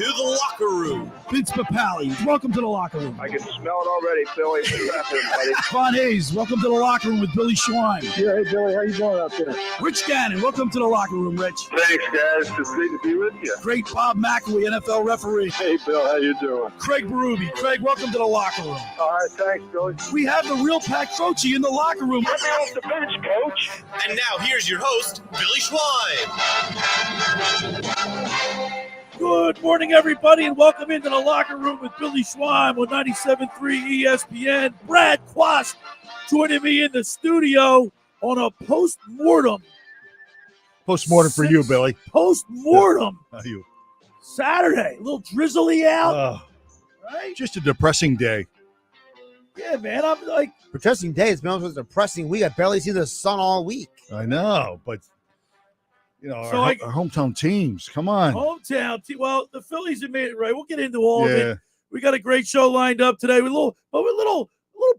to the locker room. Vince Papali, welcome to the locker room. I can smell it already, Philly. Von Hayes, welcome to the locker room with Billy Schwein. Yeah, hey, Billy, how you doing out there? Rich Gannon, welcome to the locker room, Rich. Thanks, guys. It's great to be with you. Great Bob McElwee, NFL referee. Hey, Bill, how you doing? Craig Berube. Craig, welcome to the locker room. All right, thanks, Billy. We have the real Pat Croce in the locker room. Let me off the bench, Coach. And now here's your host, Billy Schwein. Good morning, everybody, and welcome into the locker room with Billy Schwein on 97.3 ESPN. Brad Quast joining me in the studio on a post-mortem. Post-mortem for you, Billy. Post-mortem. How you? Saturday. A little drizzly out. Right? Just a depressing day. Yeah, man. I'm like. Depressing day. It's been a depressing week. I barely see the sun all week. I know, but So our hometown teams. Come on. Hometown team. Well, the Phillies have made it right. We'll get into all of Yeah. it. We got a great show lined up today with a little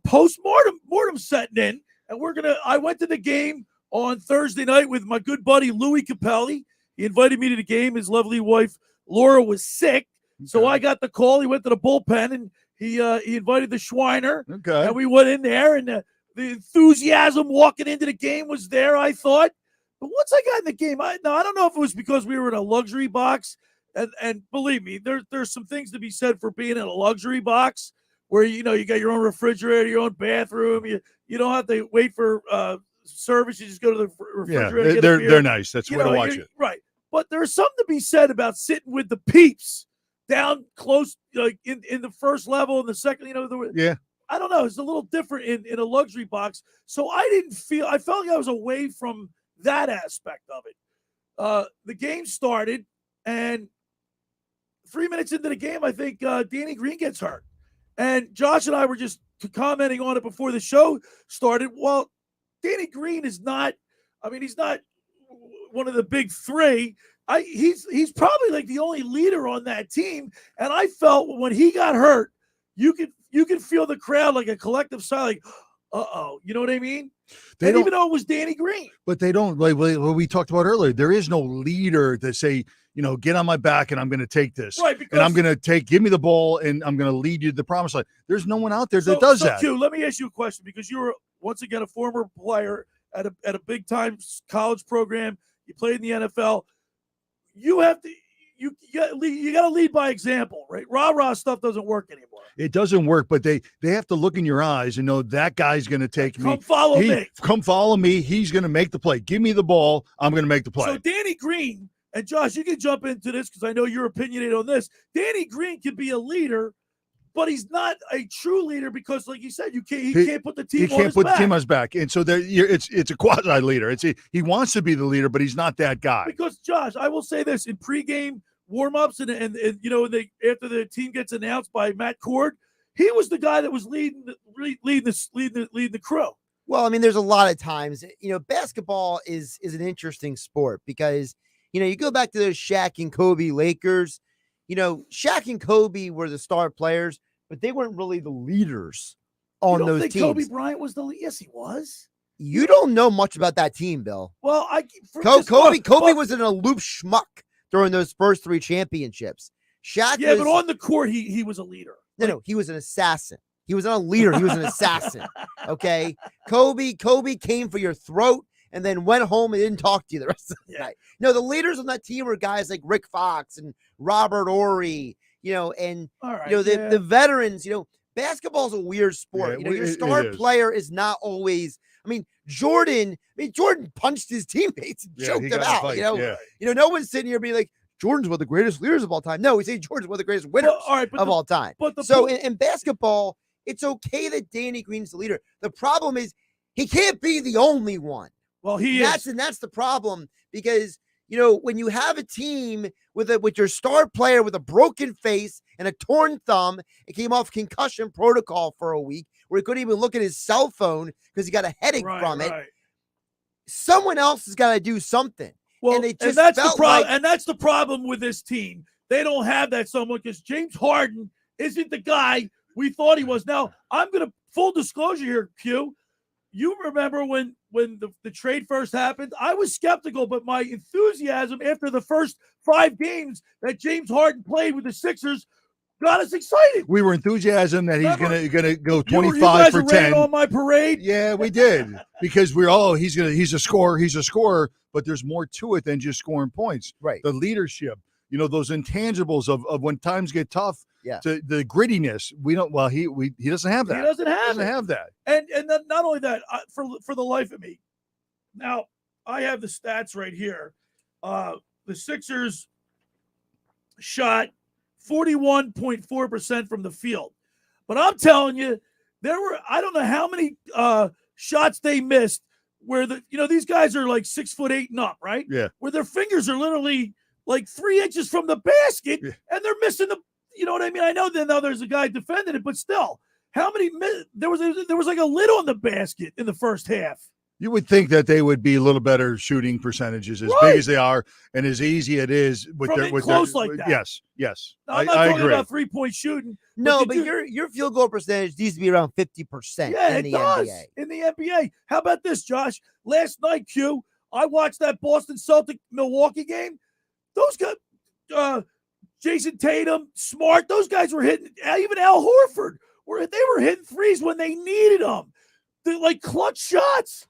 post-mortem setting in. And I went to the game on Thursday night with my good buddy Louis Capelli. He invited me to the game. His lovely wife Laura was sick. So I got the call. He went to the bullpen and he invited the Schweiner. Okay. And we went in there, and the enthusiasm walking into the game was there, I thought. But once I got in the game, I don't know if it was because we were in a luxury box. And believe me, there's some things to be said for being in a luxury box where, you got your own refrigerator, your own bathroom. You don't have to wait for service. You just go to the refrigerator. Yeah, they're nice. That's the way to watch it. Right. But there's something to be said about sitting with the peeps down close, like in the first level and the second, Yeah. I don't know. It's a little different in a luxury box. So I felt like I was away from that aspect of it. The game started, and 3 minutes into the game, I think Danny Green gets hurt. And Josh and I were just commenting on it before the show started. Well, Danny Green is not, he's not one of the big three. He's probably like the only leader on that team. And I felt when he got hurt, you could feel the crowd like a collective sigh, like, uh-oh. You know what I mean? Even though it was Danny Green. But they don't, like what we talked about earlier, there is no leader to say, get on my back and I'm going to take this. Right, and I'm going to give me the ball and I'm going to lead you to the promised land. There's no one out there that does that. Q, let me ask you a question, because you were, once again, a former player at a big-time college program. You played in the NFL. You got to lead by example, right? Rah-rah stuff doesn't work anymore. It doesn't work, but they have to look in your eyes and know that guy's going to take me. Come follow me. He's going to make the play. Give me the ball. I'm going to make the play. So Danny Green, and Josh, you can jump into this because I know you're opinionated on this. Danny Green can be a leader, but he's not a true leader because, like you said, he can't put the team on his back. He can't put the team on his back. And so it's a quasi-leader. He wants to be the leader, but he's not that guy. Because, Josh, I will say this, in pregame warm-ups and after the team gets announced by Matt Cord, he was the guy that was leading the crew. Well, there's a lot of times, basketball is an interesting sport because, you go back to those Shaq and Kobe Lakers. Shaq and Kobe were the star players, but they weren't really the leaders on those teams. Kobe Bryant was the lead? Yes, he was. You don't know much about that team, Bill. Well, Kobe was an aloof schmuck during those first three championships. Shaq, but on the court, he was a leader. No, he was an assassin. He was not a leader. He was an assassin. Okay, Kobe came for your throat and then went home and didn't talk to you the rest of the night. No, the leaders on that team were guys like Rick Fox and Robert Horry, the veterans. Basketball's a weird sport. Yeah, your star player is not always. Jordan punched his teammates and choked them out. No one's sitting here being like, Jordan's one of the greatest leaders of all time. No, we say Jordan's one of the greatest winners of all time. In basketball, it's okay that Danny Green's the leader. The problem is he can't be the only one. Well, And that's the problem because, when you have a team with your star player with a broken face and a torn thumb, it came off concussion protocol for a week where he couldn't even look at his cell phone because he got a headache from it. Someone else has got to do something. Well, and that's the problem. And that's the problem with this team. They don't have that someone because James Harden isn't the guy we thought he was. Now, I'm going to full disclosure here, Q. you remember when the trade first happened, I was skeptical, but my enthusiasm after the first 5 games that James Harden played with the Sixers got us excited. We were enthusiasm that he's gonna go 25 you guys for were 10 on my parade. Yeah, we did because he's a scorer, but there's more to it than just scoring points. Right. The leadership, those intangibles of when times get tough. Yeah. To the grittiness, we don't. Well, he doesn't have that. He doesn't have that. And then not only that, for the life of me, now I have the stats right here. The Sixers shot 41.4% from the field, but I'm telling you, I don't know how many shots they missed where these guys are like 6'8" and up, right? Yeah. Where their fingers are literally like 3 inches from the basket, and they're missing the. You know what I mean? I know there's a guy defending it, but still, how many there was like a lid on the basket in the first half. You would think that they would be a little better shooting percentages, as big as they are, and as easy it is with close like that. Yes. Now, I'm not talking about 3-point shooting. No, but your field goal percentage needs to be around 50%. Yeah, in the NBA. In the NBA. How about this, Josh? Last night, Q, I watched that Boston Celtic Milwaukee game. Those guys. Jason Tatum, Smart, those guys were hitting. Even Al Horford, they were hitting threes when they needed them. They're like clutch shots.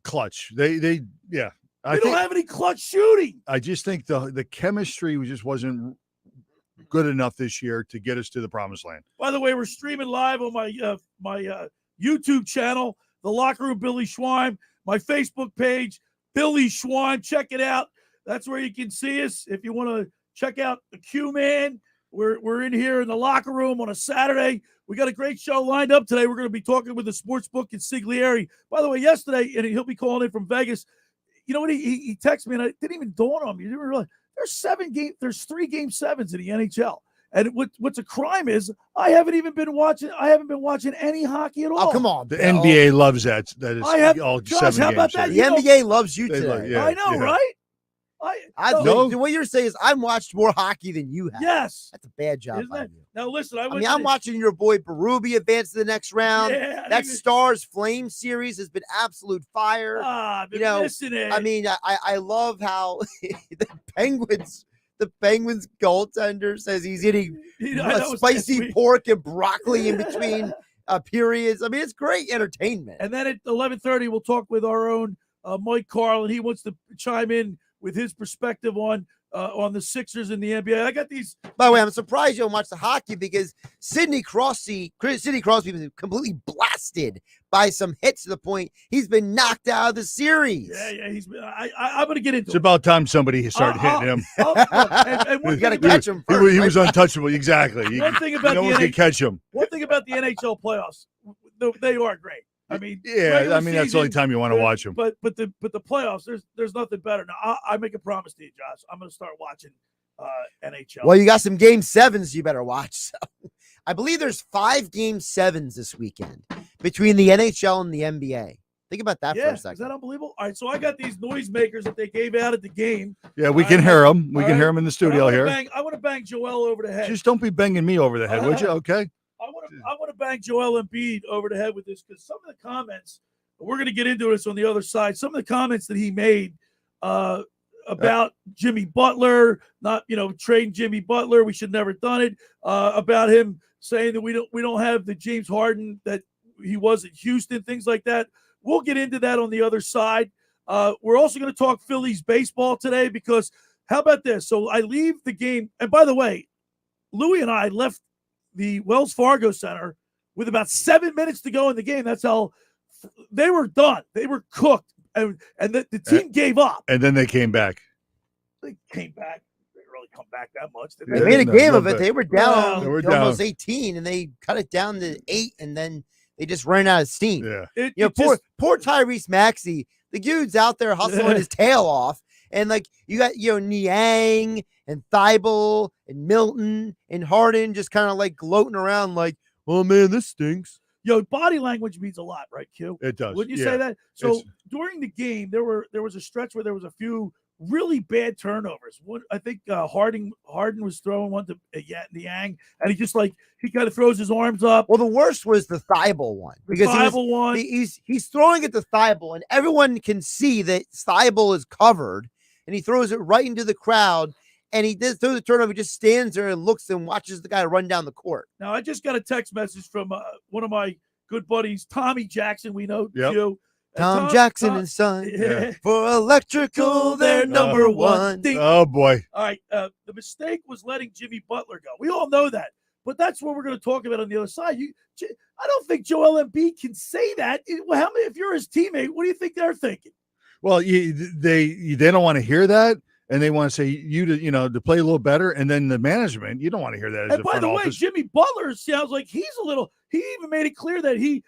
Clutch. They don't have any clutch shooting. I just think the chemistry just wasn't good enough this year to get us to the promised land. By the way, we're streaming live on my YouTube channel, The Locker Room Billy Schweim, my Facebook page, Billy Schweim. Check it out. That's where you can see us if you want to. Check out the Q-Man. We're in here in the locker room on a Saturday. We got a great show lined up today. We're going to be talking with the sportsbook Consigliere. By the way, yesterday, and he'll be calling in from Vegas. You know what? He texted me, and it didn't even dawn on me. You didn't realize there's 3 game 7s in the NHL. And what's a crime is I haven't been watching any hockey at all. Oh, come on. The NBA loves that. That is all Josh, 7 how about games. that? The NBA loves you today. I know, right? What you're saying is I watched more hockey than you have. Yes. That's a bad job. Isn't it? Now, listen, I'm watching your boy Berube advance to the next round. Yeah, that Stars Flame series has been absolute fire. Missing it. I mean, I love how the Penguins goaltender says he's eating spicy pork and broccoli in between periods. I mean, it's great entertainment. And then at 11:30, we'll talk with our own Mike Carlin. He wants to chime in with his perspective on the Sixers in the NBA. I got these. By the way, I'm surprised you don't watch the hockey because Sidney Crosby was completely blasted by some hits to the point he's been knocked out of the series. Yeah, he's been. I'm going to get into. It's about time somebody started hitting him. And you got to catch him first. He was untouchable. Exactly. One thing about no one can catch him. One thing about the NHL playoffs, they are great. I mean, that's the only time you want to watch them. But the playoffs, there's nothing better. Now, I make a promise to you, Josh. I'm going to start watching NHL. Well, you got some game 7s you better watch. So I believe there's 5 game 7s this weekend between the NHL and the NBA. Think about that for a second. Is that unbelievable? All right, so I got these noisemakers that they gave out at the game. Yeah, we can hear them. We can hear them in the studio here. I want to bang Joel over the head. Just don't be banging me over the head, would you? Okay. I want to bang Joel Embiid over the head with this because some of the comments, we're going to get into this on the other side. Some of the comments that he made about Jimmy Butler, not trading Jimmy Butler, we should never done it. About him saying that we don't have the James Harden that he was at Houston, things like that. We'll get into that on the other side. We're also going to talk Phillies baseball today because how about this? So I leave the game, and by the way, Louie and I left the Wells Fargo Center with about 7 minutes to go in the game. That's how they were done. They were cooked, and the team gave up. And then they came back. They came back. They didn't really come back that much. They made a game of it. They were down almost 18, and they cut it down to 8, and then they just ran out of steam. Yeah. Poor Tyrese Maxey. The dude's out there hustling his tail off. And you got Niang and Thibault and Milton and Harden just kind of gloating around oh man, this stinks. Body language means a lot, right, Q? It does. Wouldn't you say that? So during the game, there was a stretch where there was a few really bad turnovers. I think Harden was throwing one to Yang, and he kind of throws his arms up. Well, the worst was the Thibault one. Because he's throwing it to Thibault, and everyone can see that Thibault is covered, and he throws it right into the crowd. And he does throw the turnover. He just stands there and looks and watches the guy run down the court. Now, I just got a text message from one of my good buddies, Tommy Jackson. We know yep. you. Tom Jackson and Son. Yeah. For electrical, they're number one. Oh, boy. All right. The mistake was letting Jimmy Butler go. We all know that. But that's what we're going to talk about on the other side. I don't think Joel Embiid can say that. If you're his teammate, what do you think they're thinking? Well, they don't want to hear that. And they want to say to play a little better, and then the management, you don't want to hear that. And by the way, Jimmy Butler sounds like he even made it clear that he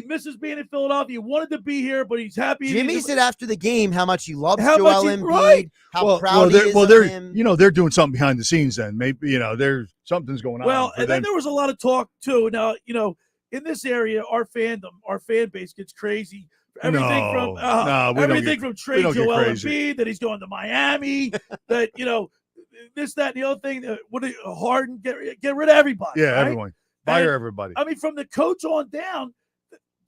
misses being in Philadelphia. He wanted to be here, but he's happy. Jimmy said after the game how much he loves Joel Embiid, how proud he is of him. They're doing something behind the scenes. Then maybe there's something's going on. Well, and then there was a lot of talk too. Now in this area, our fan base gets crazy. Everything from trade Joel Embiid, that he's going to Miami, that this, that, and the other thing. Harden, get rid of everybody. Yeah, right? everyone. Fire everybody. I mean, from the coach on down,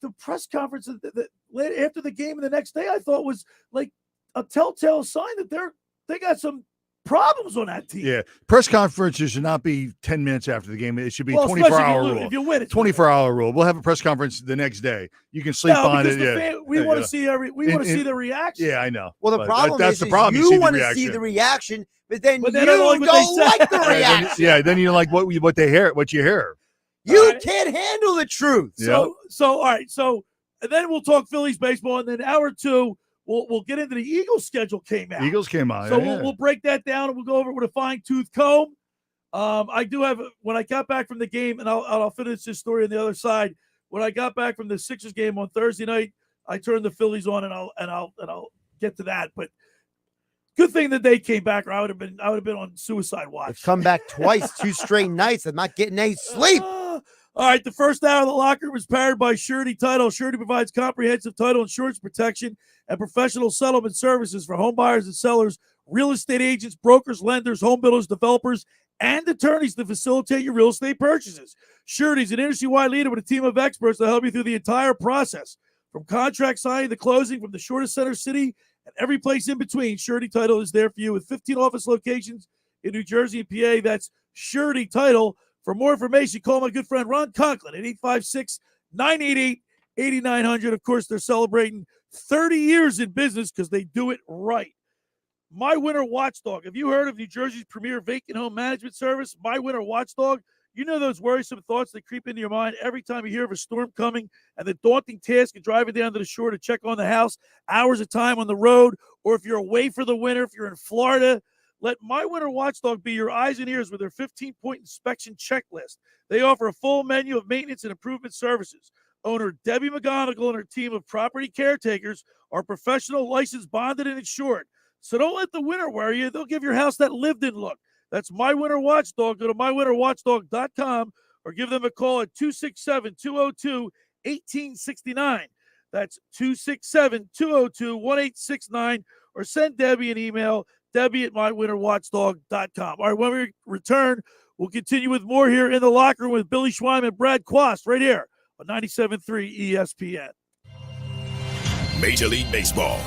the press conference after the game and the next day, I thought was like a telltale sign that they got some problems on that team. Yeah, press conferences should not be 10 minutes after the game. It should be 24-hour rule. If you win, it's 24-hour rule. We'll have a press conference the next day. You can sleep on it. We want to see see the reaction. Yeah, I know. Well, the problem that's is the problem. You want to see the reaction, but then you don't like the reaction. Then you don't like what they hear, what you hear. You can't handle the truth. So all right. So and then we'll talk Phillies baseball, and then hour two. We'll get into the Eagles schedule came out. Eagles came out. So we'll break that down and we'll go over it with a fine-tooth comb. I do have when I got back from the game, and I'll finish this story on the other side. When I got back from the Sixers game on Thursday night, I turned the Phillies on, and I'll get to that. But good thing that they came back, or I would have been on suicide watch. They've come back twice, 2 straight nights. I'm not getting any sleep. All right, the first hour of the locker was powered by Surety Title. Surety provides comprehensive title insurance protection and professional settlement services for home buyers and sellers, real estate agents, brokers, lenders, home builders, developers, and attorneys to facilitate your real estate purchases. Surety is an industry-wide leader with a team of experts to help you through the entire process, from contract signing to closing, from the shortest center city and every place in between. Surety Title is there for you with 15 office locations in New Jersey and PA. That's Surety Title. For more information, call my good friend Ron Conklin at 856-988-8900. Of course, they're celebrating 30 years in business because they do it right. My Winter Watchdog. Have you heard of New Jersey's premier vacant home management service, My Winter Watchdog? You know those worrisome thoughts that creep into your mind every time you hear of a storm coming and the daunting task of driving down to the shore to check on the house, hours of time on the road, or if you're away for the winter, if you're in Florida. Let My Winter Watchdog be your eyes and ears with their 15-point inspection checklist. They offer a full menu of maintenance and improvement services. Owner Debbie McGonigal and her team of property caretakers are professional, licensed, bonded, and insured. So don't let the winter worry you. They'll give your house that lived-in look. That's My Winter Watchdog. Go to mywinterwatchdog.com or give them a call at 267-202-1869. That's 267-202-1869, or send Debbie an email, Debbie@mywinterwatchdog.com. All right, when we return, we'll continue with more here in the locker room with Billy Schweim and Brad Quast right here on 97.3 ESPN. Major League Baseball,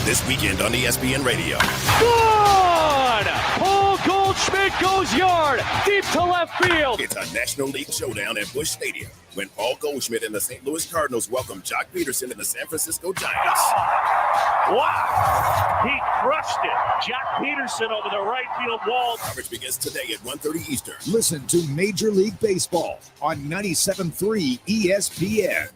this weekend on ESPN Radio. Good! Paul Goldschmidt goes yard, deep to left field. It's a National League showdown at Busch Stadium when Paul Goldschmidt and the St. Louis Cardinals welcome Jock Peterson and the San Francisco Giants. Wow! He crushed it. Jock Peterson over the right field wall. Coverage begins today at 1:30 Eastern. Listen to Major League Baseball on 97.3 ESPN.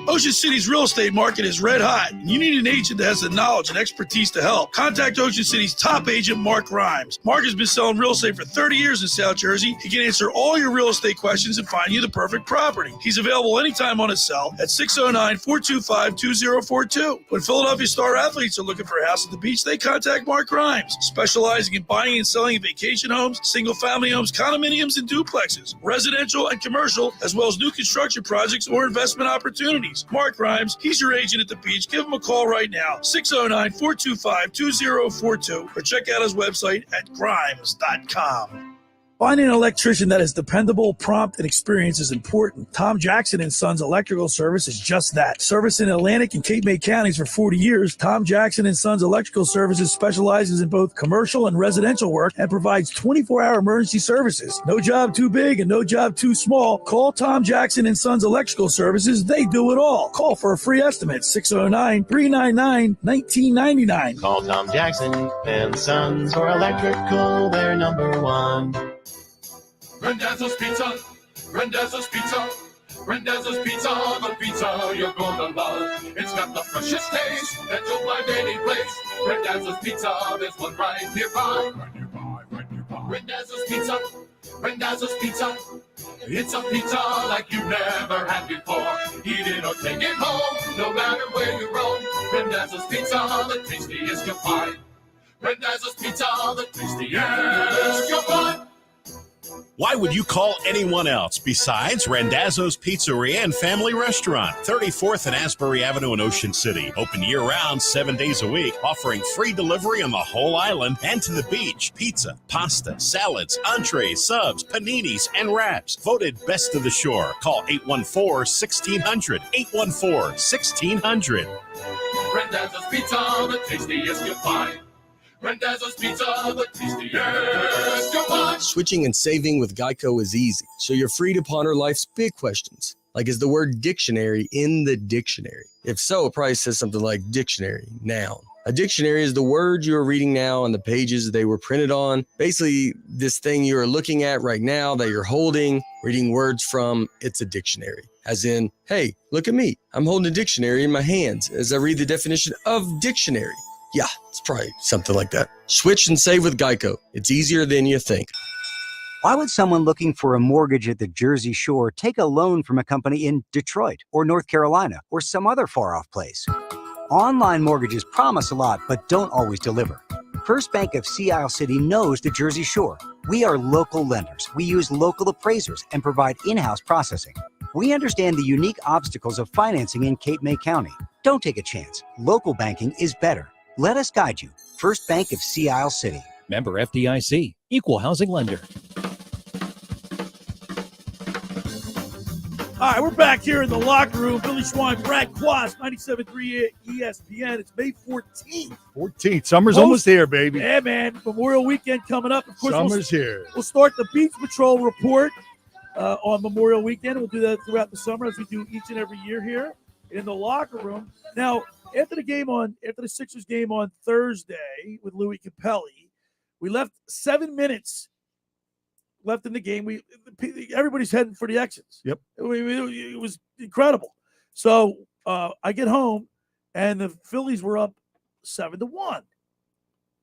Ocean City's real estate market is red hot, and you need an agent that has the knowledge and expertise to help. Contact Ocean City's top agent, Mark Rhymes. Mark has been selling real estate for 30 years in South Jersey. He can answer all your real estate questions and find you the perfect property. He's available anytime on his cell at 609-425-2042. When Philadelphia star athletes are looking for a house at the beach, they contact Mark Rhymes, specializing in buying and selling vacation homes, single-family homes, condominiums, and duplexes, residential and commercial, as well as new construction projects or investment opportunities. Rhymes. Mark Rhymes, he's your agent at the beach. Give him a call right now, 609-425-2042, or check out his website at grimes.com. Finding an electrician that is dependable, prompt, and experienced is important. Tom Jackson & Sons Electrical Service is just that. Service in Atlantic and Cape May counties for 40 years, Tom Jackson & Sons Electrical Services specializes in both commercial and residential work and provides 24-hour emergency services. No job too big and no job too small. Call Tom Jackson & Sons Electrical Services. They do it all. Call for a free estimate, 609-399-1999. Call Tom Jackson & Sons for electrical. They're number one. Randazzo's Pizza, Randazzo's Pizza, Randazzo's Pizza, the pizza you're gonna love. It's got the freshest taste that you'll find any place. Randazzo's Pizza, there's one right nearby. Randazzo's Pizza, Randazzo's Pizza. It's a pizza like you never had before. Eat it or take it home, no matter where you roam. Randazzo's Pizza, the tastiest you'll find. Randazzo's Pizza, the tastiest you'll find. Why would you call anyone else besides Randazzo's Pizzeria and Family Restaurant, 34th and Asbury Avenue in Ocean City. Open year-round, 7 days a week, offering free delivery on the whole island and to the beach. Pizza, pasta, salads, entrees, subs, paninis, and wraps. Voted best of the shore. Call 814-1600. 814-1600. Randazzo's Pizza, the tastiest you'll find. Randazzo's Pizza, the tastiest you'll find. Switching and saving with Geico is easy, so you're free to ponder life's big questions, like is the word dictionary in the dictionary? If so, it probably says something like dictionary, noun. A dictionary is the words you are reading now on the pages they were printed on. Basically, this thing you are looking at right now that you're holding, reading words from, it's a dictionary. As in, hey, look at me. I'm holding a dictionary in my hands as I read the definition of dictionary. Yeah, it's probably something like that. Switch and save with Geico. It's easier than you think. Why would someone looking for a mortgage at the Jersey Shore take a loan from a company in Detroit or North Carolina or some other far-off place? Online mortgages promise a lot, but don't always deliver. First Bank of Sea Isle City knows the Jersey Shore. We are local lenders. We use local appraisers and provide in-house processing. We understand the unique obstacles of financing in Cape May County. Don't take a chance. Local banking is better. Let us guide you. First Bank of Sea Isle City. Member FDIC. Equal housing lender. All right, we're back here in the locker room. Billy Schwein, Brad Quast, 97.3 ESPN. It's May 14th. 14th. Summer's almost here, baby. Yeah, man. Memorial Weekend coming up. Of course, Summer's here. We'll start the Beach Patrol report on Memorial Weekend. We'll do that throughout the summer as we do each and every year here in the locker room. Now, after the Sixers game on Thursday with Louis Capelli, we left 7 minutes left in the game. Everybody's heading for the exits. Yep. It was incredible. So I get home, and the Phillies were up 7-1.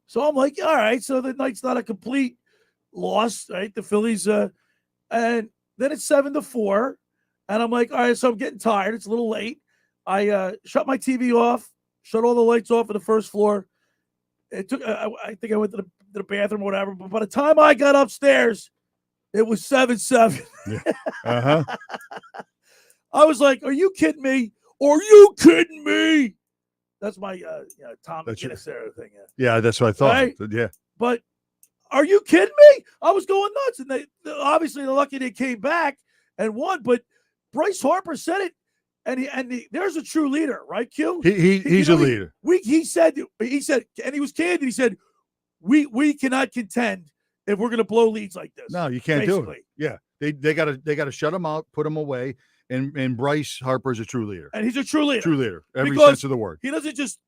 So I'm like, all right, so the night's not a complete loss, right? The Phillies, and then it's 7-4, and I'm like, all right, so I'm getting tired. It's a little late. I shut my TV off, shut all the lights off on the first floor. It took. I think I went to the bathroom or whatever. But by the time I got upstairs, it was 7-7. Yeah. Uh-huh. I was like, "Are you kidding me? Are you kidding me?" That's my Tom McGinnis era thing. Yeah, that's what I thought. Right? Yeah. But are you kidding me? I was going nuts, and they obviously they're lucky they came back and won. But Bryce Harper said it. And there's a true leader, right, Q? He's a leader. He said, and he was candid. He said, we cannot contend if we're going to blow leads like this. No, you can't do it. Yeah, they got to shut him out, put him away, and Bryce Harper is a true leader. And he's a true leader. True leader, every sense of the word. He doesn't just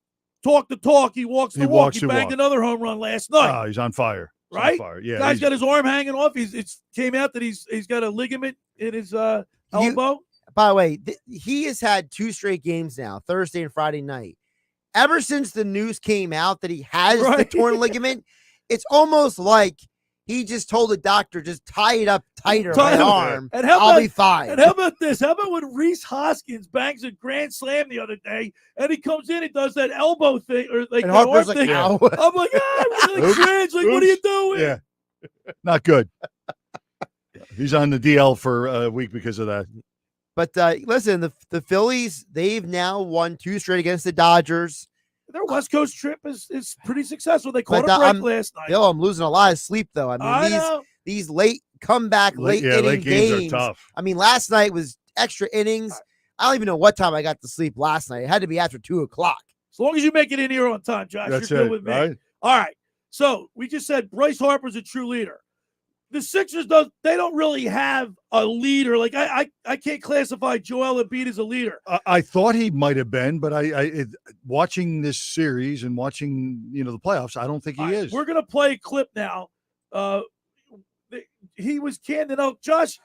talk the talk. He walks the walk. He banged another home run last night. Oh, he's on fire. Right? On fire. Yeah, guy's got his arm hanging off. It came out that he's got a ligament in his elbow. By the way, he has had 2 straight games now, Thursday and Friday night. Ever since the news came out that he has the torn ligament, it's almost like he just told the doctor, just tie it up tighter on my arm, and I'll be fine. And how about this? How about when Reese Hoskins bangs a grand slam the other day, and he comes in and does that elbow thing, or like and that Harper's arm like, thing. ow. I'm like, really cringe. Like, what are you doing? Yeah, not good. He's on the DL for a week because of that. But listen, the Phillies, they've now won 2 straight against the Dodgers. Their West Coast trip is pretty successful. They caught a break last night. Bill, I'm losing a lot of sleep, though. I mean, these late comeback, late inning games are tough. I mean, last night was extra innings. I don't even know what time I got to sleep last night. It had to be after 2:00. As long as you make it in here on time, Josh, That's you're good with me. Right? All right. So we just said Bryce Harper's a true leader. The Sixers they don't really have a leader. Like I can't classify Joel Embiid as a leader. I thought he might have been, but watching this series and watching the playoffs, I don't think he is. We're gonna play a clip now. He was candid out, Josh.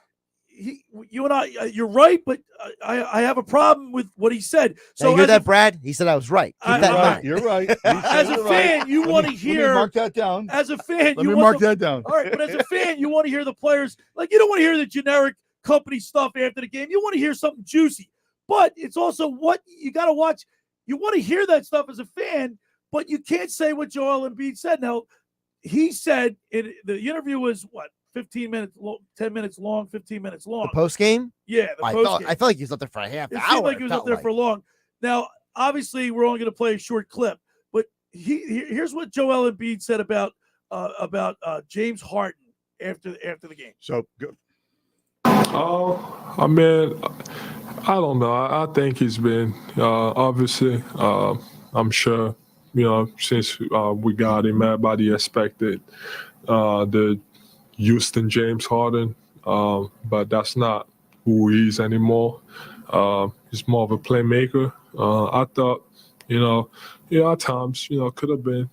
You and I, you're right, but I have a problem with what he said. So you hear that, Brad? He said I was right. Keep that in mind. You're right. As a fan, you want to hear. Let me mark that down. As a fan, let me mark that down. All right, but as a fan, you want to hear the players. Like, you don't want to hear the generic company stuff after the game. You want to hear something juicy. But it's also what you got to watch. You want to hear that stuff as a fan, but you can't say what Joel Embiid said. Now, he said the interview was what? 15 minutes, 10 minutes long, 15 minutes long. The post game? Yeah, the post game. I felt like he was up there for a half hour. It seemed like he was up there for long. Now, obviously, we're only going to play a short clip, but here's what Joel Embiid said about James Harden after the game. So good. I mean, I don't know. I think he's been obviously. I'm sure since we got him, everybody expected the Houston James Harden, but that's not who he is anymore. He's more of a playmaker. I thought, at times, could have been,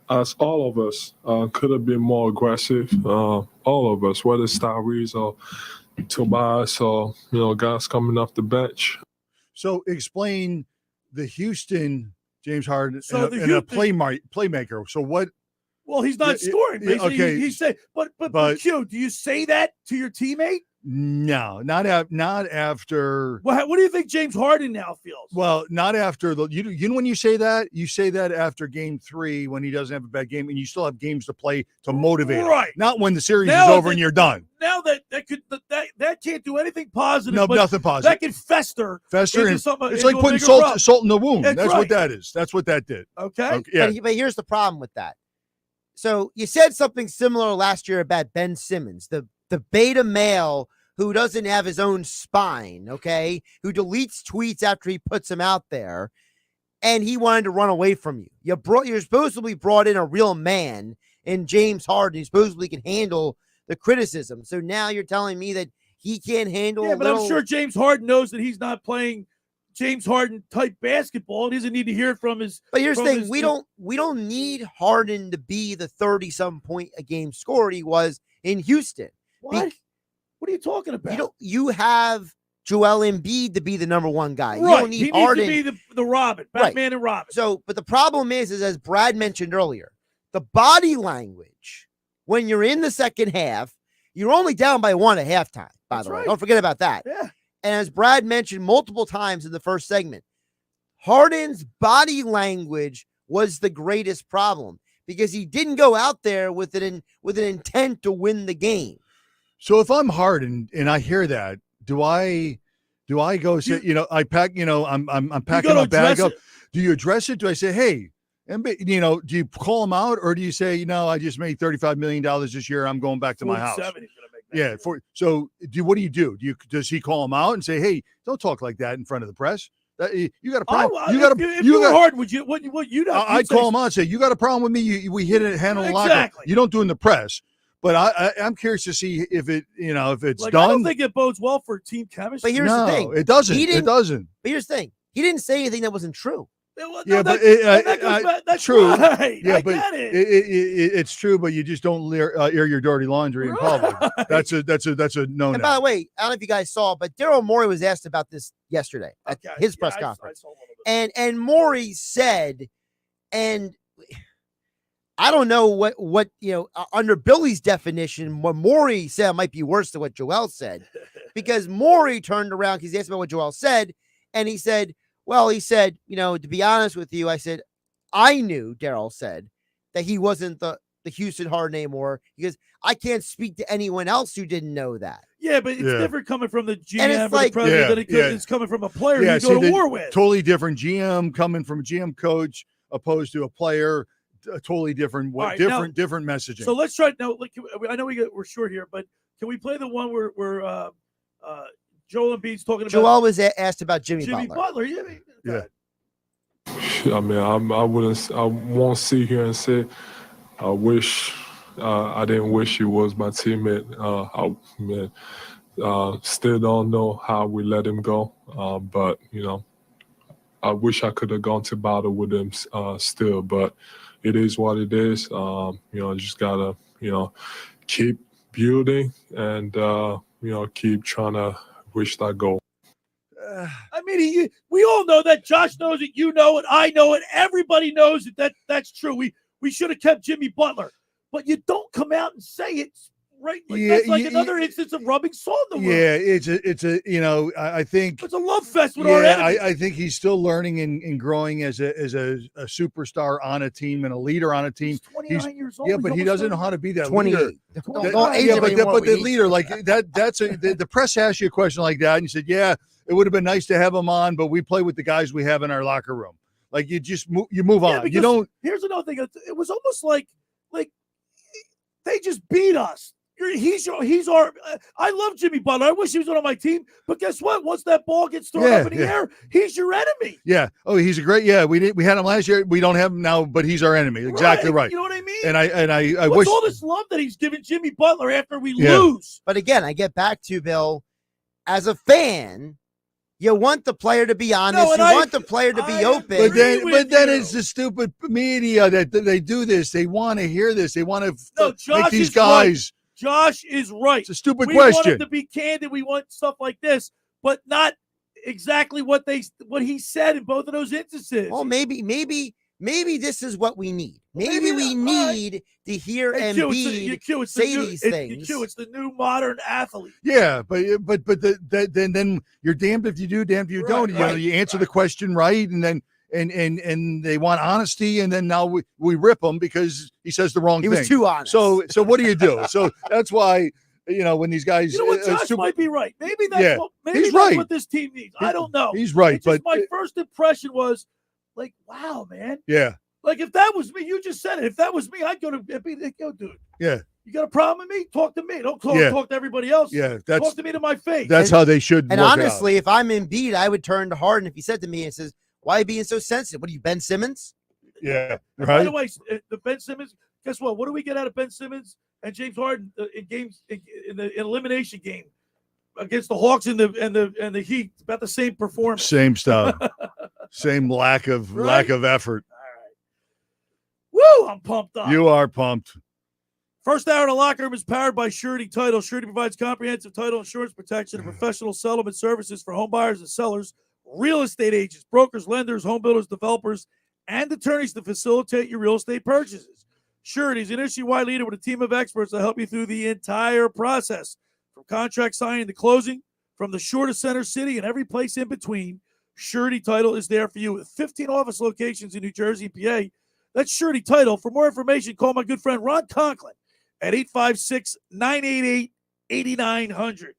as all of us, could have been more aggressive. All of us, whether it's Tyrese or Tobias or, guys coming off the bench. So explain the Houston James Harden So and a playmaker. So what? Well, he's not scoring. Basically, okay. He said, but Q, do you say that to your teammate? No, not after. Well, what do you think James Harden now feels? Well, not after when you say that after game 3 when he doesn't have a bad game and you still have games to play to motivate him. Right. Not when the series is over and you're done. Now that can't do anything positive. No, but nothing positive. That can fester. It's like putting salt in the wound. That's right. what that is. That's what that did. Okay. Yeah. But here's the problem with that. So you said something similar last year about Ben Simmons, the beta male who doesn't have his own spine, okay, who deletes tweets after he puts them out there, and he wanted to run away from you. You're supposedly brought in a real man in James Harden who supposedly can handle the criticism. So now you're telling me that he can't handle. Yeah, but I'm sure James Harden knows that he's not playing James Harden type basketball. He doesn't need to hear it from his. But here's the thing: we don't need Harden to be the 30-some point a game scorer he was in Houston. What? What are you talking about? You have Joel Embiid to be the number 1 guy. Right. You don't need Harden. Needs to be the Robin, Batman and Robin. So, but the problem is as Brad mentioned earlier, the body language when you're in the second half, you're only down by 1 at halftime. By the way, don't forget about that. Yeah. And as Brad mentioned multiple times in the first segment, Harden's body language was the greatest problem because he didn't go out there with an intent to win the game. So if I'm Harden and I hear that, do I go say, I pack, I'm packing my bag up. Do you address it? Do I say, hey, and do you call him out or do you say, I just made $35 million this year. I'm going back to my house. Yeah. So what do you do? Does he call him out and say, hey, don't talk like that in front of the press? You got a problem. If you were Harden, would you? What you'd have? I'd call him out and say, you got a problem with me. We hit it, handle the locker. You don't do it in the press. But I'm curious to see if it's done. I don't think it bodes well for team chemistry. But here's the thing. It doesn't. It doesn't. But here's the thing. He didn't say anything that wasn't true. That's true. Right. Yeah, I but get it. It's true. But you just don't air your dirty laundry in public. That's a no. And by the way, I don't know if you guys saw, but Daryl Morey was asked about this yesterday at his press conference, and Morey said, and I don't know what under Billy's definition, what Morey said might be worse than what Joel said, because Morey turned around because he asked about what Joel said, and he said, to be honest with you, I said, I knew, Daryl said, that he wasn't the the Houston Hard anymore. Because I can't speak to anyone else who didn't know that. Yeah, but it's different coming from the GM or like, the president than it's coming from a player you go to war with. Totally different GM coming from a GM coach opposed to a player. A totally different, different messaging. So let's try. Now, I know we're short here, but can we play the one where Joel Embiid's talking about? Joel was asked about Jimmy Butler. Yeah. I mean, I won't sit here and say I wish I didn't wish he was my teammate. Still don't know how we let him go. But I wish I could have gone to battle with him still. But it is what it is. Just gotta keep building and keep trying to reach that goal. I mean, we all know that. Josh knows it. You know it. I know it. Everybody knows it. That's true. We should have kept Jimmy Butler, but you don't come out and say it, right? That's like another instance of rubbing salt in the wound. Yeah, it's a I think it's a love fest with our enemies. I think he's still learning and growing as a superstar on a team and a leader on a team. He's 29 years old. Yeah, but he doesn't know how to be that 28. leader. Don't age him anymore. But the leader, like that's the press asked you a question like that, and you said, yeah, it would have been nice to have him on, but we play with the guys we have in our locker room. Like you just move on. You don't. Here's another thing. It was almost like they just beat us. He's our. I love Jimmy Butler. I wish he was on my team, but guess what? Once that ball gets thrown up in the air, he's your enemy. Yeah. Oh, he's a great. Yeah, we had him last year. We don't have him now, but he's our enemy. Exactly right. You know what I mean? And I What's wish all this love that he's giving Jimmy Butler after we lose. But again, I get back to Bill. As a fan, you want the player to be honest. You want the player to be open. But then it's the stupid media that they do this. They want to hear this. They want to make these guys. Right. Josh is right. It's a stupid question. We want him to be candid. We want stuff like this, but not exactly what he said in both of those instances. Well, maybe this is what we need. Maybe we need to hear Embiid say these things. It's the new modern athlete. Yeah, but then you're damned if you do, damned if you don't. You answer the question right, and then and they want honesty, and then now we rip him because he says the wrong thing. He was too honest. So what do you do? So that's why when these guys, Josh might be right. Maybe that's what this team needs. I don't know. He's right, but my first impression was like, wow, man. Yeah. Like if that was me, you just said it. If that was me, I'd go dude. Yeah. You got a problem with me? Talk to me. Don't talk to everybody else. Yeah. Talk to me to my face. That's how they should. And honestly, if I'm Embiid, I would turn to Harden if he said to me and says, "Why are you being so sensitive? What are you, Ben Simmons?" Yeah. Right. By the way, the Ben Simmons. Guess what? What do we get out of Ben Simmons and James Harden in the elimination game against the Hawks and the Heat? About the same performance. Same stuff. Same lack of effort. Woo! I'm pumped up. You are pumped. First hour in the locker room is powered by Surety Title. Surety provides comprehensive title insurance protection and professional settlement services for home buyers and sellers, real estate agents, brokers, lenders, home builders, developers, and attorneys to facilitate your real estate purchases. Surety is an industry-wide leader with a team of experts to help you through the entire process, from contract signing to closing, from the shore to center city and every place in between. Surety Title is there for you with 15 office locations in New Jersey, PA. That's Surety Title. For more information, call my good friend Ron Conklin at 856-988-8900.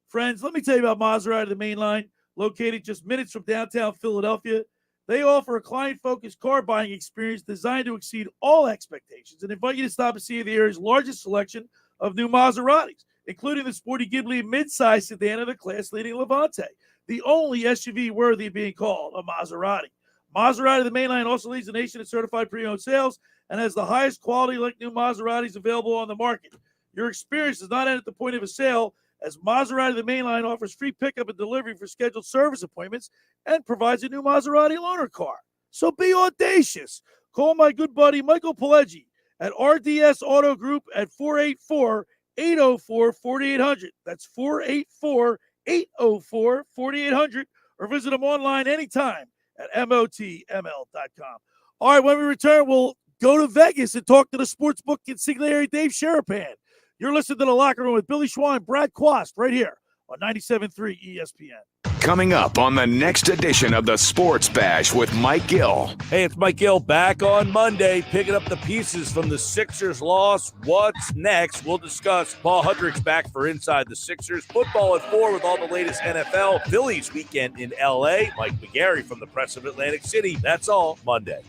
Friends, let me tell you about Maserati, the main line, located just minutes from downtown Philadelphia. They offer a client-focused car buying experience designed to exceed all expectations and invite you to stop and see the area's largest selection of new Maseratis, including the sporty Ghibli midsize sedan of the class-leading Levante, the only SUV worthy of being called a Maserati. Maserati, the main line, also leads the nation in certified pre-owned sales and has the highest quality like new Maseratis available on the market. Your experience does not end at the point of a sale, as Maserati, the main line, offers free pickup and delivery for scheduled service appointments and provides a new Maserati loaner car. So be audacious. Call my good buddy Michael Pileggi at RDS Auto Group at 484-804-4800. That's 484-804-4800, or visit them online anytime at MOTML.com. All right, when we return, we'll go to Vegas and talk to the sportsbook consigliere Dave Sharapan. You're listening to The Locker Room with Billy Schwein, Brad Quast, right here on 97.3 ESPN. Coming up on the next edition of the Sports Bash with Mike Gill. Hey, it's Mike Gill back on Monday, picking up the pieces from the Sixers loss. What's next? We'll discuss. Paul Hudrick's back for Inside the Sixers. Football at 4 with all the latest NFL. Phillies weekend in L.A. Mike McGarry from the Press of Atlantic City. That's all Monday.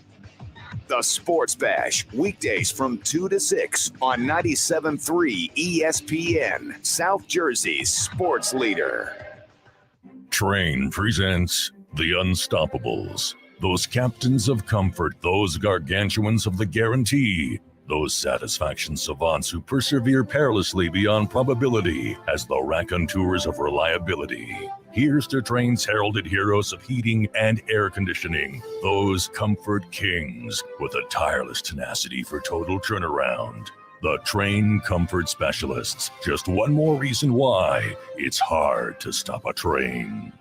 The Sports Bash, weekdays from 2 to 6 on 97.3 ESPN, South Jersey's sports leader. Train presents The Unstoppables. Those captains of comfort, those gargantuans of the guarantee, those satisfaction savants who persevere perilously beyond probability as the raconteurs of reliability. Here's to Train's heralded heroes of heating and air conditioning, those comfort kings with a tireless tenacity for total turnaround. The Train Comfort Specialists. Just one more reason why it's hard to stop a train.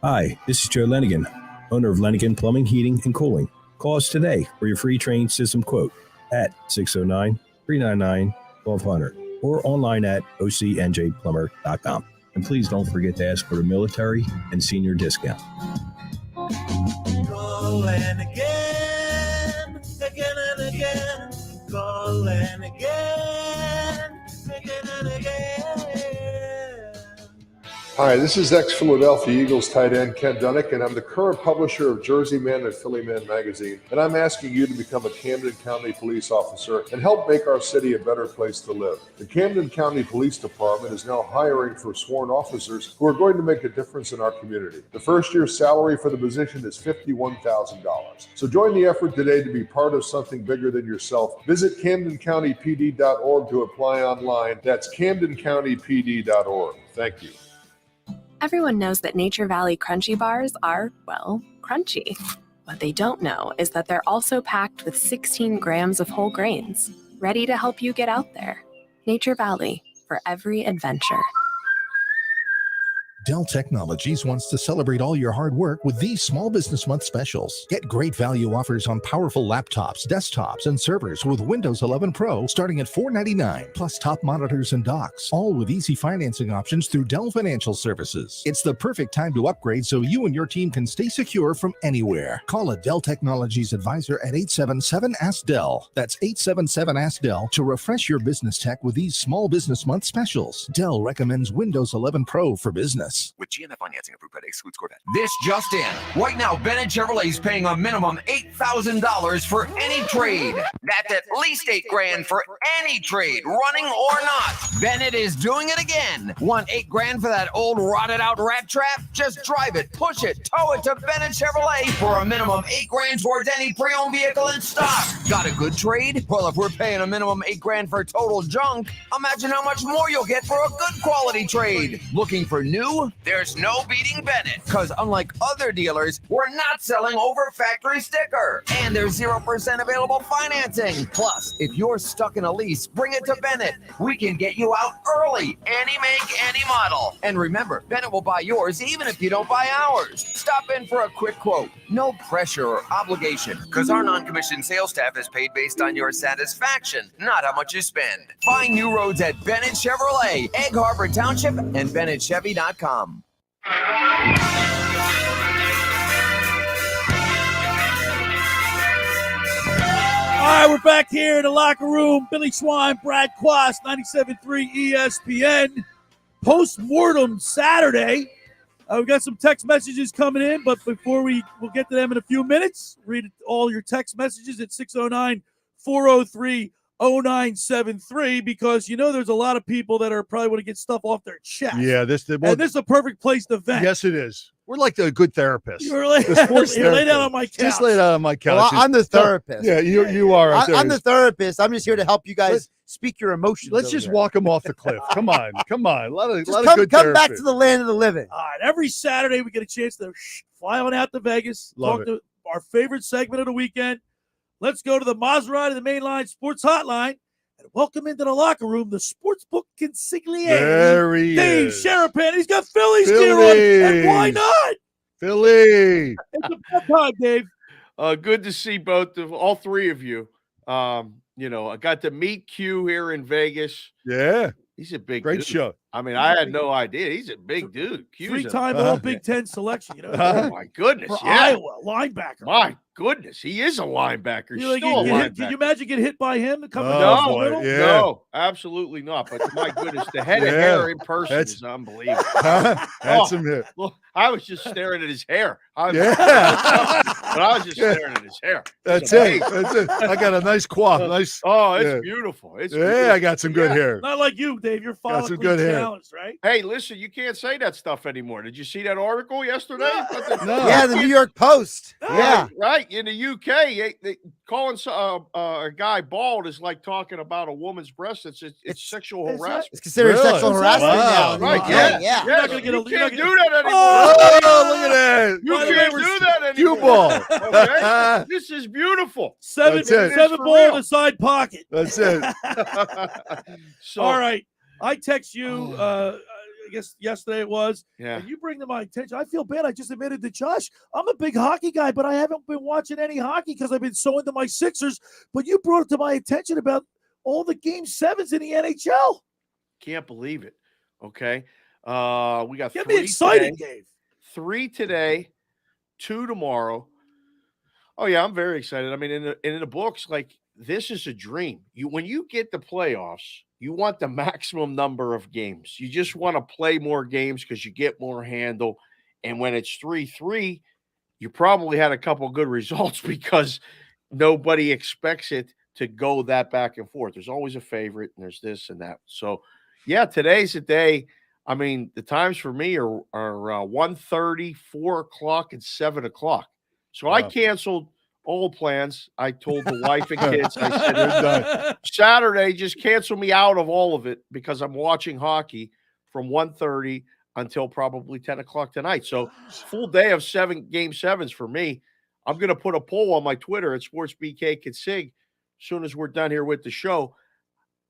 Hi, this is Joe Lenigan, owner of Lenigan Plumbing, Heating, and Cooling. Call us today for your free train system quote at 609-399-1200 or online at ocnjplumber.com. And please don't forget to ask for the military and senior discount. Calling again, again and again. Calling again, again and again. Hi, this is ex-Philadelphia Eagles tight end Ken Dunnick, and I'm the current publisher of Jersey Man and Philly Man magazine, and I'm asking you to become a Camden County police officer and help make our city a better place to live. The Camden County Police Department is now hiring for sworn officers who are going to make a difference in our community. The first year's salary for the position is $51,000. So join the effort today to be part of something bigger than yourself. Visit CamdenCountyPD.org to apply online. That's CamdenCountyPD.org. Thank you. Everyone knows that Nature Valley Crunchy Bars are, well, crunchy. What they don't know is that they're also packed with 16 grams of whole grains, ready to help you get out there. Nature Valley, for every adventure. Dell Technologies wants to celebrate all your hard work with these Small Business Month specials. Get great value offers on powerful laptops, desktops, and servers with Windows 11 Pro starting at $499, plus top monitors and docks, all with easy financing options through Dell Financial Services. It's the perfect time to upgrade so you and your team can stay secure from anywhere. Call a Dell Technologies advisor at 877-ASK-DELL. That's 877-ASK-DELL to refresh your business tech with these Small Business Month specials. Dell recommends Windows 11 Pro for business. With GMF financing approved by excludes Corvette. This just in. Right now, Bennett Chevrolet is paying a minimum $8,000 for any trade. That's at least $8,000 for any trade, running or not. Bennett is doing it again. Want $8,000 for that old rotted out rat trap? Just drive it, push it, tow it to Bennett Chevrolet for a minimum $8,000 towards any pre-owned vehicle in stock. Got a good trade? Well, if we're paying a minimum $8,000 for total junk, imagine how much more you'll get for a good quality trade. Looking for new? There's no beating Bennett, because unlike other dealers, we're not selling over factory sticker. And there's 0% available financing. Plus, if you're stuck in a lease, bring it to Bennett. We can get you out early, any make, any model. And remember, Bennett will buy yours even if you don't buy ours. Stop in for a quick quote. No pressure or obligation, because our non-commissioned sales staff is paid based on your satisfaction, not how much you spend. Find new roads at Bennett Chevrolet, Egg Harbor Township, and BennettChevy.com. All right, we're back here in the locker room. Billy Schwein, Brad Quast, 97.3 ESPN. Post-mortem Saturday. We've got some text messages coming in, but before we'll get to them in a few minutes. Read all your text messages at 609-403-0973 because you know there's a lot of people that are probably want to get stuff off their chest. Yeah, this is a perfect place to vent. Yes, it is. We're like a good therapist. You're lay down on my couch. Just lay down on my couch. Well, I'm the therapist. Yeah, you are. I'm the therapist. I'm just here to help you guys speak your emotions. Let's just walk them off the cliff. Come on. A lot of good come back to the land of the living. All right, every Saturday we get a chance to fly on out to Vegas, talk to our favorite segment of the weekend. Let's go to the Maserati, the Mainline Sports Hotline, and welcome into the locker room the sportsbook consigliere. There he Dave is. Sharapan. He's got Phillies gear on, and why not? Philly. It's a fun time, Dave. Good to see all three of you. I got to meet Q here in Vegas. Yeah. He's a big great dude. show. I mean, I had no idea. He's a big dude. Three-time All Big Ten selection. Oh my goodness! For yeah. Iowa, linebacker. My goodness, he is a linebacker. You Still a linebacker. Can you imagine getting hit by him coming No, down the middle? no, absolutely not. But my goodness, the head of hair in person is unbelievable. That's some hit. Look, I was just staring at his hair. But I was just staring at his hair. That's it. That's it. I got a nice coif. Nice. Oh, it's beautiful. It's beautiful. I got some good hair. Not like you, Dave. You're Got some good hair. right? Hey, listen, you can't say that stuff anymore. Did you see that article yesterday? No. Yeah, the New York Post. Yeah. Right. In the UK, calling a guy bald is like talking about a woman's breast. It's sexual harassment. It's considered sexual harassment now. Right. Yeah. You're not gonna you can't do that anymore. Oh, look at that. You can't do that anymore. Cue ball. Okay? This is beautiful. Seven ball in the side pocket. That's it. All right. I text you, I guess yesterday it was. Yeah. And you bring to my attention. I feel bad. I just admitted to Josh, I'm a big hockey guy, but I haven't been watching any hockey because I've been so into my Sixers. But you brought it to my attention about all the Game 7s in the NHL. Can't believe it. Okay. We got Get 3 me excited, today, Dave. 3 today, 2 tomorrow. Oh yeah, I'm very excited. I mean, in the books, like this is a dream. When you get the playoffs, you want the maximum number of games. You just want to play more games because you get more handle. And when it's 3-3, you probably had a couple good results because nobody expects it to go that back and forth. There's always a favorite, and there's this and that. So, yeah, today's the day. I mean, the times for me are 1:30, 4 o'clock, and 7 o'clock. So I canceled all plans. I told the wife and kids, I said, they're done. Saturday, just cancel me out of all of it because I'm watching hockey from 1:30 until probably 10 o'clock tonight. So full day of 7 Game 7s for me. I'm going to put a poll on my Twitter at SportsBK Consig as soon as we're done here with the show.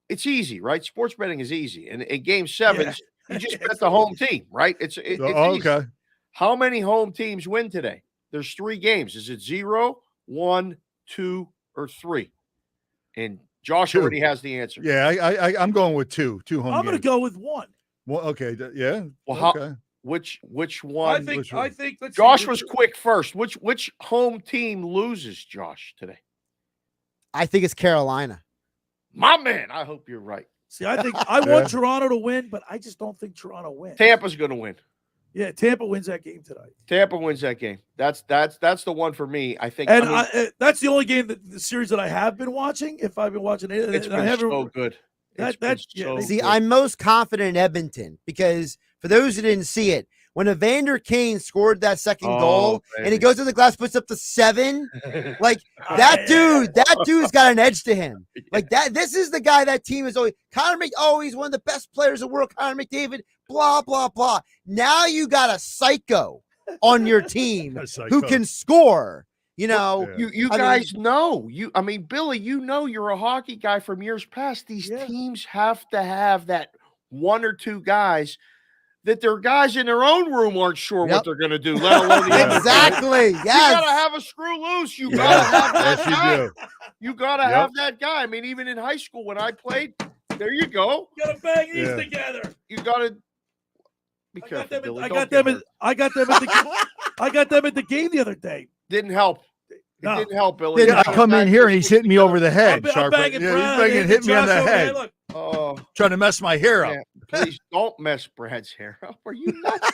It's easy, right? Sports betting is easy. And in Game 7s, you just bet the home team, right? It's okay. Easy. How many home teams win today? There's 3 games. Is it 0, 1, 2, or 3? And Josh 2. already has the answer. Yeah, I'm going with 2 home I'm going to go with 1. Well, okay, yeah. Well, okay. Which one? I think let's Josh see. was quick first. Which home team loses, Josh, today? I think it's Carolina. My man, I hope you're right. See, I think I want Toronto to win, but I just don't think Toronto wins. Tampa's going to win. Yeah, Tampa wins that game tonight. Tampa wins that game. That's the one for me. I think. And that's the only game the series that I have been watching. If I've been watching it, it's been so good. See, I'm most confident in Edmonton because for those who didn't see it, when Evander Kane scored that second goal and he goes to the glass, puts up the 7, like that dude's got an edge to him. Like that, this is the guy that team is always he's one of the best players in the world. Connor McDavid, blah, blah, blah. Now you got a psycho on your team who can score. You know, you guys know. I mean, Billy, you know you're a hockey guy from years past. These teams have to have that 1 or 2 guys that their guys in their own room aren't sure what they're going to do, let alone the other Exactly. guy. Yes. You got to have a screw loose. You got to have that Yes, guy. you do. You got to have that guy. I mean, even in high school when I played, there you go. You got to bang these together. You got to be careful, Billy. I got them at the game the other day. Didn't help. It didn't help, Billy. Yeah, I come in here and he's hitting me over the head. I'm Sharp. banging He's Brad banging, and hit me on the Josh over head. there, look. Oh, trying to mess my hair up. yeah, please don't mess Brad's hair up. Are you nuts?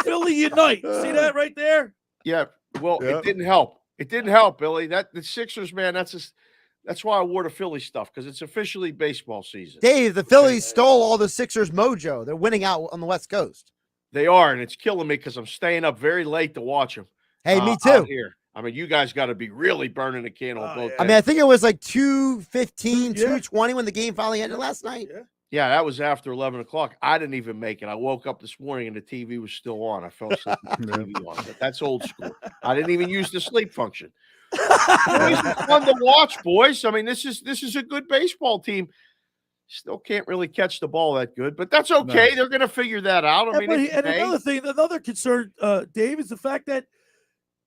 Philly unite. See that right there? Yeah. Well, it didn't help. It didn't help, Billy. The Sixers, man. That's why I wore the Philly stuff because it's officially baseball season. Dave, the Phillies stole all the Sixers mojo. They're winning out on the West Coast. They are, and it's killing me because I'm staying up very late to watch them. Hey, me too. Out here. I mean, you guys got to be really burning the candle. Both I mean, I think it was like 2:15, 2:20 when the game finally ended last night. Yeah, that was after 11 o'clock. I didn't even make it. I woke up this morning and the TV was still on. I fell asleep with the TV on. But that's old school. I didn't even use the sleep function. It's fun to watch, boys. I mean, this is a good baseball team. Still can't really catch the ball that good, but that's okay. They're going to figure that out. I mean, another concern, Dave, is the fact that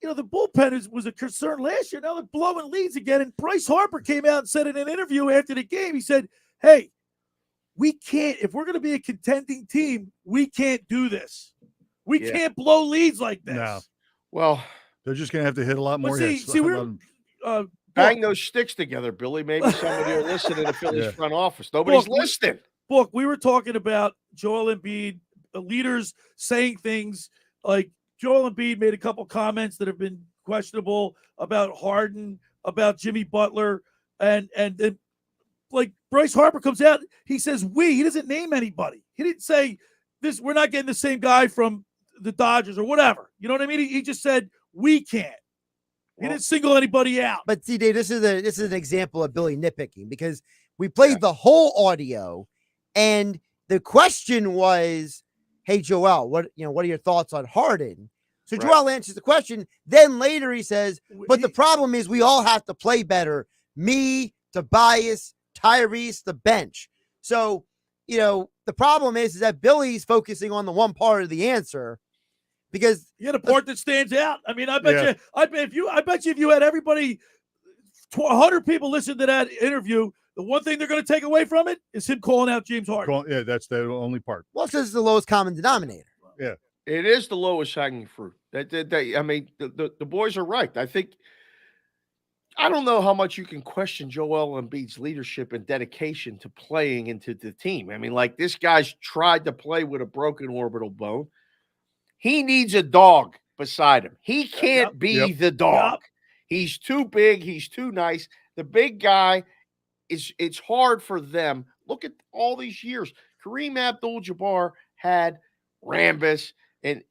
the bullpen was a concern last year. Now they're blowing leads again. And Bryce Harper came out and said in an interview after the game, he said, "Hey, we can't, if we're going to be a contending team, we can't do this. We can't blow leads like this. No. Well, they're just going to have to hit a lot more hits. See, we're bang those sticks together, Billy. Maybe somebody will listen to the Phillies front office. Nobody's listening. Book, we were talking about Joel Embiid, leaders saying things like Joel Embiid made a couple comments that have been questionable about Harden, about Jimmy Butler, and then like Bryce Harper comes out, he says he doesn't name anybody. He didn't say this, we're not getting the same guy from the Dodgers or whatever. You know what I mean? He just said we can't. He didn't single anybody out. But see, Dave, this is an example of Billy nitpicking because we played the whole audio, and the question was, "Hey, Joel, what are your thoughts on Harden?" So Joel answers the question. Then later he says, "But the problem is we all have to play better. Me, Tobias, Tyrese, the bench." So the problem is that Billy's focusing on the one part of the answer. Because the part that stands out. I mean, I bet you if you had everybody, 100 people listen to that interview, the one thing they're going to take away from it is him calling out James Harden. Yeah, that's the only part. Well, this is the lowest common denominator. Yeah, it is the lowest hanging fruit. I mean, the boys are right. I don't know how much you can question Joel Embiid's leadership and dedication to playing into the team. I mean, like this guy's tried to play with a broken orbital bone. He needs a dog beside him. He can't be the dog. He's too big. He's too nice. The big guy it's hard for them. Look at all these years. Kareem Abdul-Jabbar had Rambus and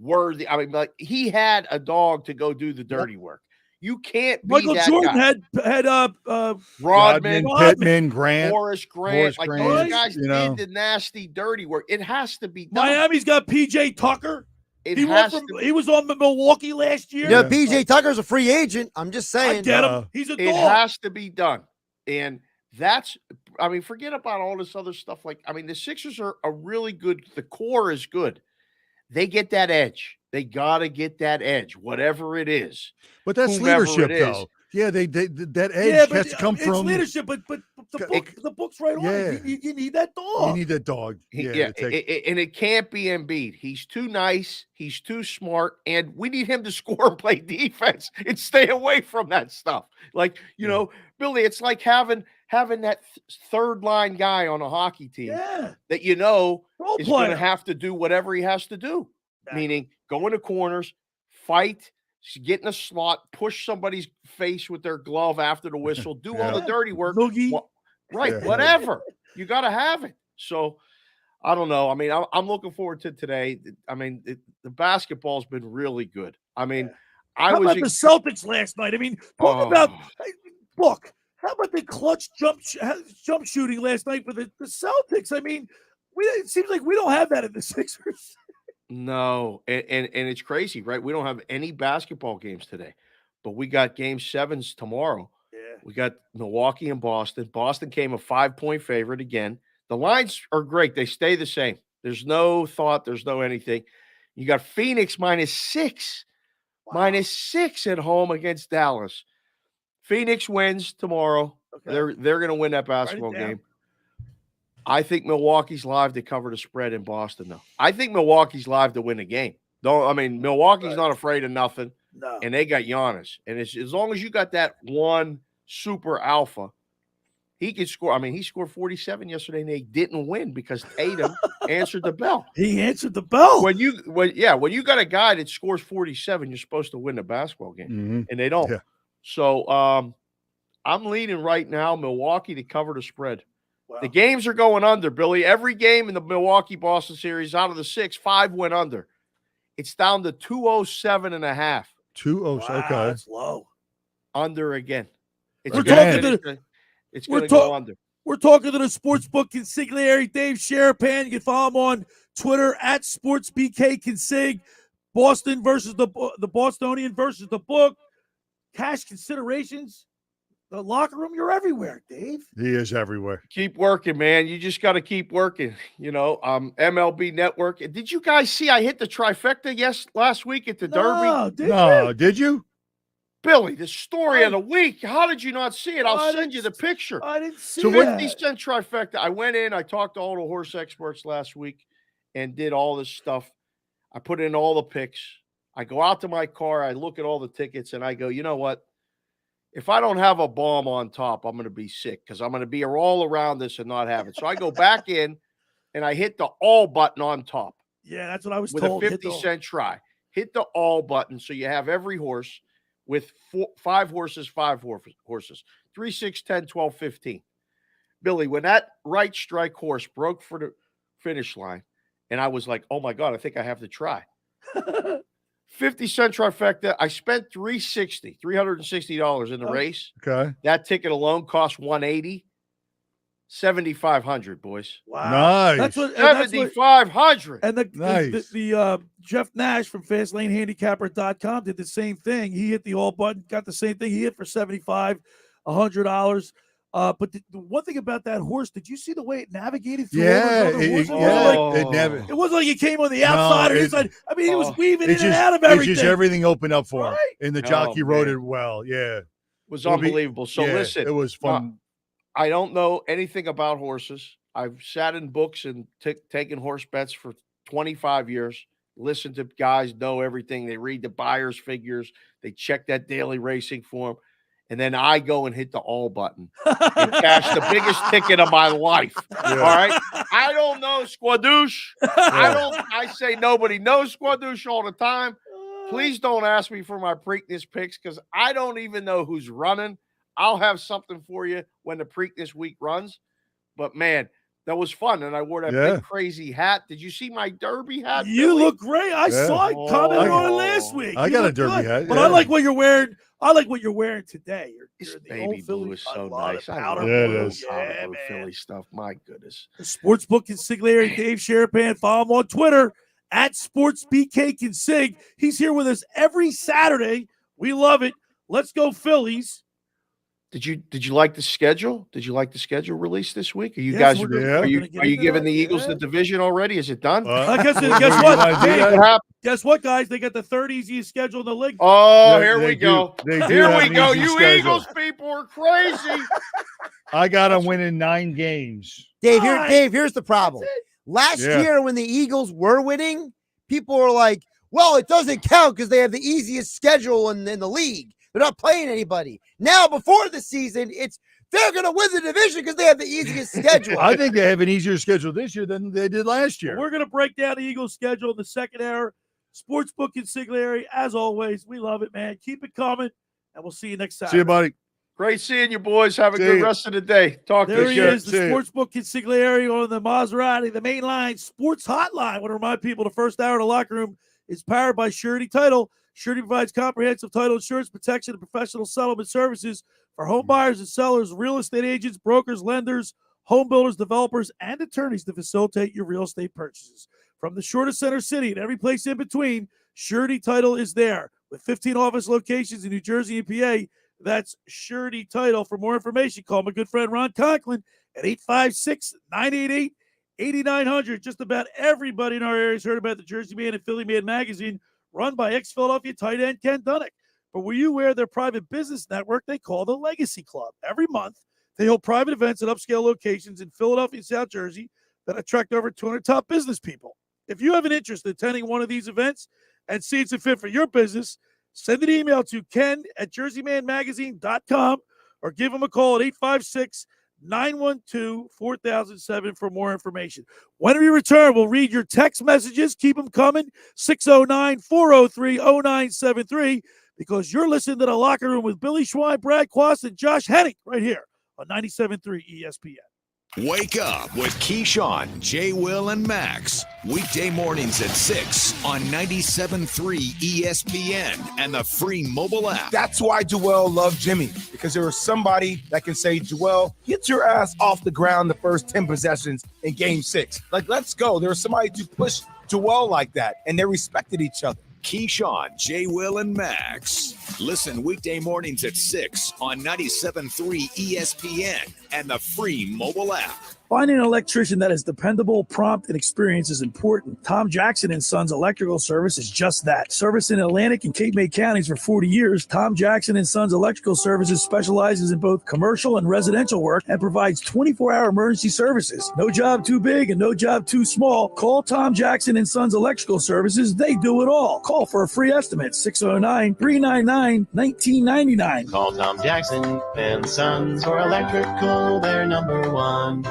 Worthy. I mean, like he had a dog to go do the dirty work. You can't be Michael that Jordan guy. had Rodman, Pittman, Grant, Horace Grant. Grant, Those guys did the nasty, dirty work. It has to be done. Miami's got PJ Tucker. He was on Milwaukee last year. Yeah, PJ Tucker's a free agent. I'm just saying. I get him. He's a dog. It has to be done. And forget about all this other stuff. The Sixers are really good. The core is good. They get that edge. They got to get that edge, whatever it is. But that's leadership, though. Yeah, that edge has to come from leadership. But the book's right on it. You need that dog. You need that dog. And it can't be Embiid. He's too nice. He's too smart, and we need him to score and play defense and stay away from that stuff. Billy, it's like having that third line guy on a hockey team that is going to have to do whatever he has to do. Meaning go into corners, fight, get in a slot, push somebody's face with their glove after the whistle, do all the dirty work. Whatever. You got to have it. So I don't know. I mean, I'm looking forward to today. I mean, the basketball's been really good. I mean, How about the Celtics last night? I mean, how about the clutch jump shooting last night for the Celtics? I mean, it seems like we don't have that in the Sixers. No, and it's crazy, right? We don't have any basketball games today, but we got game 7s tomorrow. Yeah. We got Milwaukee and Boston. Boston came a 5-point favorite again. The lines are great. They stay the same. There's no thought. There's no anything. You got Phoenix -6. -6 at home against Dallas. Phoenix wins tomorrow. Okay. They're going to win that basketball game. I think Milwaukee's live to cover the spread in Boston, though. I think Milwaukee's live to win the game. Milwaukee's not afraid of nothing, and they got Giannis. And as long as you got that one super alpha, he can score. I mean, he scored 47 yesterday, and they didn't win because Tatum answered the bell. He answered the bell. When you got a guy that scores 47, you're supposed to win the basketball game, and they don't. Yeah. So I'm leading right now Milwaukee to cover the spread. Wow. The games are going under, Billy. Every game in the Milwaukee-Boston series, out of the 6, 5 went under. It's down to 207.5. 207. Okay, that's low. Under again. It's going to go under. We're talking to the sportsbook consigliere, Dave Sharapan. You can follow him on Twitter at SportsBKConsig. Boston versus the Bostonian versus the book. Cash considerations. The locker room, you're everywhere, Dave. He is everywhere. Keep working, man. You just got to keep working. MLB Network. Did you guys see I hit the trifecta last week at the Derby? Did you? Billy, the story of the week. How did you not see it? I'll send you the picture. I didn't see so that. 50-cent trifecta. I went in. I talked to all the horse experts last week and did all this stuff. I put in all the picks. I go out to my car. I look at all the tickets, and I go, you know what? If I don't have a bomb on top, I'm going to be sick because I'm going to be all around this and not have it. So I go back in, and I hit the all button on top. Yeah, that's what I was with told. With a 50-cent try. Hit the all button so you have every horse with 5 horses, 5 horses. 3, 6, 10, 12, 15. Billy, when that right strike horse broke for the finish line, and I was like, oh, my God, I think I have to try. 50-cent trifecta. I spent $360 in the race. Okay. That ticket alone cost $180. 7,500, boys. Wow. Nice. That's what 7,500. And Nice. the Jeff Nash from FastLaneHandicapper.com did the same thing. He hit the all button, got the same thing. He hit for $75, $100. But the one thing about that horse, did you see the way it navigated through all those other horses? It wasn't like he came on the outside or inside. I mean, he was weaving in and out of everything. It's just everything opened up for him. Right? And the jockey rode it well. Yeah. It was unbelievable. So listen. It was fun. I don't know anything about horses. I've sat in books and taken horse bets for 25 years. Listen to guys know everything. They read the buyer's figures. They check that daily racing form. And then I go and hit the all button and cash the biggest ticket of my life. Yeah. All right. I don't know Squadouche. I say nobody knows Squadouche all the time. Please don't ask me for my Preakness picks because I don't even know who's running. I'll have something for you when the Preakness week runs. But man, that was fun. And I wore that big crazy hat. Did you see my derby hat? You Billy? look great. I saw it commented on it last week. I got a derby hat. But I like what you're wearing. I like what you're wearing today. You're the Baby old blue Philly. is so love nice. it. I Powder love blue. blue, is. powder blue Philly stuff. My goodness. The Sportsbook Consigliere, Dave Sharapan. Follow him on Twitter at SportsBKConsig. He's here with us every Saturday. We love it. Let's go Phillies. Did you like the schedule? Did you like the schedule released this week? Are you Yes, guys we're are you gonna giving the Eagles the division already? Is it done? Guess what? Hey, guess what, guys? They got the third easiest schedule in the league. Oh, Yeah, here they we do. go. They do Here have we an go. easy You schedule. Eagles people are crazy. I got them winning 9 games. Dave, here's the problem. Last Yeah. year when the Eagles were winning, people were like, well, it doesn't count because they have the easiest schedule in the league. They're not playing anybody. Now, before the season, they're going to win the division because they have the easiest schedule. I think they have an easier schedule this year than they did last year. We're going to break down the Eagles' schedule in the second hour. Sportsbook Consigliere, as always, we love it, man. Keep it coming, and we'll see you next Saturday. See you, buddy. Great seeing you, boys. Have a See good ya. rest of the day. Talk There to he you. is, the Sportsbook Consigliere on the Maserati, the main line sports hotline. I want to remind people the first hour of the locker room is powered by Surety Title. Surety provides comprehensive title insurance protection and professional settlement services for home buyers and sellers, real estate agents, brokers, lenders, home builders, developers, and attorneys to facilitate your real estate purchases. From the shortest center city and every place in between, Surety Title is there. With 15 office locations in New Jersey and PA, that's Surety Title. For more information, call my good friend Ron Conklin at 856-988-8900. Just about everybody in our area has heard about the Jersey Man and Philly Man magazine, run by ex-Philadelphia tight end Ken Dunnick. But were you aware of their private business network they call the Legacy Club? Every month, they hold private events at upscale locations in Philadelphia and South Jersey that attract over 200 top business people. If you have an interest in attending one of these events and see it's a fit for your business, send an email to ken@jerseymanmagazine.com or give them a call at 856-912-4007 for more information. When we return, we'll read your text messages. Keep them coming, 609-403-0973, because you're listening to The Locker Room with Billy Schwein, Brad Quast, and Josh Henning right here on 97.3 ESPN. Wake up with Keyshawn, J. Will, and Max. Weekday mornings at 6 on 97.3 ESPN and the free mobile app. That's why Joel loved Jimmy, because there was somebody that can say, Joel, get your ass off the ground the first 10 possessions in game 6. Like, let's go. There was somebody to push Joel like that, and they respected each other. Keyshawn, J. Will, and Max. Listen weekday mornings at 6 on 97.3 ESPN and the free mobile app. Finding an electrician that is dependable, prompt, and experienced is important. Tom Jackson & Sons Electrical Service is just that. Service in Atlantic and Cape May counties for 40 years, Tom Jackson & Sons Electrical Services specializes in both commercial and residential work and provides 24-hour emergency services. No job too big and no job too small. Call Tom Jackson & Sons Electrical Services. They do it all. Call for a free estimate, 609-399-1999. Call Tom Jackson and Sons for electrical, they're number one.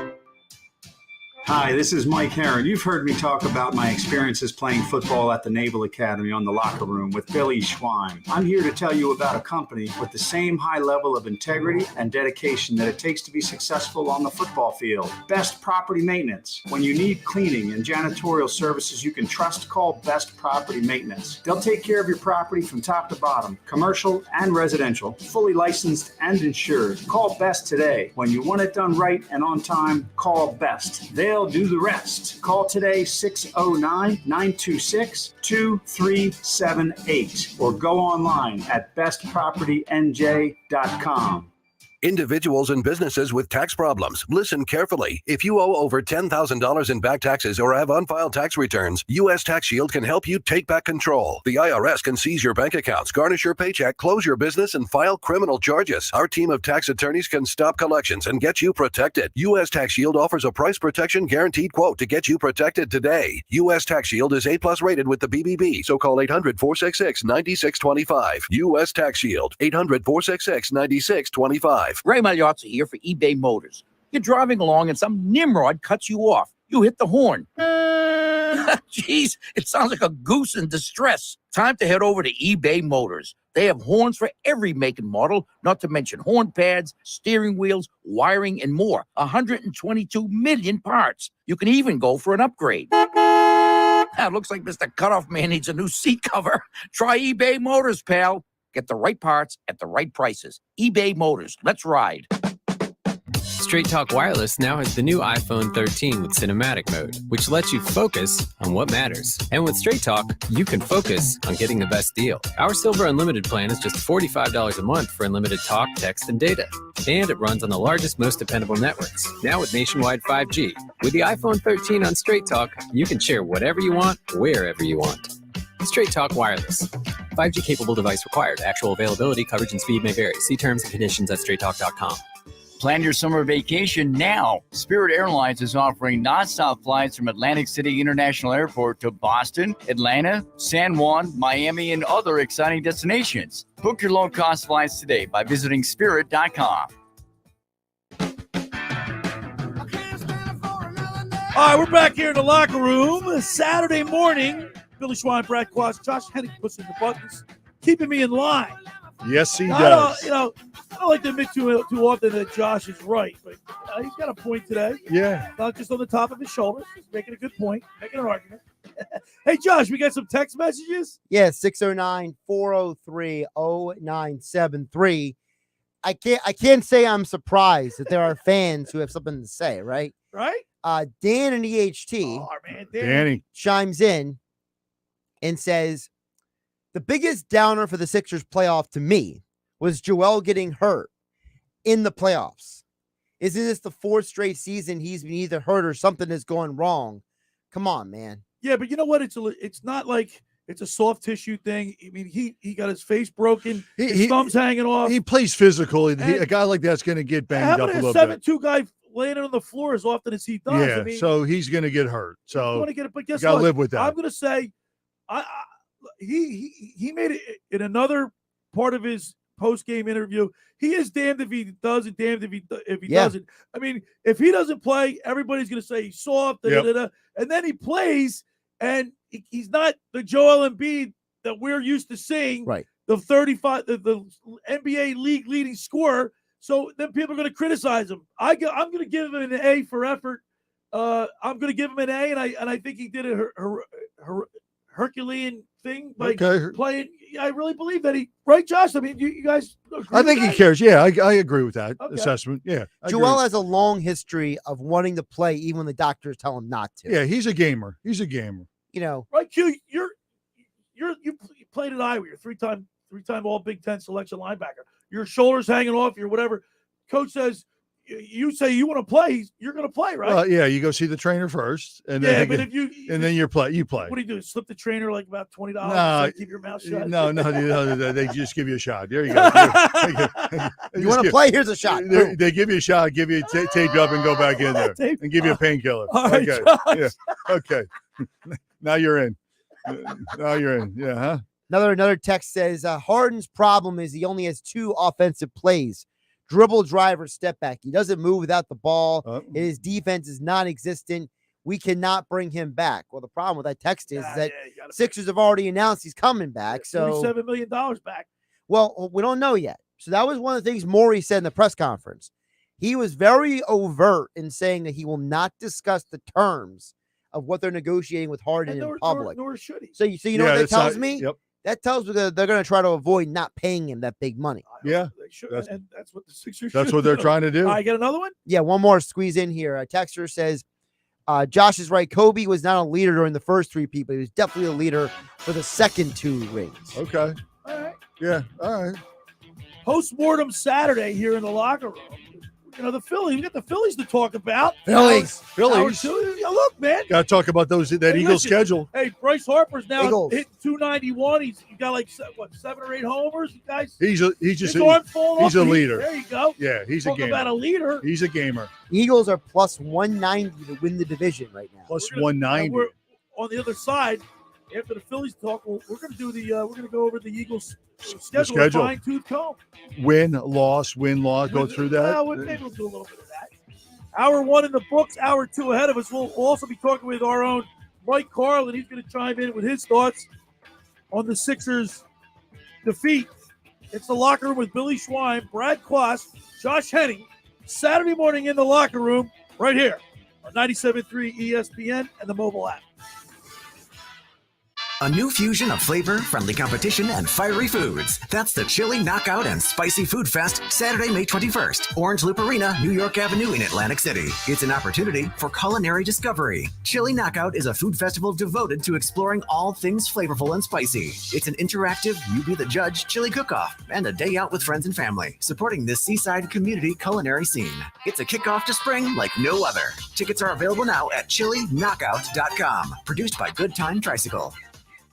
Hi, this is Mike Herron. You've heard me talk about my experiences playing football at the Naval Academy on the locker room with Billy Schwein. I'm here to tell you about a company with the same high level of integrity and dedication that it takes to be successful on the football field. Best Property Maintenance. When you need cleaning and janitorial services you can trust, call Best Property Maintenance. They'll take care of your property from top to bottom, commercial and residential, fully licensed and insured. Call Best today. When you want it done right and on time, call Best. They'll do the rest. Call today 609-926-2378 or go online at bestpropertynj.com. Individuals and businesses with tax problems, listen carefully. If you owe over $10,000 in back taxes or have unfiled tax returns, U.S. Tax Shield can help you take back control. The IRS can seize your bank accounts, garnish your paycheck, close your business, and file criminal charges. Our team of tax attorneys can stop collections and get you protected. U.S. Tax Shield offers a price protection guaranteed quote to get you protected today. U.S. Tax Shield is A+ rated with the BBB, so call 800-466-9625. U.S. Tax Shield, 800-466-9625. Ray Magliozzi here for eBay Motors. You're driving along and some nimrod cuts you off. You hit the horn. Jeez, it sounds like a goose in distress. Time to head over to eBay Motors. They have horns for every make and model, not to mention horn pads, steering wheels, wiring, and more. 122 million parts. You can even go for an upgrade. It looks like Mr. Cutoff Man needs a new seat cover. Try eBay Motors, pal. Get the right parts at the right prices. eBay Motors. Let's ride. Straight Talk Wireless now has the new iPhone 13 with cinematic mode, which lets you focus on what matters. And with Straight Talk, you can focus on getting the best deal. Our Silver Unlimited plan is just $45 a month for unlimited talk, text, and data. And it runs on the largest, most dependable networks, now with nationwide 5G. With the iPhone 13 on Straight Talk, you can share whatever you want, wherever you want. Straight Talk Wireless. 5G capable device required. Actual availability, coverage, and speed may vary. See terms and conditions at straighttalk.com. Plan your summer vacation now. Spirit Airlines is offering nonstop flights from Atlantic City International Airport to Boston, Atlanta, San Juan, Miami, and other exciting destinations. Book your low-cost flights today by visiting spirit.com. All right, we're back here in the locker room. Saturday morning. Billy Schwein, Brad Quast, Josh Hennig pushing the buttons, keeping me in line. Yes, he does. I don't like to admit too often that Josh is right, but he's got a point today. Yeah. Not just on the top of his shoulders. He's making a good point, making an argument. Hey, Josh, we got some text messages? Yeah, 609-403-0973. I can't say I'm surprised that there are fans who have something to say, right? Right? Dan in EHT Danny chimes in and says, the biggest downer for the Sixers playoff to me was Joel getting hurt in the playoffs. Isn't this the fourth straight season he's been either hurt or something is going wrong? Come on, man. Yeah, but you know what? It's not like it's a soft tissue thing. I mean, he got his face broken, his thumb's hanging off. He plays physical. A guy like that's going to get banged up a little bit. 7'2" guy laying on the floor as often as he does. Yeah, I mean, so he's going to get hurt. So but guess you got to what? live with that. I'm going to say, he made it in another part of his post-game interview. He is damned if he does and damned if he doesn't. I mean, if he doesn't play, everybody's going to say he's soft, and then he plays, and he's not the Joel Embiid that we're used to seeing. Right. The 35, the NBA league leading scorer. So then people are going to criticize him. I'm going to give him an A for effort. I'm going to give him an A, and I think he did a Herculean thing by playing. I really believe that right, Josh? I mean, you guys agree I think with he cares. Yeah, I agree with that assessment. Yeah. Joel has a long history of wanting to play even when the doctors tell him not to. Yeah, he's a gamer. You know. Right, Q, you played at Iowa. You're three-time all Big Ten selection linebacker. Your shoulders hanging off, your whatever. Coach says, you say you want to play, you're going to play, right? Well, yeah, you go see the trainer first, and then you play. What do you do? Slip the trainer like about $20? No, keep your mouth shut. No, they just give you a shot. There you go. You want to play? Here's a shot. They give you a shot, give you tape you up, and go back in there, and give you a painkiller. Right, okay, yeah, okay. Now you're in. Yeah, huh? Another text says Harden's problem is he only has 2 offensive plays. Dribble, drive, or step back. He doesn't move without the ball. His defense is non-existent. We cannot bring him back. Well, the problem with that text is that Sixers have already announced he's coming back. So $47 million back. Well, we don't know yet. So that was one of the things Morey said in the press conference. He was very overt in saying that he will not discuss the terms of what they're negotiating with Harden in public. Nor should he. So you know what that tells me? Yep. That tells me that they're going to try to avoid not paying him that big money. Yeah, and that's what the Sixers. That's what they're trying to do. All right, get another one. Yeah, one more squeeze in here. A texter says, Josh is right. Kobe was not a leader during the first 3 people. He was definitely a leader for the second 2 rings. Okay. All right. Yeah. All right. Post-mortem Saturday here in the locker room. You know, the Phillies. We got the Phillies to talk about. Phillies. Yeah, look, man. Got to talk about that Eagles schedule. Hey, Bryce Harper's now Eagles. hitting 291. He got like 7 or 8 homers. You guys. He's his arm's falling a off. leader. There you go. Yeah, he's Talk a gamer. about a leader. He's a gamer. Eagles are plus 190 to win the division right now. Plus 190. We're on the other side. After the Phillies talk, we're going to do we're going to go over the Eagles schedule. Fine-tooth comb. Win, loss, go through that. Maybe we'll do a little bit of that. Hour 1 in the books, hour 2 ahead of us. We'll also be talking with our own Mike Carlin. He's going to chime in with his thoughts on the Sixers' defeat. It's the locker room with Billy Schwein, Brad Quast, Josh Henning. Saturday morning in the locker room, right here on 97.3 ESPN and the mobile app. A new fusion of flavor, friendly competition, and fiery foods. That's the Chili Knockout and Spicy Food Fest, Saturday, May 21st. Orange Loop Arena, New York Avenue in Atlantic City. It's an opportunity for culinary discovery. Chili Knockout is a food festival devoted to exploring all things flavorful and spicy. It's an interactive, you be the judge chili cook-off and a day out with friends and family, supporting this seaside community culinary scene. It's a kickoff to spring like no other. Tickets are available now at chilliknockout.com. Produced by Good Time Tricycle.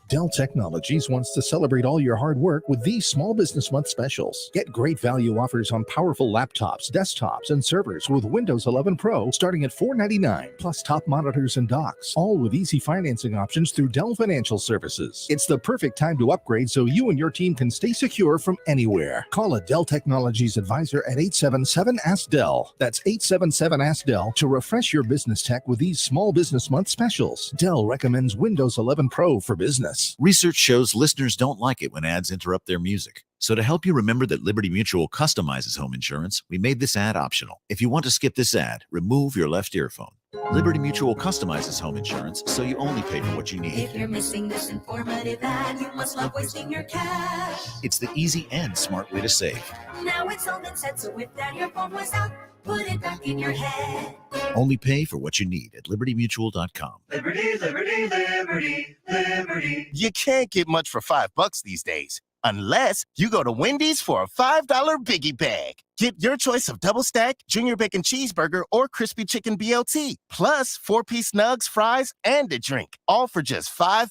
Dell Technologies wants to celebrate all your hard work with these Small Business Month specials. Get great value offers on powerful laptops, desktops, and servers with Windows 11 Pro starting at $499, plus top monitors and docks, all with easy financing options through Dell Financial Services. It's the perfect time to upgrade so you and your team can stay secure from anywhere. Call a Dell Technologies advisor at 877-ASK-DELL. That's 877-ASK-DELL to refresh your business tech with these Small Business Month specials. Dell recommends Windows 11 Pro for business. Research shows listeners don't like it when ads interrupt their music. So to help you remember that Liberty Mutual customizes home insurance, we made this ad optional. If you want to skip this ad, remove your left earphone. Liberty Mutual customizes home insurance so you only pay for what you need. If you're missing this informative ad, you must love wasting your cash. It's the easy and smart way to save. Now it's all been said, so if that earphone was out, put it back in your head. Only pay for what you need at libertymutual.com. Liberty, liberty, liberty, liberty. You can't get much for $5 these days, unless you go to Wendy's for a $5 biggie bag. Get your choice of double stack, junior bacon cheeseburger, or crispy chicken BLT, plus 4-piece nugs, fries, and a drink, all for just $5.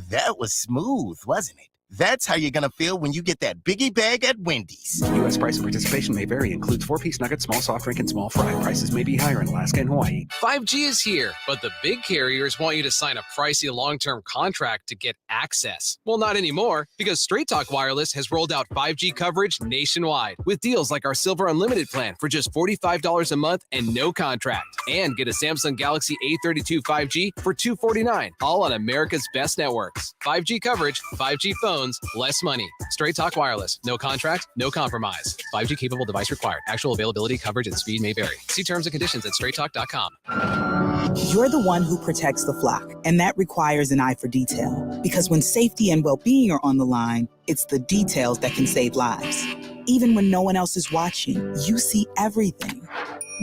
That was smooth, wasn't it? That's how you're going to feel when you get that biggie bag at Wendy's. U.S. price and participation may vary. Includes 4-piece nuggets, small soft drink, and small fry. Prices may be higher in Alaska and Hawaii. 5G is here, but the big carriers want you to sign a pricey long-term contract to get access. Well, not anymore, because Straight Talk Wireless has rolled out 5G coverage nationwide with deals like our Silver Unlimited plan for just $45 a month and no contract. And get a Samsung Galaxy A32 5G for $249, all on America's best networks. 5G coverage, 5G phones, less money. Straight Talk Wireless. No contract, no compromise. 5G capable device required. Actual availability, coverage, and speed may vary. See terms and conditions at straighttalk.com. You're the one who protects the flock, and that requires an eye for detail. Because when safety and well-being are on the line, it's the details that can save lives. Even when no one else is watching, you see everything.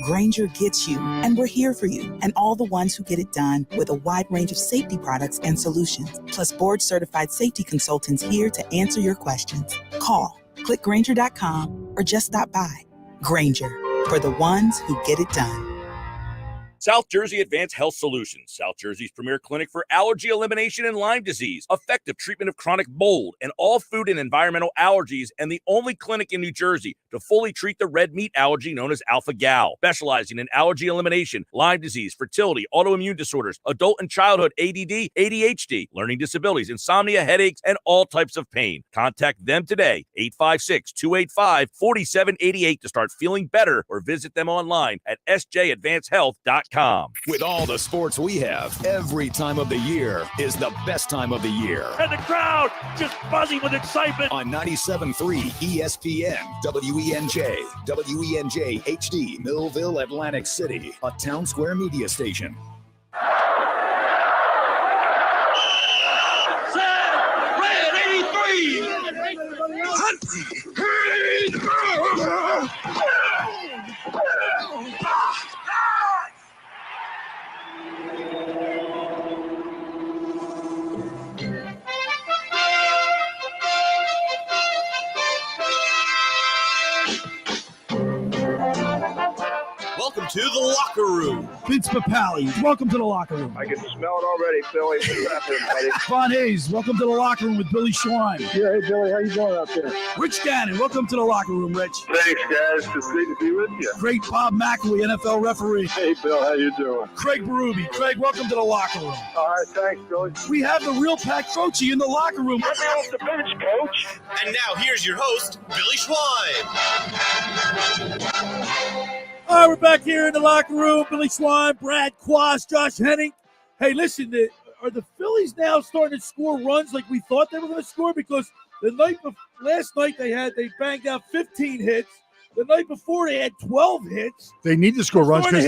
Grainger gets you, and we're here for you, and all the ones who get it done with a wide range of safety products and solutions, plus board-certified safety consultants here to answer your questions. Call, click Grainger.com, or just stop by. Grainger, for the ones who get it done. South Jersey Advanced Health Solutions, South Jersey's premier clinic for allergy elimination and Lyme disease, effective treatment of chronic mold and all food and environmental allergies, and the only clinic in New Jersey to fully treat the red meat allergy known as alpha-gal, specializing in allergy elimination, Lyme disease, fertility, autoimmune disorders, adult and childhood ADD, ADHD, learning disabilities, insomnia, headaches, and all types of pain. Contact them today, 856-285-4788 to start feeling better, or visit them online at sjadvancehealth.com. With all the sports we have, every time of the year is the best time of the year. And the crowd just buzzing with excitement. On 97.3 ESPN, WENJ, WENJ HD, Millville, Atlantic City, a Town Square media station. Set, red 83. Welcome to the locker room. Vince Papali, welcome to the locker room. I can smell it already, Billy. What's happening, buddy? Von Hayes, welcome to the locker room with Billy Schwein. Yeah, hey, Billy, how you doing out there? Rich Gannon, welcome to the locker room, Rich. Thanks, guys. It's great to be with you. Great Bob McElwee, NFL referee. Hey, Bill, how you doing? Craig Berube. Craig, welcome to the locker room. All right, thanks, Billy. We have the real Pat Croce in the locker room. Let me off the bench, Coach. And now here's your host, Billy Schwein. All right, we're back here in the locker room. Billy Schwein, Brad Quast, Josh Henning. Hey, listen, are the Phillies now starting to score runs like we thought they were going to score? Because last night they banged out 15 hits. The night before they had 12 hits. They need to score runs because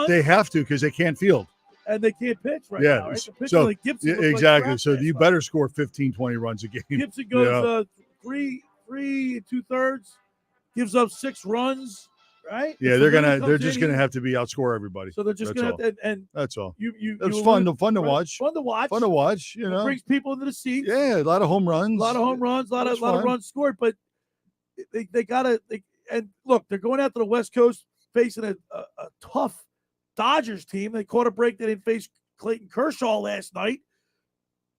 they have to, because they can't field. And they can't pitch now, right? So like Gibson exactly. Like so you better score 15, 20 runs a game. Gibson goes 3 2/3, gives up 6 runs. Right? Yeah, they're just gonna have to be outscore everybody. So they're just gonna have to, and that's all. It's fun to watch. Fun to watch. Fun to watch. You know, it brings people into the seats. Yeah, a lot of home runs. A lot of runs scored. But they gotta. And look, they're going out to the West Coast facing a tough Dodgers team. They caught a break. They didn't face Clayton Kershaw last night.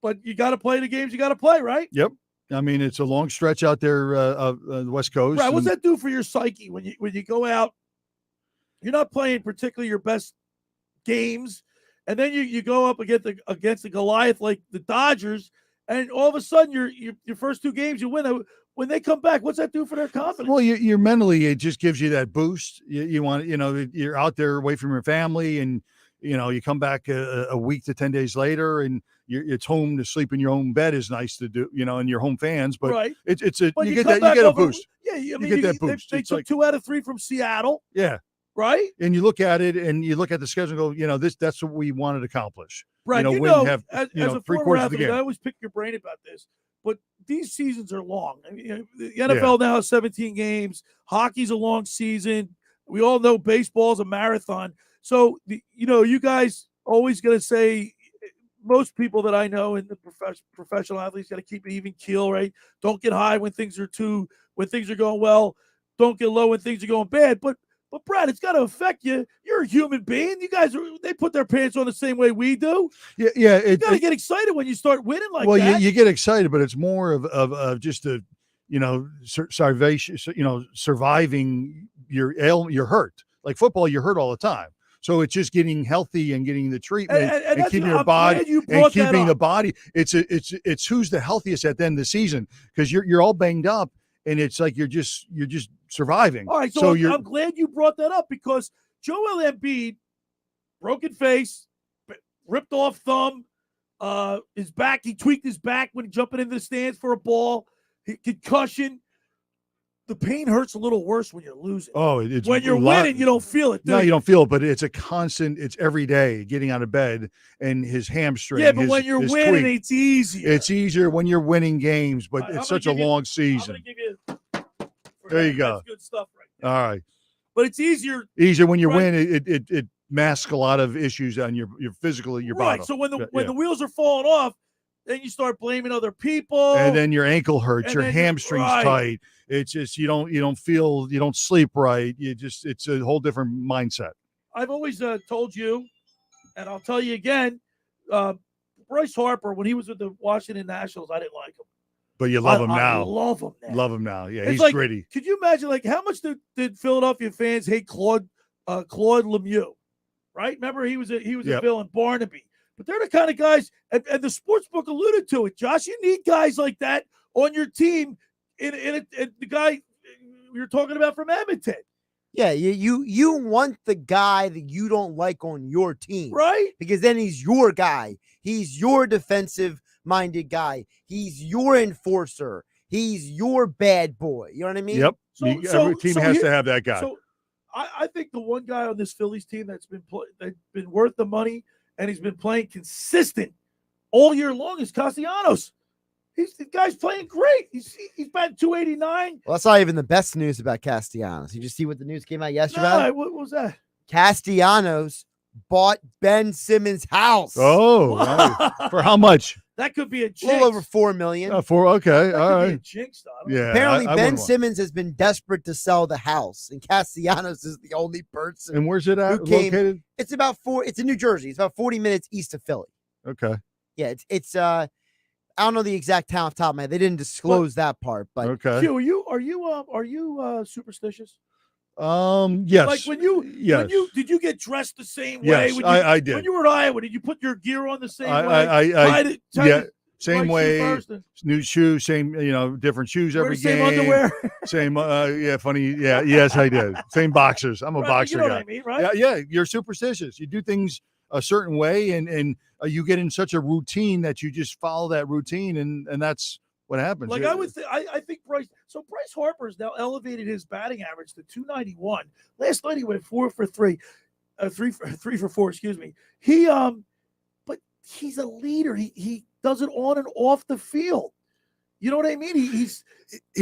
But you got to play the games you got to play, right? Yep. I mean, it's a long stretch out there of the West Coast. Right. What's that do for your psyche when you go out? You're not playing particularly your best games, and then you go up against the Goliath like the Dodgers, and all of a sudden your first 2 games you win. When they come back, what's that do for their confidence? Well, you're mentally, it just gives you that boost. You want, you're out there away from your family, and you come back a week to 10 days later, and it's home to sleep in your own bed is nice to do, and your home fans. But right. you get a boost. Yeah, you get that boost. They took 2 out of 3 from Seattle. Yeah. Right. And you look at it, and you look at the schedule, and go, that's what we wanted to accomplish. Right. As a former athlete, I always pick your brain about this, but these seasons are long. I mean, the NFL now has 17 games. Hockey's a long season. We all know baseball's a marathon. So, you guys always going to say, most people that I know in the professional athletes got to keep an even keel, right? Don't get high when things are going well. Don't get low when things are going bad. But Brad, it's got to affect you. You're a human being. You guys they put their pants on the same way we do. Yeah. You got to get excited when you start winning like that. Well, you get excited, but it's more of just a salvation. Surviving your hurt. Like football, you're hurt all the time. So it's just getting healthy and getting the treatment and keeping your body and keeping the body. It's who's the healthiest at the end of the season, because you're all banged up, and it's like you're just surviving. All right, so I'm glad you brought that up, because Joel Embiid, broken face, ripped off thumb, his back. He tweaked his back when jumping into the stands for a ball. Concussion. The pain hurts a little worse when you're losing. Oh, it's when you're winning, you don't feel it. No, you don't feel it, but it's a constant. It's every day getting out of bed, and his hamstring. Yeah, but when you're winning, tweak. It's easier. It's easier when you're winning games, but it's such a long season. I'm gonna give you. There you go. That's good stuff, right there. All right. but it's easier. Easier when you right? win. It masks a lot of issues on your physical, your body. Right. So when the wheels are falling off, then you start blaming other people, and then your ankle hurts, and your then hamstrings tight. It's just you don't sleep right. It's a whole different mindset. I've always told you, and I'll tell you again, Bryce Harper, when he was with the Washington Nationals, I didn't like him. But you love him now. I love him now. Love him now. Yeah, It's he's like, gritty. Could you imagine, how much did Philadelphia fans hate Claude Lemieux? Right? Remember, he was a villain, Barnaby. But they're the kind of guys, and the sports book alluded to it, Josh. You need guys like that on your team. In the guy you're talking about from Edmonton. Yeah, you want the guy that you don't like on your team. Right? Because then he's your guy. He's your defensive-minded guy. He's your enforcer. He's your bad boy. You know what I mean? Yep. Every team has to have that guy. So I think the one guy on this Phillies team that's been worth the money and he's been playing consistent all year long is Castellanos. The guy's playing great. He's batting 289. Well, that's not even the best news about Castellanos. You just see what the news came out yesterday? No, what was that? Castellanos bought Ben Simmons' house. Oh, nice. For how much? That could be a jinx. A little over $4 million. Okay, all right. Be a jinx, though. Yeah. Apparently, Ben Simmons has been desperate to sell the house, and Castellanos is the only person. And where's it at? Located? It's It's in New Jersey. It's about 40 minutes east of Philly. Okay. Yeah, it's I don't know the exact town off the top of my head. They didn't disclose that part, but okay. Q, are you superstitious? Yes. Like when did you get dressed the same way? Yes, I did. When you were in Iowa, did you put your gear on the same way? Same right way. New shoes, same, different shoes every game. Same underwear. Same, funny. Yeah, yes, I did. Same boxers. I'm a boxer you know guy. what I mean, right? Yeah, you're superstitious. You do things a certain way, and you get in such a routine that you just follow that routine, and that's what happens. Like I think Bryce Harper's now elevated his batting average to 291. Last night he went 4 for 3, 3 for 4. Excuse me. But he's a leader. He does it on and off the field. You know what I mean? He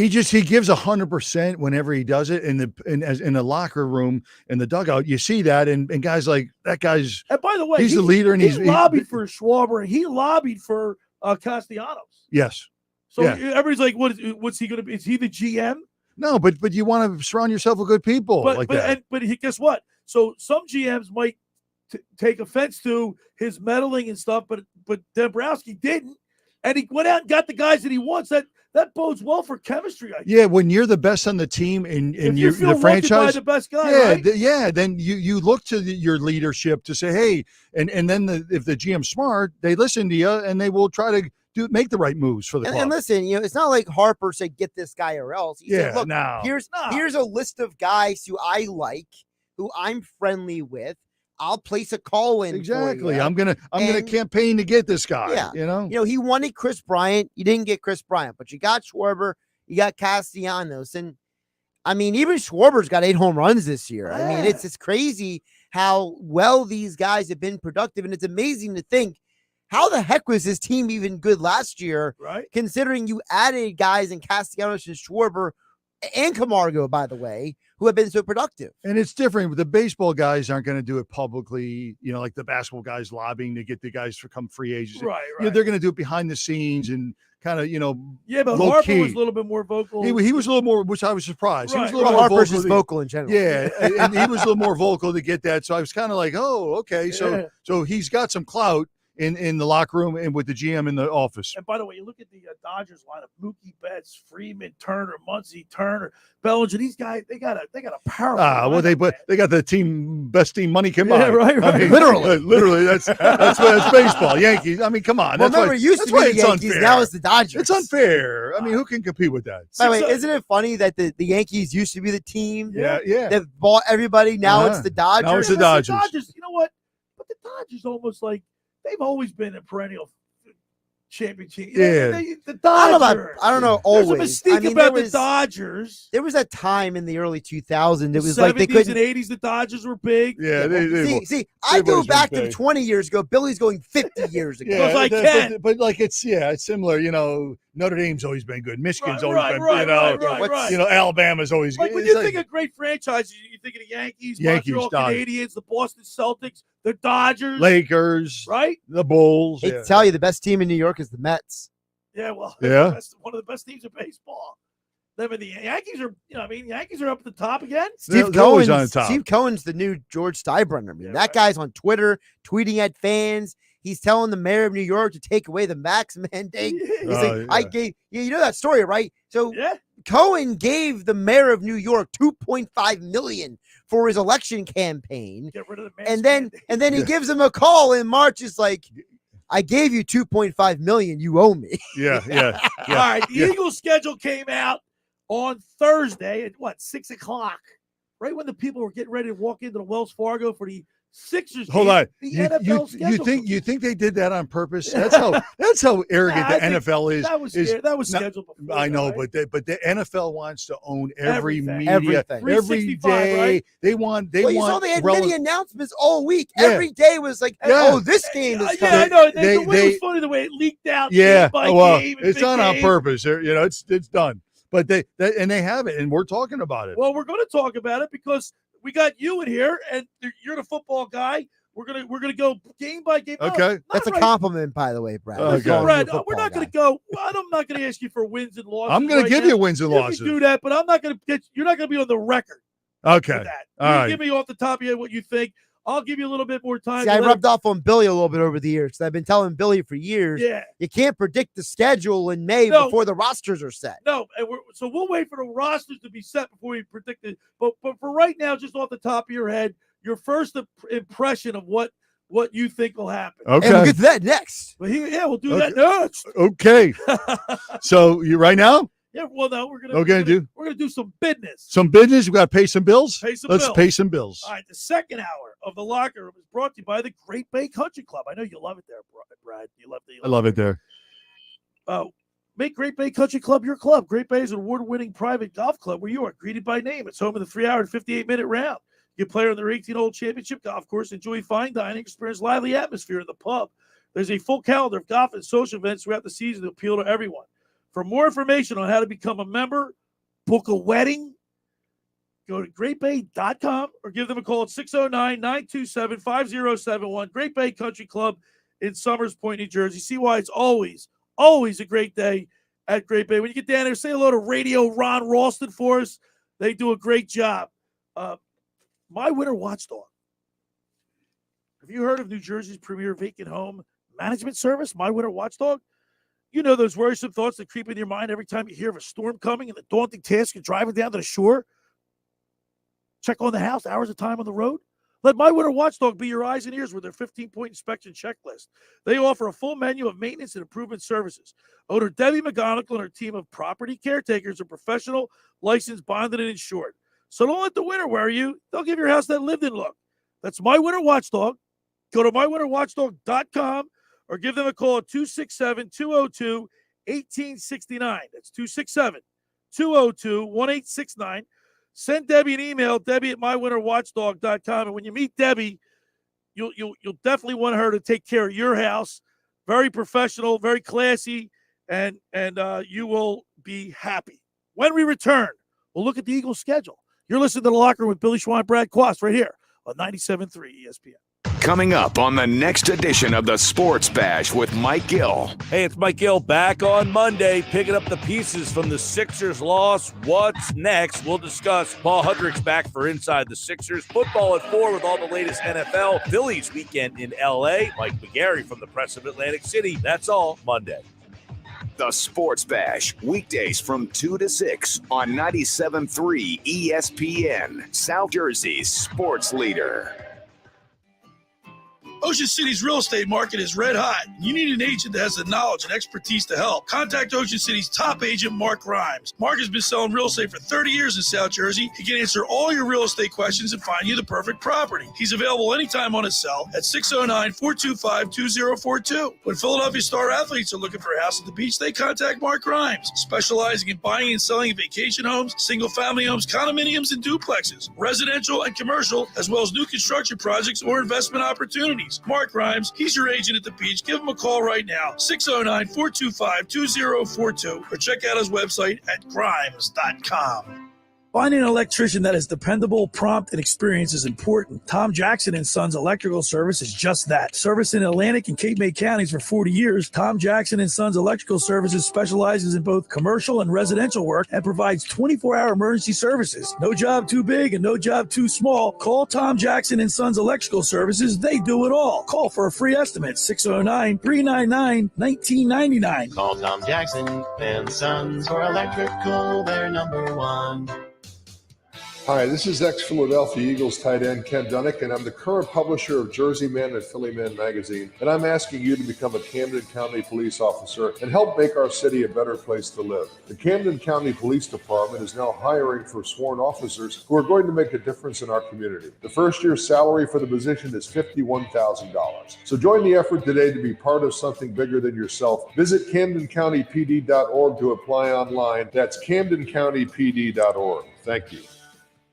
gives 100% whenever he does it in the locker room, in the dugout. You see that, and guys like that guy's. And by the way, he's the leader, and he lobbied for Schwarber. He lobbied for Castellanos. Yes. So everybody's like, what's he going to be? Is he the GM? No, but you want to surround yourself with good people that. But guess what? So some GMs might take offense to his meddling and stuff, but Dombrowski didn't. And he went out and got the guys that he wants. That bodes well for chemistry. I think. Yeah, when you're the best on the team and you feel the franchise, by the best guy, yeah, right? then you look to your leadership to say, hey, and then if the GM's smart, they listen to you and they will try to make the right moves for the club. And listen, it's not like Harper said, get this guy or else. He said, look, here's a list of guys who I like, who I'm friendly with. I'll place a call in. Exactly. I'm gonna campaign to get this guy. Yeah. He wanted Chris Bryant. You didn't get Chris Bryant, but you got Schwarber. You got Castellanos, and I mean, even Schwarber's got 8 home runs this year. Yeah. I mean, it's crazy how well these guys have been productive, and it's amazing to think how the heck was this team even good last year? Right. Considering you added guys in Castellanos and Schwarber and Camargo, by the way, who have been so productive. And it's different. The baseball guys aren't going to do it publicly, like the basketball guys lobbying to get the guys to become free agents. Right. They're going to do it behind the scenes and kind of, Yeah, but low Harper key. was a little bit more vocal. He was a little more, which I was surprised. Right. He was a little more Harper's vocal. just vocal in general. Yeah, and he was a little more vocal to get that. So I was kind of like, oh, okay. So he's got some clout in the locker room and with the GM in the office. And by the way, you look at the Dodgers lineup: Mookie Betts, Freeman, Turner, Muncy, Turner, Bellinger. These guys, they got a powerful. They got the best team money combined. Yeah, right. I mean, literally, that's baseball. Yankees. I mean, come on. Well, remember, it used to be the Yankees. Unfair. Now it's the Dodgers. It's unfair. I mean, who can compete with that? By the way, isn't it funny that the Yankees used to be the team? Yeah. That bought everybody. Now it's the Dodgers. Now it's the Dodgers. You know what? But the Dodgers almost like. They've always been a perennial championship. Yeah. The Dodgers. I don't know. Always. There's a mystique about the Dodgers. There was a time in the early 2000s. It was 70s like they couldn't. and 80s. The Dodgers were big. Yeah. I go back to 20 years ago. Billy's going 50 years ago. But it's similar. Notre Dame's always been good. Michigan's always Right, been, right. you know, Alabama's always Like good. when It's you think of great franchises, you think of the Yankees, Montreal Dodgers. Canadiens, the Boston Celtics, the Dodgers, Lakers, right? The Bulls. I hate to tell you, the best team in New York is the Mets. Yeah, well, Yeah. one of the best teams in baseball. Them and the Yankees are, Yankees are up at the top again. Steve They're always Cohen's on the top. Steve Cohen's the new George Steinbrenner. I mean, that guy's on Twitter tweeting at fans. He's telling the mayor of New York to take away the max mandate. He's like, I gave you know that story, right? So Cohen gave the mayor of New York $2.5 million for his election campaign. Get rid of the max and then he gives him a call in March. Is like, I gave you $2.5 million. You owe me. Yeah. All right. The Eagles schedule came out on Thursday at 6:00, right when the people were getting ready to walk into the Wells Fargo for the Sixers. Hold game, on. The NFL schedule. You think they did that on purpose? That's how arrogant the NFL is. That was scheduled before. I know, right? but the NFL wants to own every Everything. media, Everything. every day. Right? They want. You saw they had many announcements all week. Every day was like, Yeah. oh, this game is coming. Yeah, I know. It was funny the way it leaked out. Yeah, game by well, game and it's big done on game. purpose. It's done. But they have it, and we're talking about it. Well, we're going to talk about it because we got you in here, and you're the football guy. We're gonna go game by game. Okay, that's a compliment, by the way, Brad. Brad, we're not going to go. I'm not going to ask you for wins and losses. I'm going to give you wins and you losses. can do that, but I'm not going to get. You're not going to be on the record. Okay, For that. all right. Give me off the top of your head what you think. I'll give you a little bit more time. See, I rubbed off on Billy a little bit over the years. I've been telling Billy for years. Yeah. You can't predict the schedule in May before the rosters are set. No, and so we'll wait for the rosters to be set before we predict it. But for right now, just off the top of your head, your first impression of what you think will happen. Okay, and we'll get to that next. But we'll do that next. Okay. So you right now? Yeah. Well, no, we're gonna do some business. Some business. We got to pay some bills. Let's bills. pay some bills. All right. The second hour of the locker room is brought to you by the Great Bay Country Club. I know you love it there, Brad. I love it there. Make Great Bay Country Club your club. Great Bay is an award-winning private golf club where you are greeted by name. It's home of the 3-hour and 58-minute round. You can play on their 18-hole championship golf course, enjoy fine dining, experience lively atmosphere in the pub. There's a full calendar of golf and social events throughout the season to appeal to everyone. For more information on how to become a member, book a wedding, go to greatbay.com or give them a call at 609-927-5071. Great Bay Country Club in Summers Point, New Jersey. See why it's always a great day at Great Bay. When you get down there, say hello to Radio Ron Ralston for us. They do a great job. My Winter Watchdog. Have you heard of New Jersey's premier vacant home management service, My Winter Watchdog? You know those worrisome thoughts that creep in your mind every time you hear of a storm coming and the daunting task of driving down to the shore? Check on the house, hours of time on the road? Let My Winter Watchdog be your eyes and ears with their 15-point inspection checklist. They offer a full menu of maintenance and improvement services. Owner Debbie McGonigal and her team of property caretakers are professional, licensed, bonded, and insured. So don't let the winter worry you. They'll give your house that lived-in look. That's My Winter Watchdog. Go to mywinterwatchdog.com or give them a call at 267-202-1869. That's 267-202-1869. Send Debbie an email, Debbie@mywinterwatchdog.com. And when you meet Debbie, you'll definitely want her to take care of your house. Very professional, very classy, and you will be happy. When we return, we'll look at the Eagles' schedule. You're listening to The Locker Room with Billy Schwein, Brad Quast, right here on 97.3 ESPN. Coming up on the next edition of the Sports Bash with Mike Gill. Hey, it's Mike Gill back on Monday, picking up the pieces from the Sixers loss. What's next? We'll discuss. Paul Hudrick's back for Inside the Sixers. Football at 4 with all the latest NFL. Phillies weekend in L.A. Mike McGarry from the Press of Atlantic City. That's all Monday. The Sports Bash, weekdays from 2 to 6 on 97.3 ESPN, South Jersey's sports leader. Ocean City's real estate market is red hot. You need an agent that has the knowledge and expertise to help. Contact Ocean City's top agent, Mark Rhymes. Mark has been selling real estate for 30 years in South Jersey. He can answer all your real estate questions and find you the perfect property. He's available anytime on his cell at 609-425-2042. When Philadelphia star athletes are looking for a house at the beach, they contact Mark Rhymes, specializing in buying and selling vacation homes, single-family homes, condominiums, and duplexes, residential and commercial, as well as new construction projects or investment opportunities. Cities. Mark Grimes, he's your agent at the beach. Give him a call right now, 609-425-2042, or check out his website at grimes.com. Finding an electrician that is dependable, prompt, and experienced is important. Tom Jackson & Sons Electrical Service is just that. Service in Atlantic and Cape May counties for 40 years, Tom Jackson & Sons Electrical Services specializes in both commercial and residential work and provides 24-hour emergency services. No job too big and no job too small. Call Tom Jackson & Sons Electrical Services. They do it all. Call for a free estimate, 609-399-1999. Call Tom Jackson and Sons for electrical, they're number one. Hi, this is ex-Philadelphia Eagles tight end Ken Dunnick, and I'm the current publisher of Jersey Man and Philly Man magazine, and I'm asking you to become a Camden County police officer and help make our city a better place to live. The Camden County Police Department is now hiring for sworn officers who are going to make a difference in our community. The first year's salary for the position is $51,000. So join the effort today to be part of something bigger than yourself. Visit CamdenCountyPD.org to apply online. That's CamdenCountyPD.org. Thank you.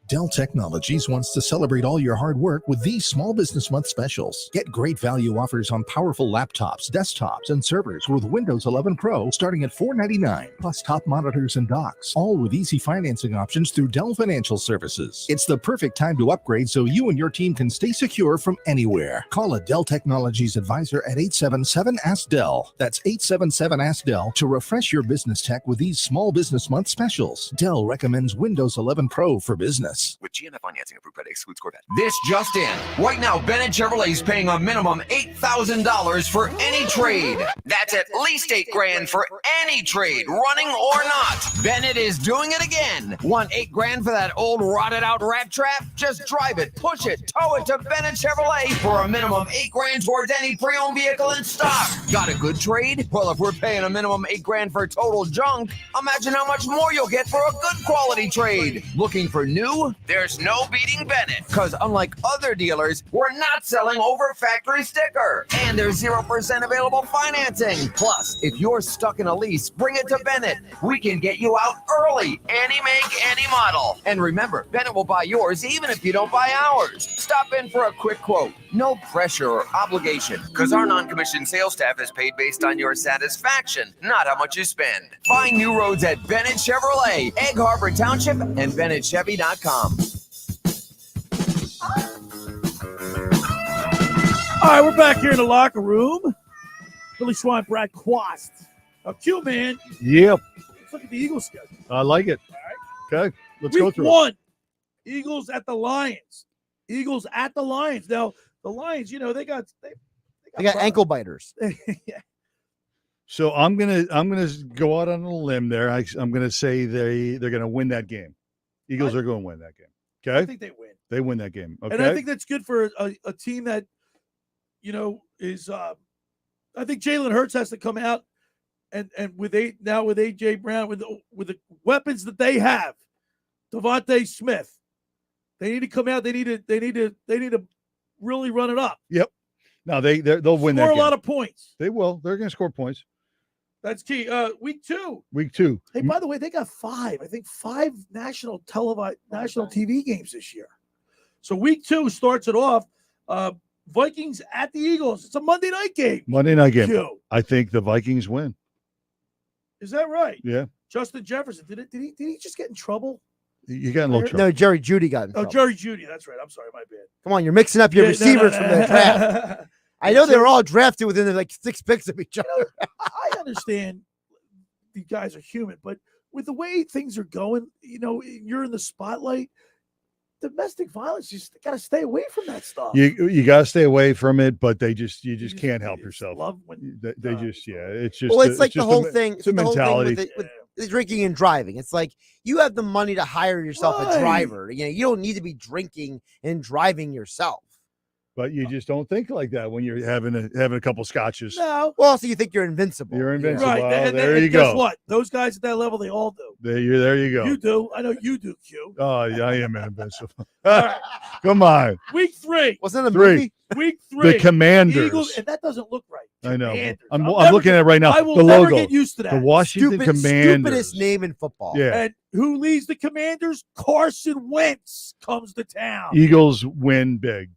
Dell Technologies wants to celebrate all your hard work with these Small Business Month specials. Get great value offers on powerful laptops, desktops, and servers with Windows 11 Pro starting at $499, plus top monitors and docks, all with easy financing options through Dell Financial Services. It's the perfect time to upgrade so you and your team can stay secure from anywhere. Call a Dell Technologies advisor at 877-ASK-DELL. That's 877-ASK-DELL to refresh your business tech with these Small Business Month specials. Dell recommends Windows 11 Pro for business. With GMF financing approved credit excludes Corvette. This just in. Right now, Bennett Chevrolet is paying a minimum $8,000 for any trade. That's at least $8,000 for any trade, running or not. Bennett is doing it again. Want $8,000 for that old rotted out rat trap? Just drive it, push it, tow it to Bennett Chevrolet for a minimum $8,000 towards any pre-owned vehicle in stock. Got a good trade? Well, if we're paying a minimum $8,000 for total junk, imagine how much more you'll get for a good quality trade. Looking for new? There's no beating Bennett, because unlike other dealers, we're not selling over factory sticker, and there's 0% available financing. Plus, if you're stuck in a lease, bring it to Bennett. We can get you out early, any make, any model. And remember, Bennett will buy yours even if you don't buy ours. Stop in for a quick quote. No pressure or obligation, because our non-commissioned sales staff is paid based on your satisfaction, not how much you spend. Find new roads at Bennett Chevrolet, Egg Harbor Township, and BennettChevy.com. All right, we're back here in the locker room. Billy Schwein, Brad Quast. Q, man. Yep. Let's look at the Eagles schedule. I like it. All right. Okay, let's go through Week 1, Eagles at the Lions. Eagles at the Lions. Now, the Lions, you know, they got ankle biters. Yeah. So I'm gonna go out on a limb there. I'm gonna say they're gonna win that game. Eagles are going to win that game. Okay, I think they win. They win that game. Okay, and I think that's good for a team that, you know, is. I think Jalen Hurts has to come out and with AJ Brown with the weapons that they have, Devontae Smith, they need to come out. They need to really run it up. Yep. No, they'll win that game. Score a lot of points. They will. They're going to score points. That's key. Week 2. Hey, by the way, they got 5 national TV games this year. So week 2 starts it off. Vikings at the Eagles. It's a Monday night game. Q. I think the Vikings win. Is that right? Yeah. Justin Jefferson. Did he just get in trouble? You got in a little trouble. No, Jerry Jeudy got in trouble. Jerry Jeudy. That's right. I'm sorry. My bad. Come on, you're mixing up your receivers from the draft. I know they were all drafted within like 6 picks of each other. I understand these guys are human, but with the way things are going, you know, you're in the spotlight. Domestic violence, you just got to stay away from that stuff. You got to stay away from it, but you just can't help yourself. It's just. Well, it's like the whole thing. It's a mentality with drinking and driving. It's like you have the money to hire yourself a driver. You know, you don't need to be drinking and driving yourself. But you just don't think like that when you're having a couple scotches. No. Well, so you think you're invincible. You're invincible. Right. Well, there and you go. Guess what? Those guys at that level, they all do. There you go. You do. I know you do, Q. Oh, yeah, I am invincible. Come on. Week 3. Wasn't it a movie? Week 3. The Commanders. Eagles, and that doesn't look right. I know. Commanders. I'm looking at it right now. I will the never logo. get used to that. The Washington Commanders. Stupidest name in football. Yeah. And who leads the Commanders? Carson Wentz comes to town. Eagles win big.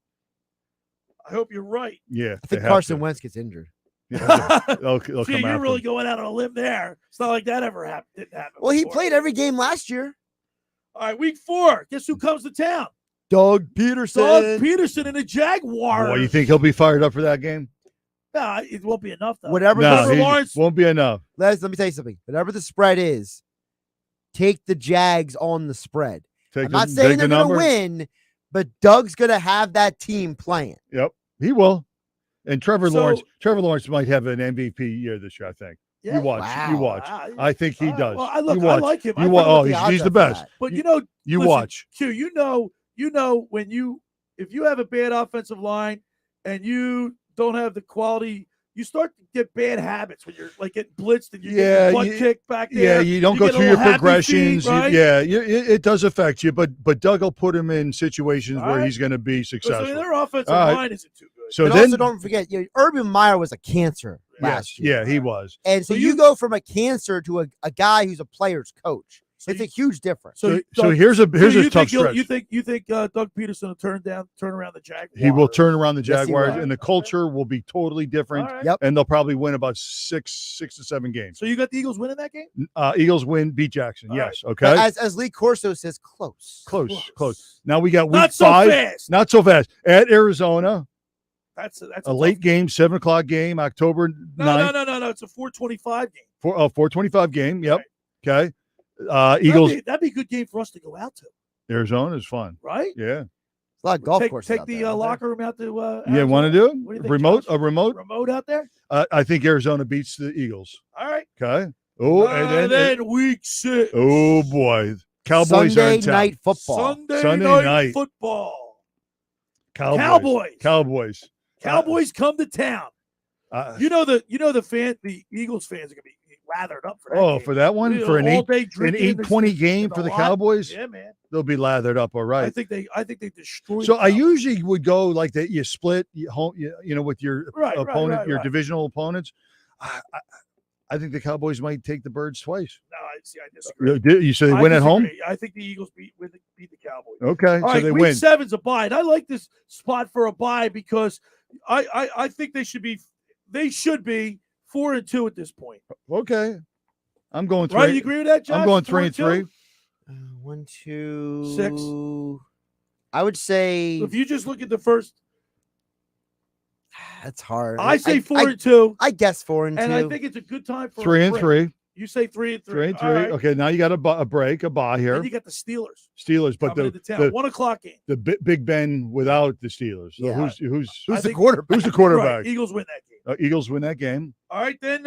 I hope you're right. Yeah, I think Carson Wentz gets injured. Yeah, they'll Gee, come you're after really him. going out on a limb there. It's not like that ever happened. Didn't happen. Well, he before. played every game last year. All right, week 4. Guess who comes to town? Doug Peterson. Doug Peterson and the Jaguars. Boy, you think he'll be fired up for that game? No, it won't be enough, though. Whatever. No, he Lawrence. won't be enough. Let me tell you something. Whatever the spread is, take the Jags on the spread. I'm not saying they're going to win, but Doug's going to have that team playing. Yep, he will. And Trevor Lawrence might have an MVP year this year, I think. Yeah. You watch. Wow. I think he does. Well, I like him. He's the best. But you listen, watch. Q, you know if you have a bad offensive line and you don't have the quality, you start to get bad habits when you're like getting blitzed and you get your butt kicked back there. Yeah, you don't go through your progressions. Right? It does affect you, but Doug will put him in situations where he's going to be successful. So their offensive line isn't too good. So and then, also don't forget, Urban Meyer was a cancer last year. Yeah, he was. And so you go from a cancer to a guy who's a player's coach. It's a huge difference. So here's a tough stretch. You think Doug Peterson will turn around the Jaguars? He will turn around the Yes, he Jaguars, will. and the culture will be totally different. All right. Yep. And they'll probably win about six to 7 games. So you got the Eagles winning that game? Eagles beat Jackson. All Yes. right. Okay. But as Lee Corso says, close. Now we got week Not so 5. fast. Not so fast. At Arizona. That's a late game, 7:00 game, October 9th. No. It's a 4:25 game. 4:25 game. Yep. Right. Okay. Eagles. That'd be a good game for us to go out to. Arizona is fun. Right? Yeah. A lot of golf courses. Take out the there, aren't locker room out to. Yeah, want to do it? What do you think, Remote? Josh? A remote? Remote out there? I think Arizona beats the Eagles. All right. Okay. Oh, and then week 6. Oh boy, Cowboys are in town. night football. Sunday night football. Cowboys. Cowboys come to town. The Eagles fans are gonna be lathered up for that. game. For that one, for an all-day 8:20 game for the Cowboys. Yeah, man. They'll be lathered up. All right. I think they destroyed. So I usually would go like that. You split, with your opponent, right. your divisional opponents. I think the Cowboys might take the Birds twice. No, I disagree. You say they win at home? I think the Eagles beat the Cowboys. Okay, All so right, they week win. 7's a bye. And I like this spot for a bye because I think they should be 4-2 at this point. Okay, I'm going 3. Right, you agree with that, Josh? I'm going 3-3. 1, 2, 6. I would say If you just look at the first, that's hard. I say 4-2. I guess 4-2. And I think it's a good time for 3-3. You say 3-3. 3-3. All right. Okay, now you got a bye here. And you got the Steelers. But coming into town. 1 o'clock game. The Big Ben without the Steelers. So Yeah. who's the quarterback? Who's the quarterback? Right, Eagles win that game. Eagles win that game. All right, then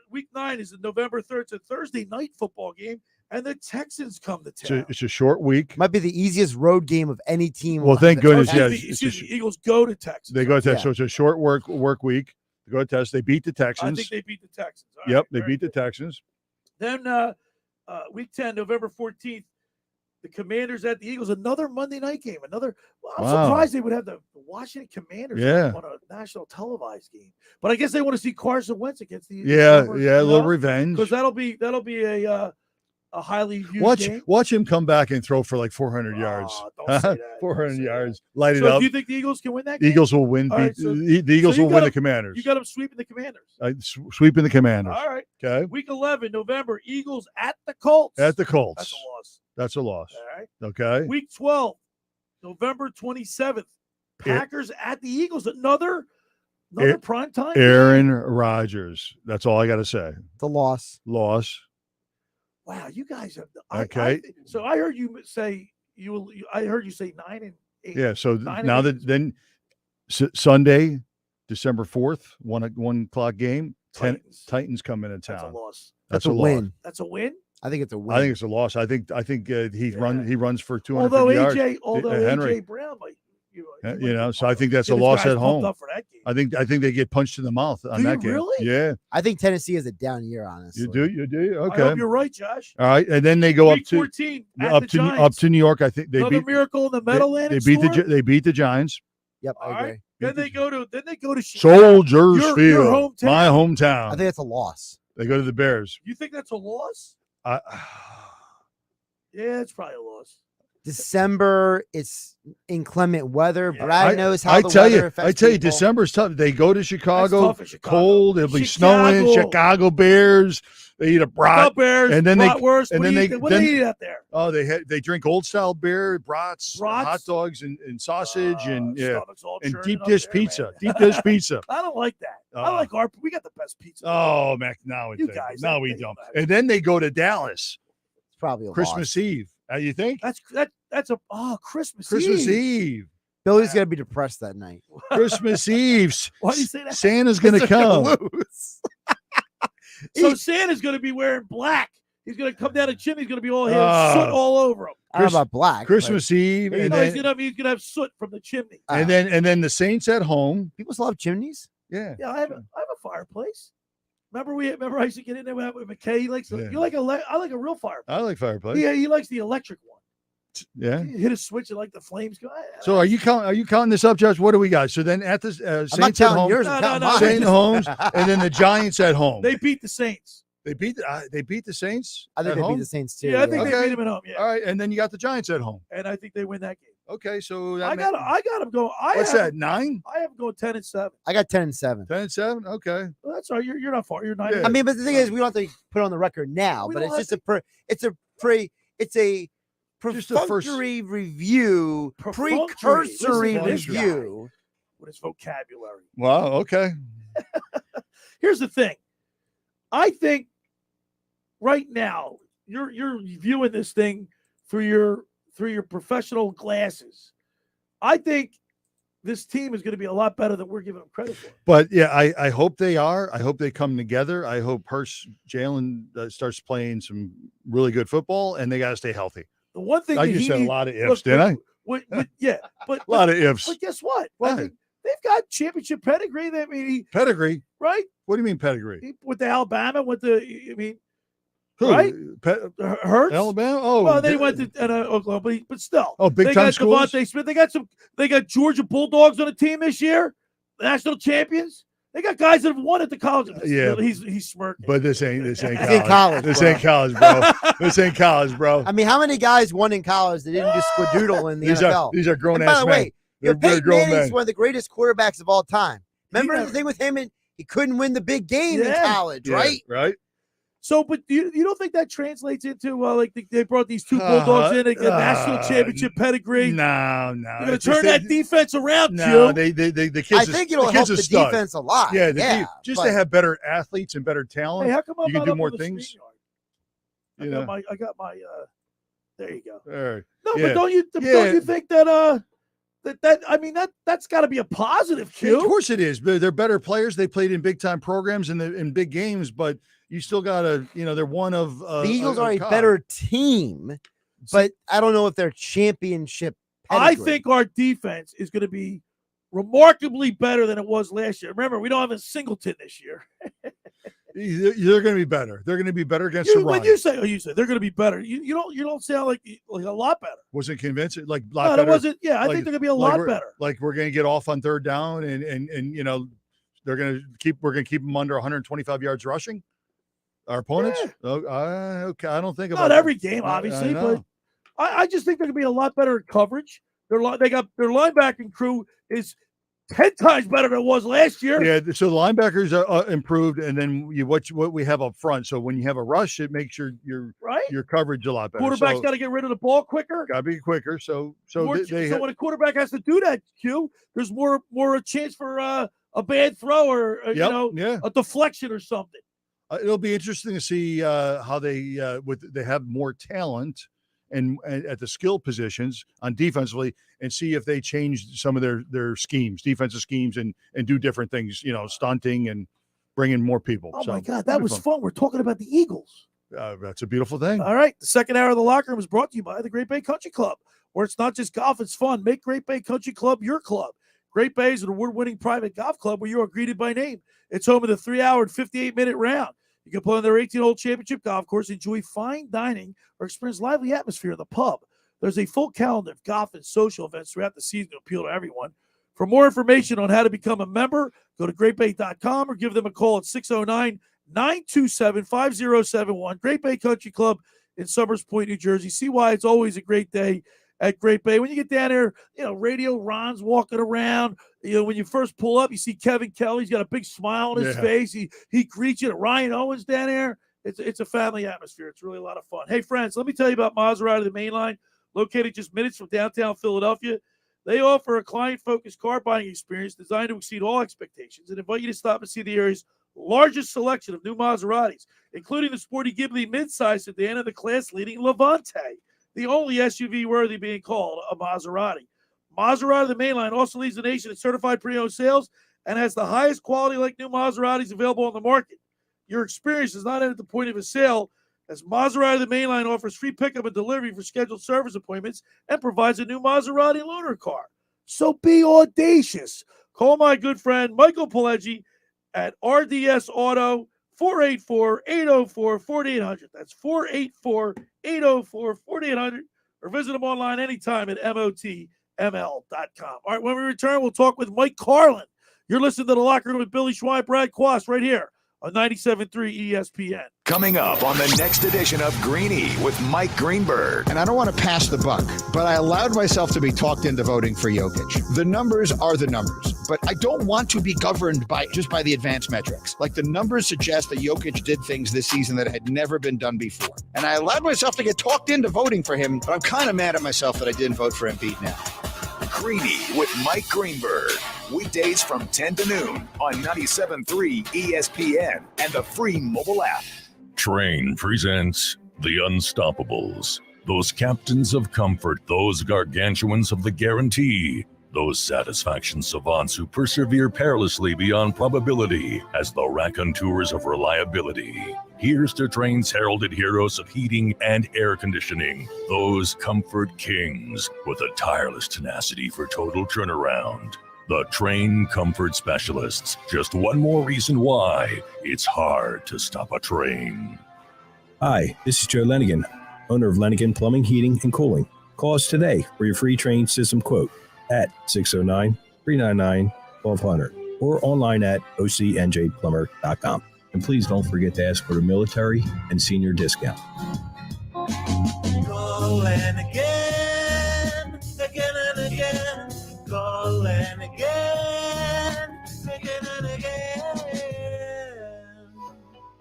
week 9 is November 3rd. It's a Thursday night football game, and the Texans come to town. It's a short week. Might be the easiest road game of any team. Well, thank goodness. Excuse Yes, me, excuse me, Eagles go to Texas. they go to Texas. Yeah. So it's a short work week. They go to Texas. They beat the I Texans. think they beat the Texans. All Yep, right, they very beat the good. Texans. Then week 10, November 14th, the Commanders at the Eagles. Another Monday night game. I'm Wow. surprised they would have the Washington Commanders on a national televised game. But I guess they want to see Carson Wentz against the Yeah, Steelers, a little revenge. because that'll be a highly viewed game. Watch him come back and throw for like 400 yards. Don't say that. 400 yards. Light it So up. do you think the Eagles can win that game? Eagles will win. All right, so- the Eagles so you will got win the them- Commanders. You got them sweeping the Commanders. Sweeping the Commanders. All right. Okay. Week 11, November, Eagles at the Colts. At the Colts. That's a loss. That's a loss. All right. Okay. Week 12, November 27th, Packers at the Eagles. Another prime time. Aaron Rodgers. That's all I got to say. The loss. Wow, you guys have. Okay. So I heard you say I heard you say 9-8. Yeah. So 9 now and 8. Sunday, December 4th, 1 o'clock game. Titans come into town. That's a loss. That's a loss. win. That's a win. I think it's a win. I think it's a loss. I think he runs for 250 Although yards. AJ Brown might. So I think that's a Get his loss guys at pumped home. up for that game. I think they get punched in the mouth on Do that you game. really? Yeah. I think Tennessee is a down year, honestly. You do. I Okay. hope you're right, Josh. All right, and then they go Week up to 14 at up the to Giants. New York. I think they Another beat miracle in the Meadowlands. they beat the Giants. Yep, All I agree. right. Then they go to Chicago. Soldiers Your Field, hometown. my hometown. I think it's a loss. They go to the Bears. You think that's a loss? I, Yeah, it's probably a loss. December, it's inclement weather. Brad knows how the weather affects I tell you, people. December's tough. They go to Chicago, cold. It'll be Chicago. snowing. Chicago Bears. They eat a brat, Bears, and then bratwurst. and then What do they eat out there? Oh, they drink old style beer, brats, hot dogs, and sausage, and deep dish pizza. Deep dish pizza. I don't like that. I like we got the best pizza. Oh, Mac, now we guys, no, we don't. And then they go to Dallas. It's probably a Christmas Eve. You think? That's a Christmas Eve. Billy's gonna be depressed that night. Christmas Eve. Why do you say that? Santa's gonna come. So Santa's gonna be wearing black. He's gonna come down the chimney. He's gonna be all soot all over him. I don't know about black. Christmas Eve, and then, he's gonna have soot from the chimney. and then the Saints at home. People still have chimneys. Yeah. Yeah, I have a fireplace. Remember I used to get in there with McKay. He likes I like a real fireplace. I like fireplace. Yeah, he likes the electric one. Yeah. You hit a switch and like the flames go. So are you counting this up, Josh? What do we got? So then at the Saints at home, Saints homes, and then the Giants at home. They beat the Saints. They beat the Saints. I think at they home? beat the Saints too. Yeah, I think they beat them at home. Yeah. All right, and then you got the Giants at home. And I think they win that game. Okay, so I got them going. What's that? 9? I have them going 10-7. I got 10-7. 10-7. Okay. Well, that's all right. You're not far. You're 9. I mean, but the thing is, we don't have to put it on the record now. But it's just it's a perfunctory review, precursory review with his vocabulary. Wow. Okay. Here's the thing. I think right now you're viewing this thing through your professional glasses. I think this team is going to be a lot better than we're giving them credit for. But yeah, I hope they are. I hope they come together. I hope Jalen starts playing some really good football, and they got to stay healthy. The one thing I just said a lot of ifs, didn't I? But a lot of ifs. But guess what? I mean, they've got championship pedigree. Pedigree, right? What do you mean pedigree? With the Alabama, Who? Right? Hurts? Alabama? Oh, well, they went to Oklahoma, but still. Oh, big they time got schools. Devontae Smith. They got Georgia Bulldogs on the team this year, national champions. They got guys that have won at the college. Yeah, he's smirking. But this ain't college. This ain't college, bro. This ain't college, bro. I mean, how many guys won in college that didn't just squadoodle in the NFL? These are grown ass men. By the way, Peyton Manning's men. one of the greatest quarterbacks of all time. Remember the thing with him? He couldn't win the big game in college, right? Right. So, but you don't think that translates into they brought these two Bulldogs in, they got national championship pedigree? No. They're going to turn that defense around. No, the kids. I think it'll help the defense a lot. Yeah, just to have better athletes and better talent. Hey, how come you can do more things? I got my. There you go. All right. No, but don't you think that that's got to be a positive, Q? Of course it is. They're better players. They played in big time programs and in big games, but you still got to, they're one of the Eagles are a better team, but I don't know if they're championship pedigree. I think our defense is going to be remarkably better than it was last year. Remember, we don't have a Singleton this year. They're going to be better. They're going to be better against the run. When you say they're going to be better, you don't sound like a lot better. Wasn't convincing, like a no, lot better. It wasn't. Yeah, I think they're going to be a lot better. Like we're going to get off on third down, and we're going to keep them under 125 yards rushing. Our opponents? Yeah. Okay, I don't think about not every game, obviously, but I just think they're going to be a lot better at coverage. They got their linebacking crew is 10 times better than it was last year. Yeah, so the linebackers are improved, and then what we have up front. So when you have a rush, it makes your coverage a lot better. Quarterback's got to get rid of the ball quicker. Got to be quicker. So when a quarterback has to do that, Q, there's more a chance for a bad throw or a deflection or something. It'll be interesting to see how they have more talent and at the skill positions on defensively, and see if they change some of their schemes, defensive schemes, and do different things. Stunting and bringing more people. Oh my God, that was fun. We're talking about the Eagles. That's a beautiful thing. All right, the second hour of the Locker Room is brought to you by the Great Bay Country Club, where it's not just golf; it's fun. Make Great Bay Country Club your club. Great Bay is an award-winning private golf club where you are greeted by name. It's home of the 3-hour and 58-minute round. You can play on their 18-hole championship golf course, enjoy fine dining, or experience lively atmosphere in the pub. There's a full calendar of golf and social events throughout the season to appeal to everyone. For more information on how to become a member, go to greatbay.com or give them a call at 609-927-5071. Great Bay Country Club in Summers Point, New Jersey. See why it's always a great day at Great Bay. When you get down there, Radio Ron's walking around. When you first pull up, you see Kevin Kelly. He's got a big smile on his face. He greets you. Ryan Owens down there. It's a family atmosphere. It's really a lot of fun. Hey, friends, let me tell you about Maserati, the main line, located just minutes from downtown Philadelphia. They offer a client-focused car buying experience designed to exceed all expectations and invite you to stop and see the area's largest selection of new Maseratis, including the sporty Ghibli midsize sedan and the class-leading Levante, the only SUV worthy being called a Maserati. Maserati, the mainline, also leads the nation in certified pre-owned sales and has the highest quality like new Maseratis available on the market. Your experience does not end at the point of a sale, as Maserati, the mainline, offers free pickup and delivery for scheduled service appointments and provides a new Maserati loaner car. So be audacious. Call my good friend Michael Pileggi at RDS Auto, 484-804-4800. That's 484-804-4800. Or visit them online anytime at motml.com. All right, when we return, we'll talk with Mike Carlin. You're listening to The Locker Room with Billy Schwein, Brad Quast, right here on 97.3 ESPN. Coming up on the next edition of Greeny with Mike Greenberg. And I don't want to pass the buck, but I allowed myself to be talked into voting for Jokic. The numbers are the numbers, but I don't want to be governed by the advanced metrics. Like, the numbers suggest that Jokic did things this season that had never been done before. And I allowed myself to get talked into voting for him, but I'm kind of mad at myself that I didn't vote for Embiid now. Greeny with Mike Greenberg. Weekdays from 10 to noon on 97.3 ESPN and the free mobile app. Train presents The Unstoppables. Those captains of comfort, those gargantuans of the guarantee, those satisfaction savants who persevere perilously beyond probability as the raconteurs of reliability. Here's to Train's heralded heroes of heating and air conditioning, those comfort kings with a tireless tenacity for total turnaround. The Train Comfort Specialists. Just one more reason why it's hard to stop a train. Hi, this is Joe Lenigan, owner of Lenigan Plumbing, Heating, and Cooling. Call us today for your free Train system quote at 609-399-1200 or online at ocnjplumber.com. And please don't forget to ask for the military and senior discount. Calling again and again. Calling again and again.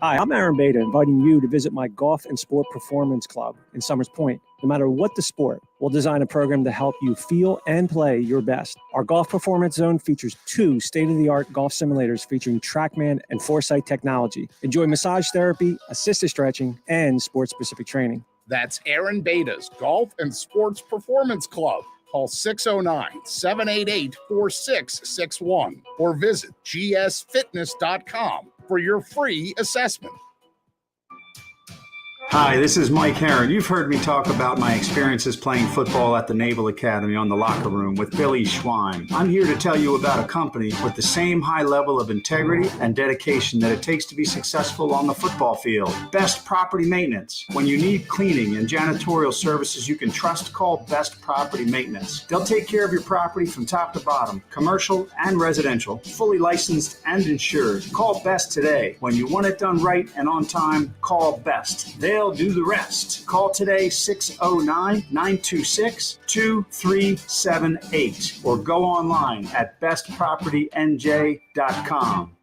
Hi, I'm Aaron Beta, inviting you to visit my Golf and Sport Performance Club in Summers Point. No matter what the sport, we'll design a program to help you feel and play your best. Our Golf Performance Zone features 2 state-of-the-art golf simulators featuring TrackMan and Foresight technology. Enjoy massage therapy, assisted stretching, and sport-specific training. That's Aaron Beta's Golf and Sports Performance Club. Call 609-788-4661 or visit gsfitness.com for your free assessment. Hi, this is Mike Herron. You've heard me talk about my experiences playing football at the Naval Academy on The Locker Room with Billy Schwein. I'm here to tell you about a company with the same high level of integrity and dedication that it takes to be successful on the football field. Best Property Maintenance. When you need cleaning and janitorial services you can trust, call Best Property Maintenance. They'll take care of your property from top to bottom, commercial and residential, fully licensed and insured. Call Best today. When you want it done right and on time, call Best. They'll do the rest. Call today 609-926-2378 or go online at bestpropertynj.com.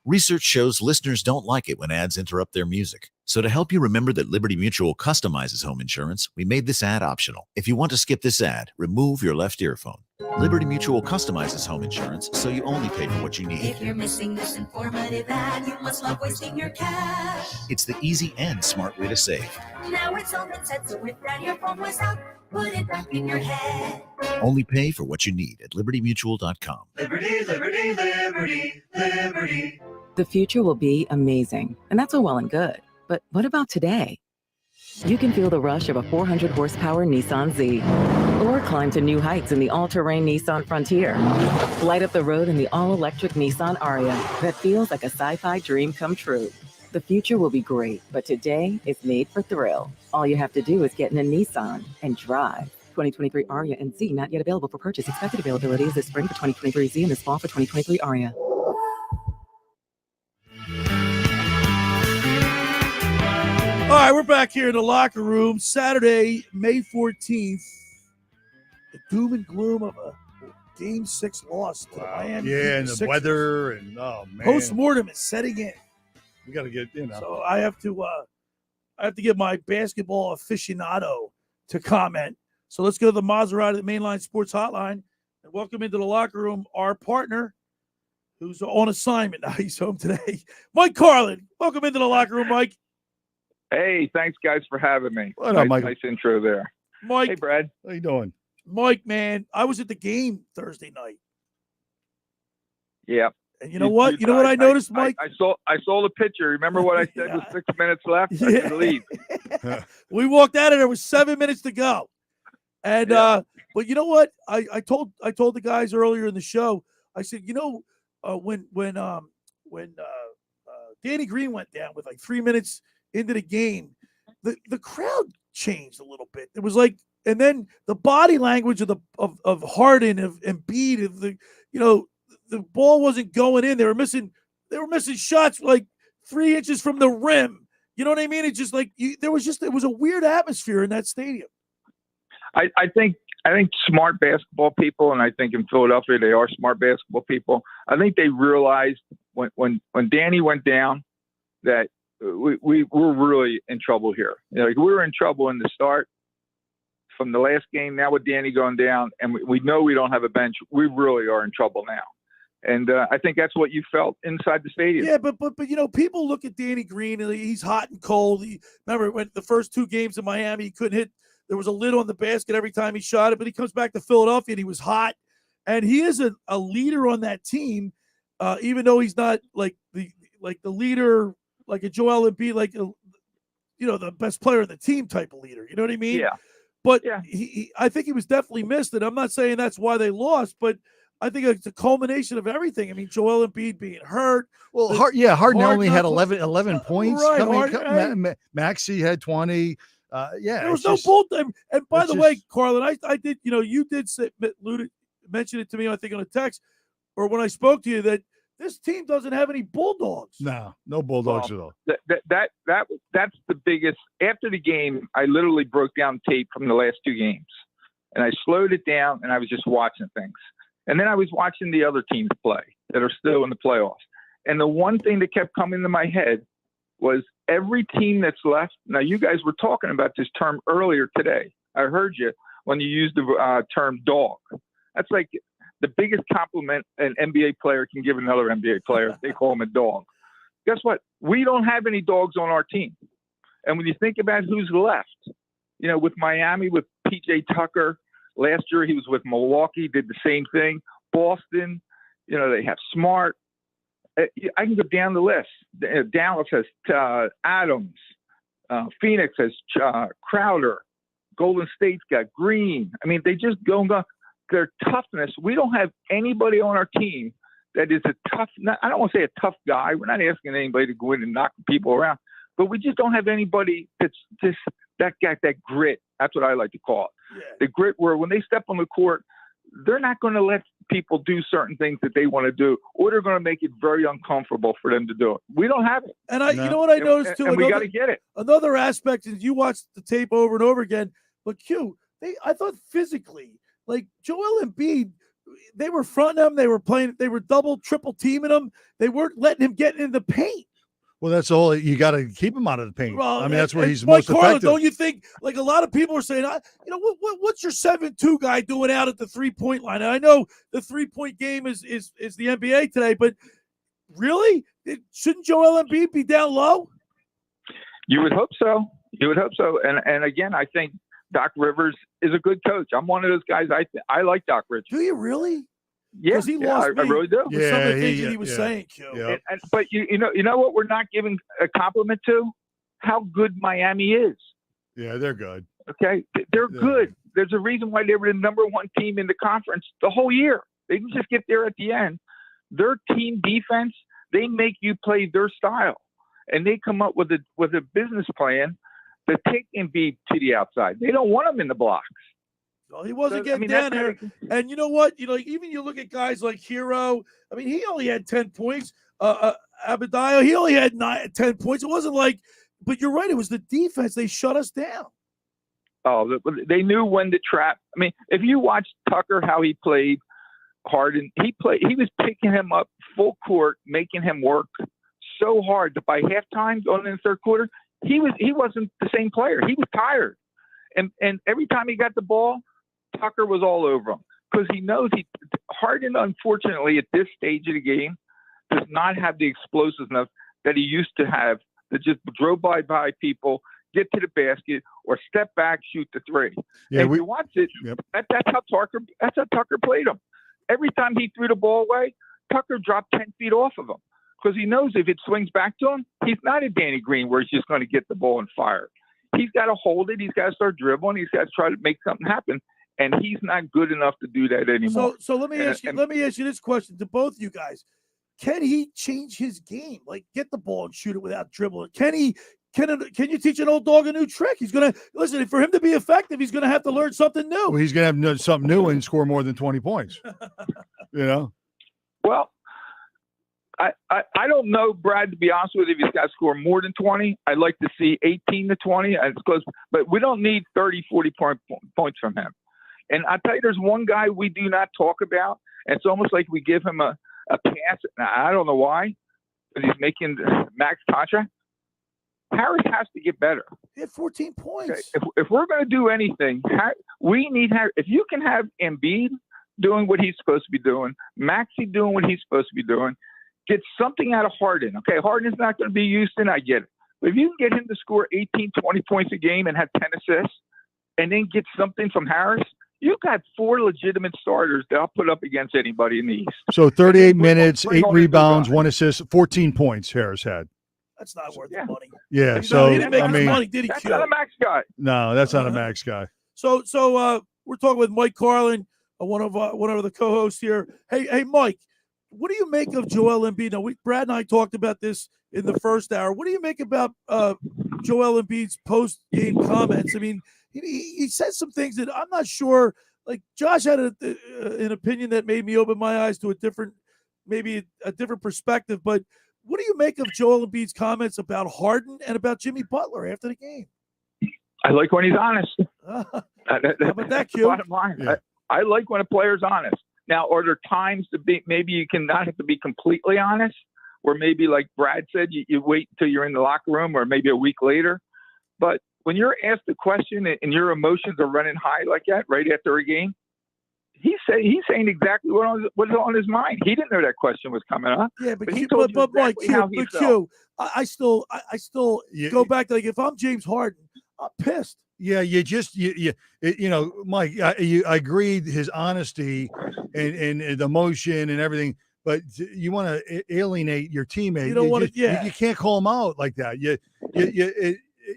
Research shows listeners don't like it when ads interrupt their music. So to help you remember that Liberty Mutual customizes home insurance, we made this ad optional. If you want to skip this ad, remove your left earphone. Liberty Mutual customizes home insurance so you only pay for what you need. If you're missing this informative ad, you must love wasting your cash. It's the easy and smart way to save. Now it's all been said, so if that earphone was out, put it back in your head. Only pay for what you need at libertymutual.com. Liberty, liberty, liberty, liberty. The future will be amazing, and that's all well and good. But what about today? You can feel the rush of a 400-horsepower Nissan Z, or climb to new heights in the all-terrain Nissan Frontier. Light up the road in the all-electric Nissan Ariya that feels like a sci-fi dream come true. The future will be great, but today is made for thrill. All you have to do is get in a Nissan and drive. 2023 Ariya and Z not yet available for purchase. Expected availability is this spring for 2023 Z and this fall for 2023 Ariya. All right, we're back here in the locker room. Saturday, May 14th, doom and gloom of a Game 6 loss to the Miami. Yeah, and the Sixers. weather, and oh man, Post-mortem is setting in. We got to get So I have to get my basketball aficionado to comment. So let's go to the Maserati, the Mainline Sports Hotline, and welcome into the locker room our partner, who's on assignment now. He's home today, Mike Carlin. Welcome into the locker room, Mike. Hey, thanks guys for having me. What up, Mike? Nice intro there. Mike. Hey, Brad. How you doing? Mike, man, I was at the game Thursday night. Yeah. And you know what? You know what I noticed, Mike? I saw the picture. Remember what I said with 6 minutes left? I Yeah. could leave. We walked out of there with 7 minutes to go. And but you know what? I told the guys earlier in the show, I said, when Danny Green went down with like 3 minutes into the game, the crowd changed a little bit. It was like, and then the body language of Harden, of Embiid, of the ball wasn't going in. They were missing shots like 3 inches from the rim. You know what I mean? It's just like it was a weird atmosphere in that stadium. I think smart basketball people, and I think in Philadelphia they are smart basketball people. I think they realized when Danny went down that we were really in trouble here. Like we were in trouble in the start from the last game. Now with Danny going down, and we know we don't have a bench, we really are in trouble now. And I think that's what you felt inside the stadium. Yeah, but people look at Danny Green and he's hot and cold. Remember when the first 2 games in Miami, he couldn't hit. There was a lid on the basket every time he shot it, but he comes back to Philadelphia and he was hot. And he is a leader on that team, even though he's not like the leader, like a Joel Embiid, like the best player in the team type of leader. You know what I mean? Yeah. But I think he was definitely missed, and I'm not saying that's why they lost, but I think it's a culmination of everything. I mean, Joel Embiid being hurt. Well, Harden only had 11 points. Right, Maxey had 20. There was no bull. And by the way, Carlin, I did. You did mention it to me. I think on a text or when I spoke to you that this team doesn't have any bulldogs. No bulldogs at all. That's the biggest. After the game, I literally broke down tape from the last 2 games, and I slowed it down, and I was just watching things. And then I was watching the other teams play that are still in the playoffs. And the one thing that kept coming to my head was every team that's left. Now, you guys were talking about this term earlier today. I heard you when you used the term dog. That's like the biggest compliment an NBA player can give another NBA player. They call him a dog. Guess what? We don't have any dogs on our team. And when you think about who's left, with Miami, with PJ Tucker, last year he was with Milwaukee, did the same thing. Boston, they have Smart. I can go down the list. Dallas has Adams. Phoenix has Crowder. Golden State's got Green. I mean, they just go and go. Their toughness. We don't have anybody on our team that is a tough. I don't want to say a tough guy. We're not asking anybody to go in and knock people around, but we just don't have anybody that's just that grit. That's what I like to call it. Yeah. The grit where when they step on the court, they're not going to let people do certain things that they want to do, or they're going to make it very uncomfortable for them to do it. We don't have it. And you know what I noticed too? And we got to get it. Another aspect is you watch the tape over and over again, but I thought physically, like Joel Embiid, they were fronting him. They were playing. They were double, triple teaming him. They weren't letting him get in the paint. Well, that's all. You got to keep him out of the paint. Well, I mean, that's where he's Mike most Carlin, effective. don't you think? Like a lot of people are saying, what's your 7-2 guy doing out at the 3-point line? And I know the 3-point game is the NBA today, but really, shouldn't Joel Embiid be down low? You would hope so. And again, I think Doc Rivers is a good coach. I'm one of those guys. I like Doc Rivers. Do you really? Yeah, he lost I really do. With some of the things that he was saying, Q. Yeah. But you know what we're not giving a compliment to? How good Miami is. Yeah, they're good. Okay, they're good. There's a reason why they were the number 1 team in the conference the whole year. They didn't just get there at the end. Their team defense, they make you play their style, and they come up with a business plan to take Embiid to the outside. They don't want him in the blocks. Well, he wasn't getting down there. And you know what? Even you look at guys like Hero. I mean, he only had 10 points. Abadiah, he only had 10 points. It wasn't like, but you're right. It was the defense. They shut us down. Oh, they knew when to trap. I mean, if you watch Tucker, how he played Harden, he was picking him up full court, making him work so hard that by halftime, going in the third quarter, he wasn't the same player. He was tired. And every time he got the ball, Tucker was all over him because he knows Harden, unfortunately, at this stage of the game, does not have the explosiveness that he used to have that just drove by people, get to the basket, or step back, shoot the three. Yeah, and you watch it. Yep. That's how Tucker played him. Every time he threw the ball away, Tucker dropped 10 feet off of him because he knows if it swings back to him, he's not a Danny Green where he's just going to get the ball and fire. He's got to hold it. He's got to start dribbling. He's got to try to make something happen. And he's not good enough to do that anymore. So let me ask you this question to both you guys. Can he change his game? Like get the ball and shoot it without dribbling? Can you teach an old dog a new trick? He's going to listen, for him to be effective, he's going to have to learn something new. Well, he's going to have something new and score more than 20 points. Well, I don't know, Brad, to be honest with you, if he's got to score more than 20. I'd like to see 18 to 20. It's close, but we don't need 30, 40 points from him. And I'll tell you, there's one guy we do not talk about. And it's almost like we give him a pass. Now, I don't know why, but he's making max contract. Harris has to get better. He had 14 points. Okay. If we're going to do anything, we need Harris. If you can have Embiid doing what he's supposed to be doing, Maxey doing what he's supposed to be doing, get something out of Harden. Okay, Harden is not going to be Houston. I get it. But if you can get him to score 18, 20 points a game and have 10 assists, and then get something from Harris, you've got 4 legitimate starters that I'll put up against anybody in the East. So 38 minutes, 8 rebounds, 1 assist, 14 points Harris had. That's not worth the money. Yeah, so he didn't make I mean, money, did he? That's not a max guy. No, that's not a max guy. So we're talking with Mike Carlin, one of the co-hosts here. Hey, Mike, what do you make of Joel Embiid? Now, Brad and I talked about this in the first hour. What do you make about Joel Embiid's post-game comments? I mean, he said some things that I'm not sure. Like Josh had an opinion that made me open my eyes to a different perspective. But what do you make of Joel Embiid's comments about Harden and about Jimmy Butler after the game? I like when he's honest. How about that, Q? Bottom line. Yeah. I like when a player's honest. Now, are there times to be, maybe you can not have to be completely honest, or maybe like Brad said, you wait until you're in the locker room or maybe a week later. But when you're asked a question and your emotions are running high like that right after a game, he's saying exactly what's on his mind. He didn't know that question was coming up. Yeah, but he told you exactly how he felt. I still go back to, like, if I'm James Harden, I'm pissed. Yeah, Mike, I agree his honesty and the emotion and everything, but you want to alienate your teammate. You don't want to. You can't call him out like that.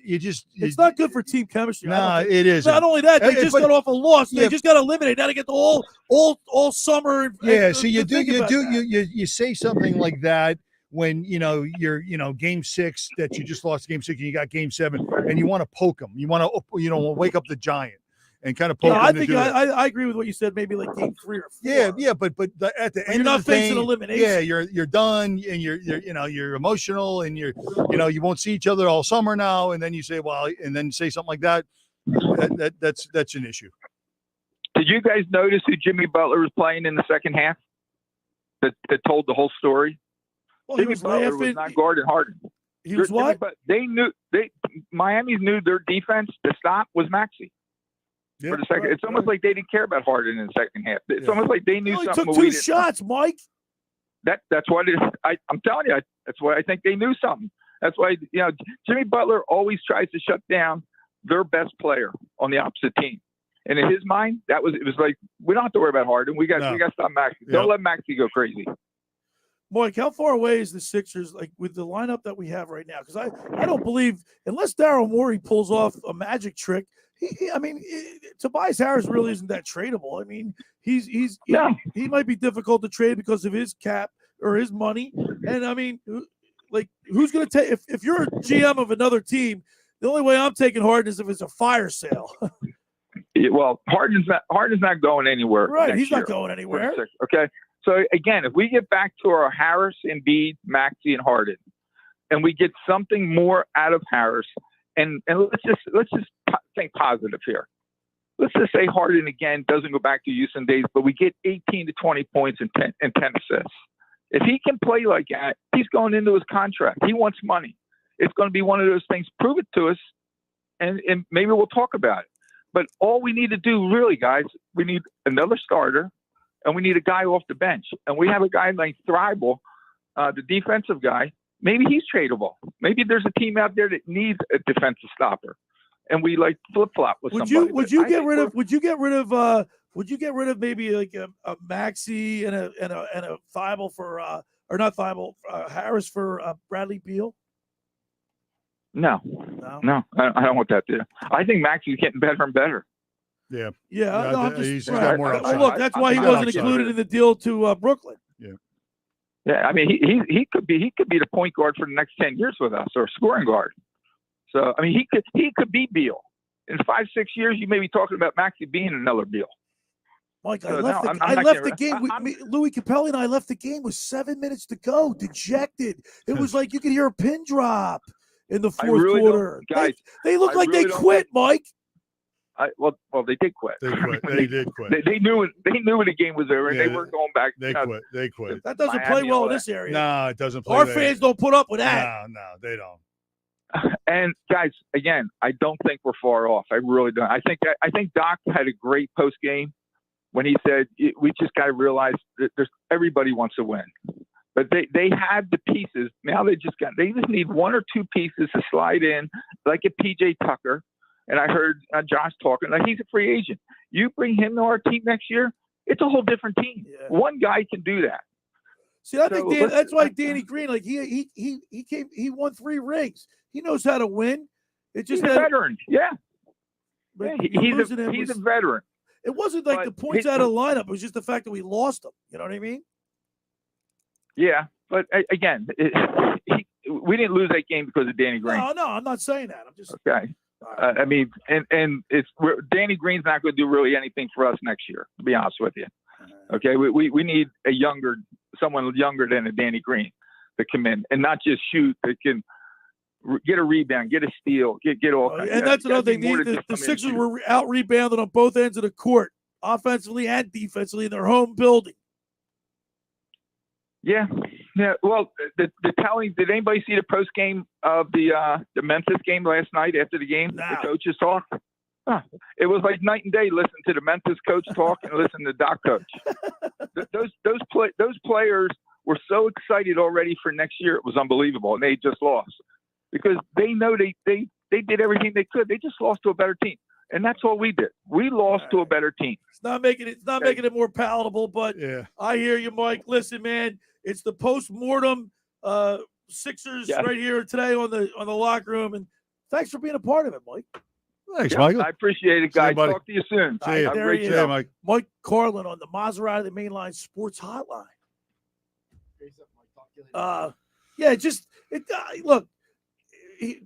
It's not good for team chemistry. Nah, it is. Not only that, they just got off a loss. They just got eliminated. Now to get the all summer. So you say something like that when you're game 6 that you just lost game 6 and you got game 7 and you want to poke them. You want to wake up the giant and kind of poke them. I think I agree with what you said. Maybe like game 3 or 4. Yeah, but at the end you're not of the facing thing, elimination. Yeah, you're done and you're emotional and you won't see each other all summer now, and then you say and then say something like that. That's an issue. Did you guys notice who Jimmy Butler was playing in the second half? That told the whole story. Well, Jimmy Butler was not guarding Harden. He was what? But Miami knew their defense to stop was Maxey. For the second, it's almost like they didn't care about Harden in the second half. It's almost like they knew something. Took 2 shots, Mike. That's what it is. I'm telling you, that's why I think they knew something. That's why Jimmy Butler always tries to shut down their best player on the opposite team. And in his mind, it was like, we don't have to worry about Harden. We got to stop Maxey. Don't let Maxey go crazy. Mike, how far away is the Sixers, like, with the lineup that we have right now? Because I don't believe, unless Daryl Morey pulls off a magic trick, Tobias Harris really isn't that tradable. I mean, he might be difficult to trade because of his cap or his money. And I mean, like, who's going to take? If you're a GM of another team, the only way I'm taking Harden is if it's a fire sale. Well, Harden's not going anywhere. Right, he's not going anywhere. Okay. So, again, if we get back to our Harris, Embiid, Maxey, and Harden, and we get something more out of Harris, and let's just think positive here. Let's just say Harden again doesn't go back to Houston days, but we get 18 to 20 points and 10 assists. If he can play like that, he's going into his contract. He wants money. It's going to be one of those things. Prove it to us, and maybe we'll talk about it. But all we need to do, really, guys, we need another starter, and we need a guy off the bench. And we have a guy like Thrible, the defensive guy. Maybe he's tradable. Maybe there's a team out there that needs a defensive stopper, and we like flip flop with somebody. Would you get rid of maybe like a Maxey and a Thrible for or not Thrible, Harris for Bradley Beal? No, I don't want that to. I think Maxey's getting better and better. Yeah. Yeah, no, I'm just he's got more upside. look, that's why he wasn't included in the deal to Brooklyn. Yeah. Yeah, I mean, he could be the point guard for the next 10 years with us, or scoring guard. So I mean, he could be Beal. In 5-6 years, you may be talking about Maxey being another Beal. Mike, So, I left the game. Louis Capelli and I left the game with 7 minutes to go, dejected. It was like you could hear a pin drop in the fourth quarter. Guys, they look like they quit, Mike. Well, they did quit. They quit. They did quit. They knew when the game was over, and they weren't going back. They quit. They quit. That doesn't play well in this area. No, it doesn't play. Our fans don't put up with that. No, they don't. And guys, again, I don't think we're far off. I really don't. I think Doc had a great post game when he said we just got to realize that everybody wants to win, but they have the pieces now. They just need one or two pieces to slide in, like a PJ Tucker. And I heard Josh talking like he's a free agent. You bring him to our team next year, it's a whole different team. Yeah. One guy can do that. See, I think that's why Danny Green, like he won 3 rings. He knows how to win. It's just he's a veteran. Yeah. He's a veteran. It wasn't like the points out of the lineup. It was just the fact that we lost him. You know what I mean? Yeah, but again, we didn't lose that game because of Danny Green. No, I'm not saying that. I'm just okay. I mean, and Danny Green's not going to do really anything for us next year, to be honest with you. Okay, we need someone younger than a Danny Green to come in and not just shoot. That can get a rebound, get a steal, get all kinds. And that's another thing. The Sixers were out rebounded on both ends of the court, offensively and defensively, in their home building. Yeah. Well, the telling. Did anybody see the post game of the Memphis game last night after the game? No. The coaches talk. It was like night and day. Listen to the Memphis coach talk and listen to Doc coach. Those players were so excited already for next year. It was unbelievable, and they just lost because they know they did everything they could. They just lost to a better team, and that's all we did. We lost to a better team. It's not making it more palatable, but yeah. I hear you, Mike. Listen, man, it's the post-mortem Sixers right here today on the locker room, and thanks for being a part of it, Mike. Thanks, Michael. I appreciate it, guys. Talk to you soon. See you. Great show. Mike. Mike Carlin on the Maserati the Mainline Sports Hotline. Look,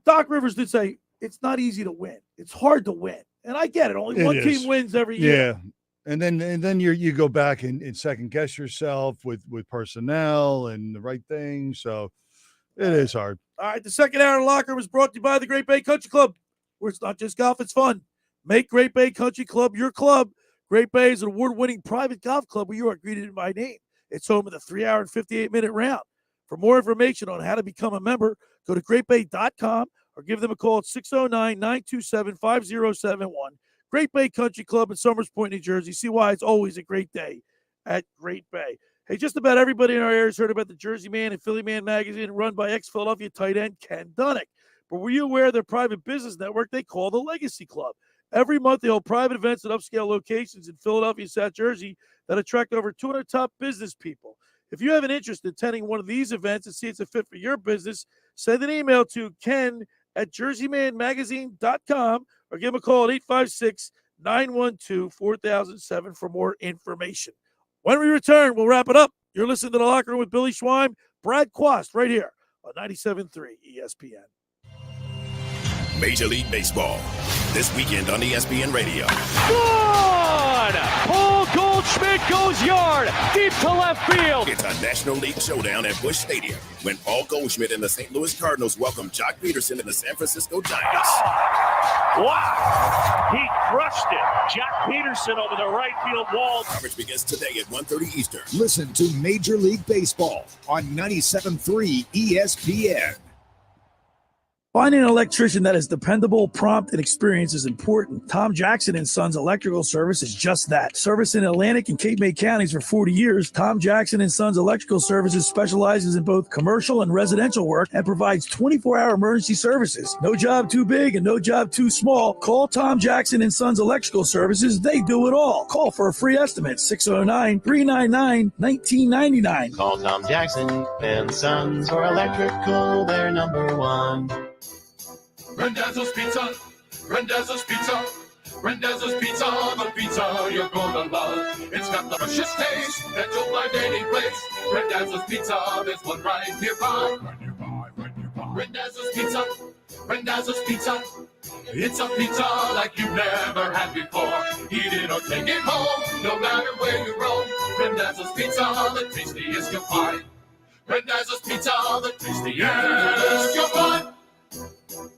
Doc Rivers did say it's not easy to win. It's hard to win, and I get it. Only one team wins every year. Yeah, and then you go back and second guess yourself with personnel and the right thing. So it is hard. All right, the second hour of Locker Room is brought to you by the Great Bay Country Club, where it's not just golf, it's fun. Make Great Bay Country Club your club. Great Bay is an award-winning private golf club where you are greeted by name. It's home of the 3-hour and 58-minute round. For more information on how to become a member, go to greatbay.com or give them a call at 609-927-5071. Great Bay Country Club in Somers Point, New Jersey. See why it's always a great day at Great Bay. Hey, just about everybody in our area has heard about the Jersey Man and Philly Man magazine run by ex-Philadelphia tight end Ken Dunnick. But were you aware of their private business network they call the Legacy Club? Every month, they hold private events at upscale locations in Philadelphia and South Jersey that attract over 200 top business people. If you have an interest in attending one of these events and see it's a fit for your business, send an email to ken@jerseymanmagazine.com or give him a call at 856-912-4007 for more information. When we return, we'll wrap it up. You're listening to The Locker Room with Billy Schwein, Brad Quast, right here on 97.3 ESPN. Major League Baseball. This weekend on ESPN Radio. Good! Paul Goldschmidt goes yard, deep to left field. It's a National League showdown at Busch Stadium when Paul Goldschmidt and the St. Louis Cardinals welcome Jock Peterson and the San Francisco Giants. Wow! He crushed it. Jock Peterson over the right field wall. Coverage begins today at 1:30 Eastern. Listen to Major League Baseball on 97.3 ESPN. Finding an electrician that is dependable, prompt, and experienced is important. Tom Jackson & Sons Electrical Service is just that. Service in Atlantic and Cape May counties for 40 years, Tom Jackson & Sons Electrical Services specializes in both commercial and residential work and provides 24-hour emergency services. No job too big and no job too small. Call Tom Jackson & Sons Electrical Services. They do it all. Call for a free estimate, 609-399-1999. Call Tom Jackson and Sons for electrical, they're number one. Rendezvous Pizza, Rendezvous Pizza, Rendezvous Pizza, the pizza you're gonna love. It's got the freshest taste that you'll find any place. Rendezvous Pizza, there's one right nearby. Rendezvous Pizza, Rendezvous Pizza. It's a pizza like you've never had before. Eat it or take it home, no matter where you roam. Rendezvous Pizza, the tastiest you'll find. Rendezvous Pizza, the tastiest you'll find.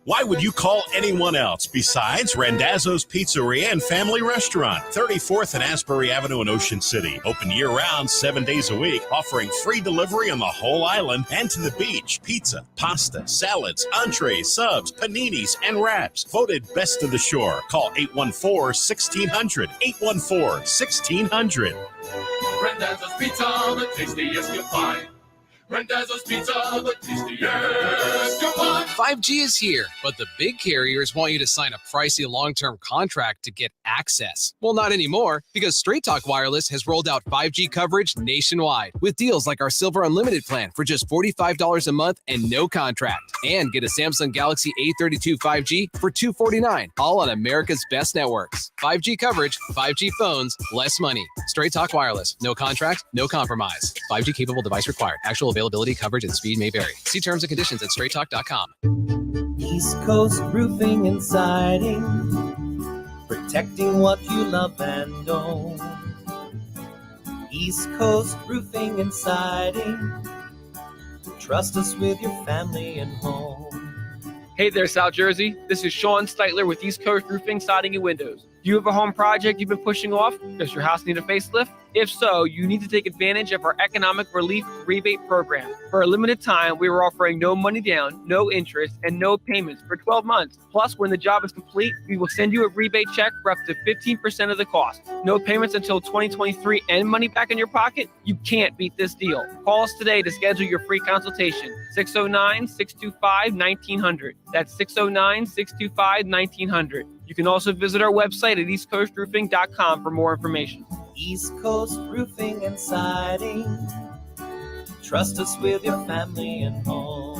Why would you call anyone else besides Randazzo's Pizzeria and Family Restaurant, 34th and Asbury Avenue in Ocean City. Open year-round, 7 days a week, offering free delivery on the whole island and to the beach. Pizza, pasta, salads, entrees, subs, paninis, and wraps. Voted best of the shore. Call 814-1600. 814-1600. Rendezvous Pizza, the tastiest you'll find. Rendezvous Pizza, the tastiest you'll find. 5G is here, but the big carriers want you to sign a pricey long-term contract to get access. Well, not anymore, because Straight Talk Wireless has rolled out 5G coverage nationwide with deals like our Silver Unlimited plan for just $45 a month and no contract. And get a Samsung Galaxy A32 5G for $249, all on America's best networks. 5G coverage, 5G phones, less money. Straight Talk Wireless. No contract, no compromise. 5G capable device required. Actual availability, coverage, and speed may vary. See terms and conditions at straighttalk.com. East Coast Roofing and Siding, protecting what you love and own. East Coast Roofing and Siding, trust us with your family and home. Hey there, South Jersey. This is Sean Steitler with East Coast Roofing, Siding, and Windows. Do you have a home project you've been pushing off? Does your house need a facelift? If so, you need to take advantage of our Economic Relief Rebate Program. For a limited time, we are offering no money down, no interest, and no payments for 12 months. Plus, when the job is complete, we will send you a rebate check for up to 15% of the cost. No payments until 2023 and money back in your pocket? You can't beat this deal. Call us today to schedule your free consultation. 609-625-1900. That's 609-625-1900. You can also visit our website at eastcoastroofing.com for more information. East Coast Roofing and Siding, trust us with your family and home.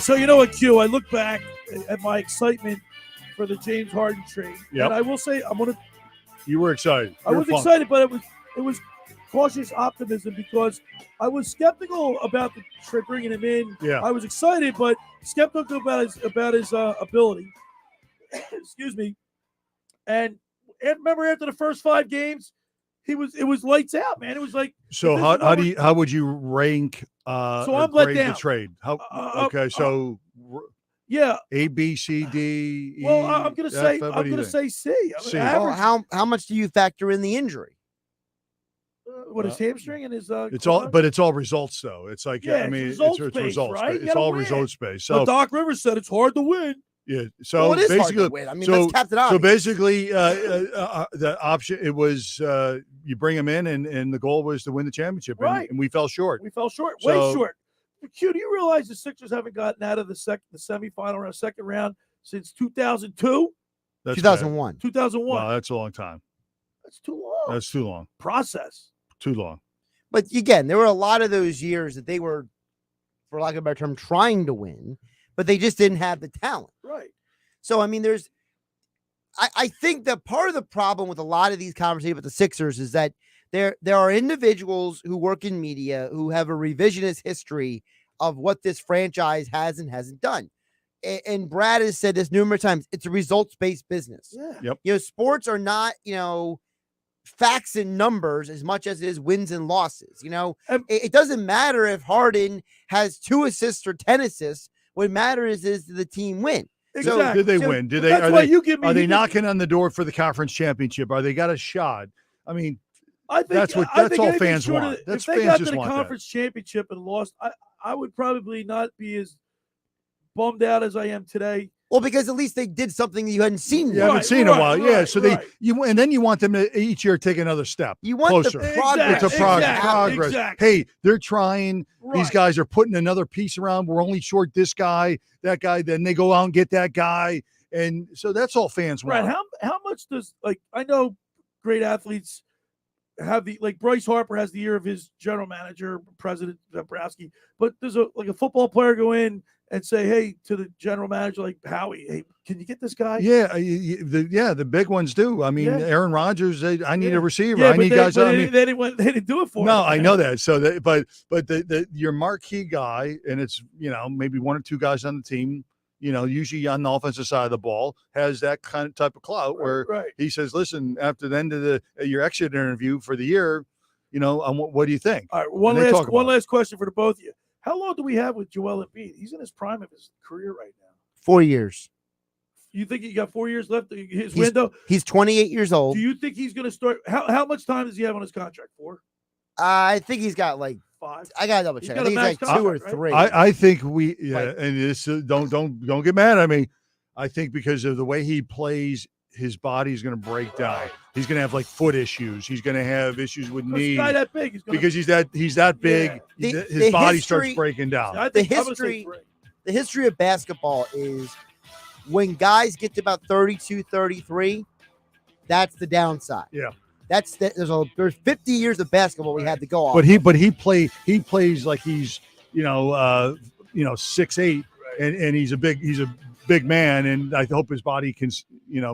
So you know what, Q? I look back at my excitement for the James Harden trade, and I will say You were excited. I was excited, but it was cautious optimism because I was skeptical about the trade, bringing him in. Yeah. I was excited, but skeptical about his ability. Excuse me. And remember, after the first 5 games, it was lights out, man. It was like. So how would you rank? So I'm let down. The trade. Yeah. A, B, C, D, E. Well, I'm gonna say C. C. How much do you factor in the injury? What his hamstring and his it's all results though. It's like it's results, right? It's all results based. So but Doc Rivers said it's hard to win. Yeah. So it is basically, hard to win. I mean, that's Captain Obvious. So basically, the option it was you bring him in, and the goal was to win the championship, Right. and we fell short. We fell short, So- way short. Q, do you realize the Sixers haven't gotten out of the semifinal round, second round since 2002? That's 2001. 2001. Wow, that's a long time. That's too long. That's too long. Process. Too long. But again, there were a lot of those years that they were, for lack of a better term, trying to win, but they just didn't have the talent. Right. So, I mean, I think that part of the problem with a lot of these conversations with the Sixers is that There are individuals who work in media who have a revisionist history of what this franchise has and hasn't done. And Brad has said this numerous times. It's a results-based business. Yeah. Yep. Sports are not, facts and numbers as much as it is wins and losses. It doesn't matter if Harden has 2 assists or 10 assists. What matters is the team win. Exactly. So, did they win? Are they knocking on the door for the conference championship? Are they got a shot? I mean, I think that's all fans want. If they got to the conference championship and lost, I would probably not be as bummed out as I am today. Well, because at least they did something you hadn't seen. You haven't seen in a while. Yeah. So and then you want them to each year take another step. You want closer. the progress. It's a progress. Exactly. Hey, they're trying. Right. These guys are putting another piece around. We're only short this guy, that guy. Then they go out and get that guy. And so that's all fans want. Right. How much does, I know great athletes have Bryce Harper has the year of his general manager, President Dombrowski, but there's a football player go in and say, hey, to the general manager, like Howie, hey, can you get this guy? Yeah, the big ones do. I mean, Aaron Rodgers, I need a receiver. Yeah, I need guys. They didn't do it for him. No, I know that. So but your marquee guy, and it's maybe 1 or 2 guys on the team, usually on the offensive side of the ball, has that type of clout where he says, listen, after the end of your exit interview for the year, what do you think? All right, one last question for the both of you. How long do we have with Joel Embiid? He's in his prime of his career right now. 4 years. You think he got 4 years left in his window? He's 28 years old. Do you think he's going to start? How much time does he have on his contract for? I think he's got 5. I gotta double check. I think he's 2 or 3. I think and this don't get mad at me. I think because of the way he plays, his body's going to break down. He's going to have foot issues. He's going to have issues with knees. He's not that big. Because he's that big. Yeah. His body starts breaking down. The history of basketball is when guys get to about 32, 33, that's the downside. Yeah. There's 50 years of basketball we had to go off. But he plays like he's 6'8", and he's a big man, and I hope his body can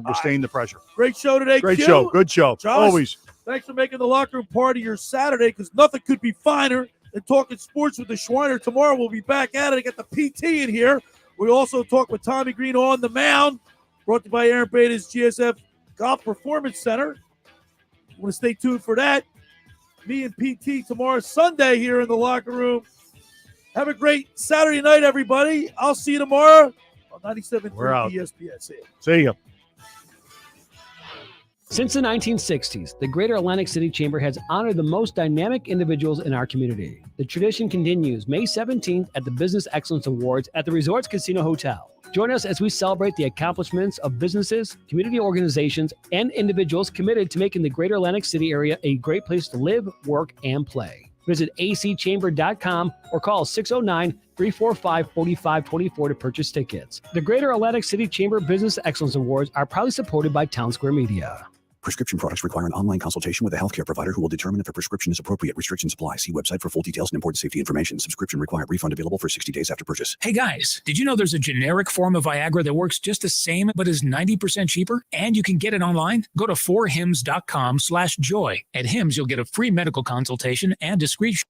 withstand the pressure. Great show today. Great Q. show. Good show. Josh, always. Thanks for making the locker room part of your Saturday, because nothing could be finer than talking sports with the Schweiner. Tomorrow we'll be back at it. I got the PT in here. We also talk with Tommy Green on the mound, brought to you by Aaron Beta's GSF Golf Performance Center. I want to stay tuned for that. Me and PT tomorrow, Sunday, here in the locker room. Have a great Saturday night, everybody. I'll see you tomorrow on 97.3 ESPN. See ya. Since the 1960s, the Greater Atlantic City Chamber has honored the most dynamic individuals in our community. The tradition continues May 17th at the Business Excellence Awards at the Resorts Casino Hotel. Join us as we celebrate the accomplishments of businesses, community organizations, and individuals committed to making the Greater Atlantic City area a great place to live, work, and play. Visit acchamber.com or call 609-345-4524 to purchase tickets. The Greater Atlantic City Chamber Business Excellence Awards are proudly supported by Town Square Media. Prescription products require an online consultation with a healthcare provider who will determine if a prescription is appropriate. Restrictions apply. See website for full details and important safety information. Subscription required. Refund available for 60 days after purchase. Hey guys, did you know there's a generic form of Viagra that works just the same but is 90% cheaper? And you can get it online? Go to forhims.com/joy. At Hims, you'll get a free medical consultation and discreet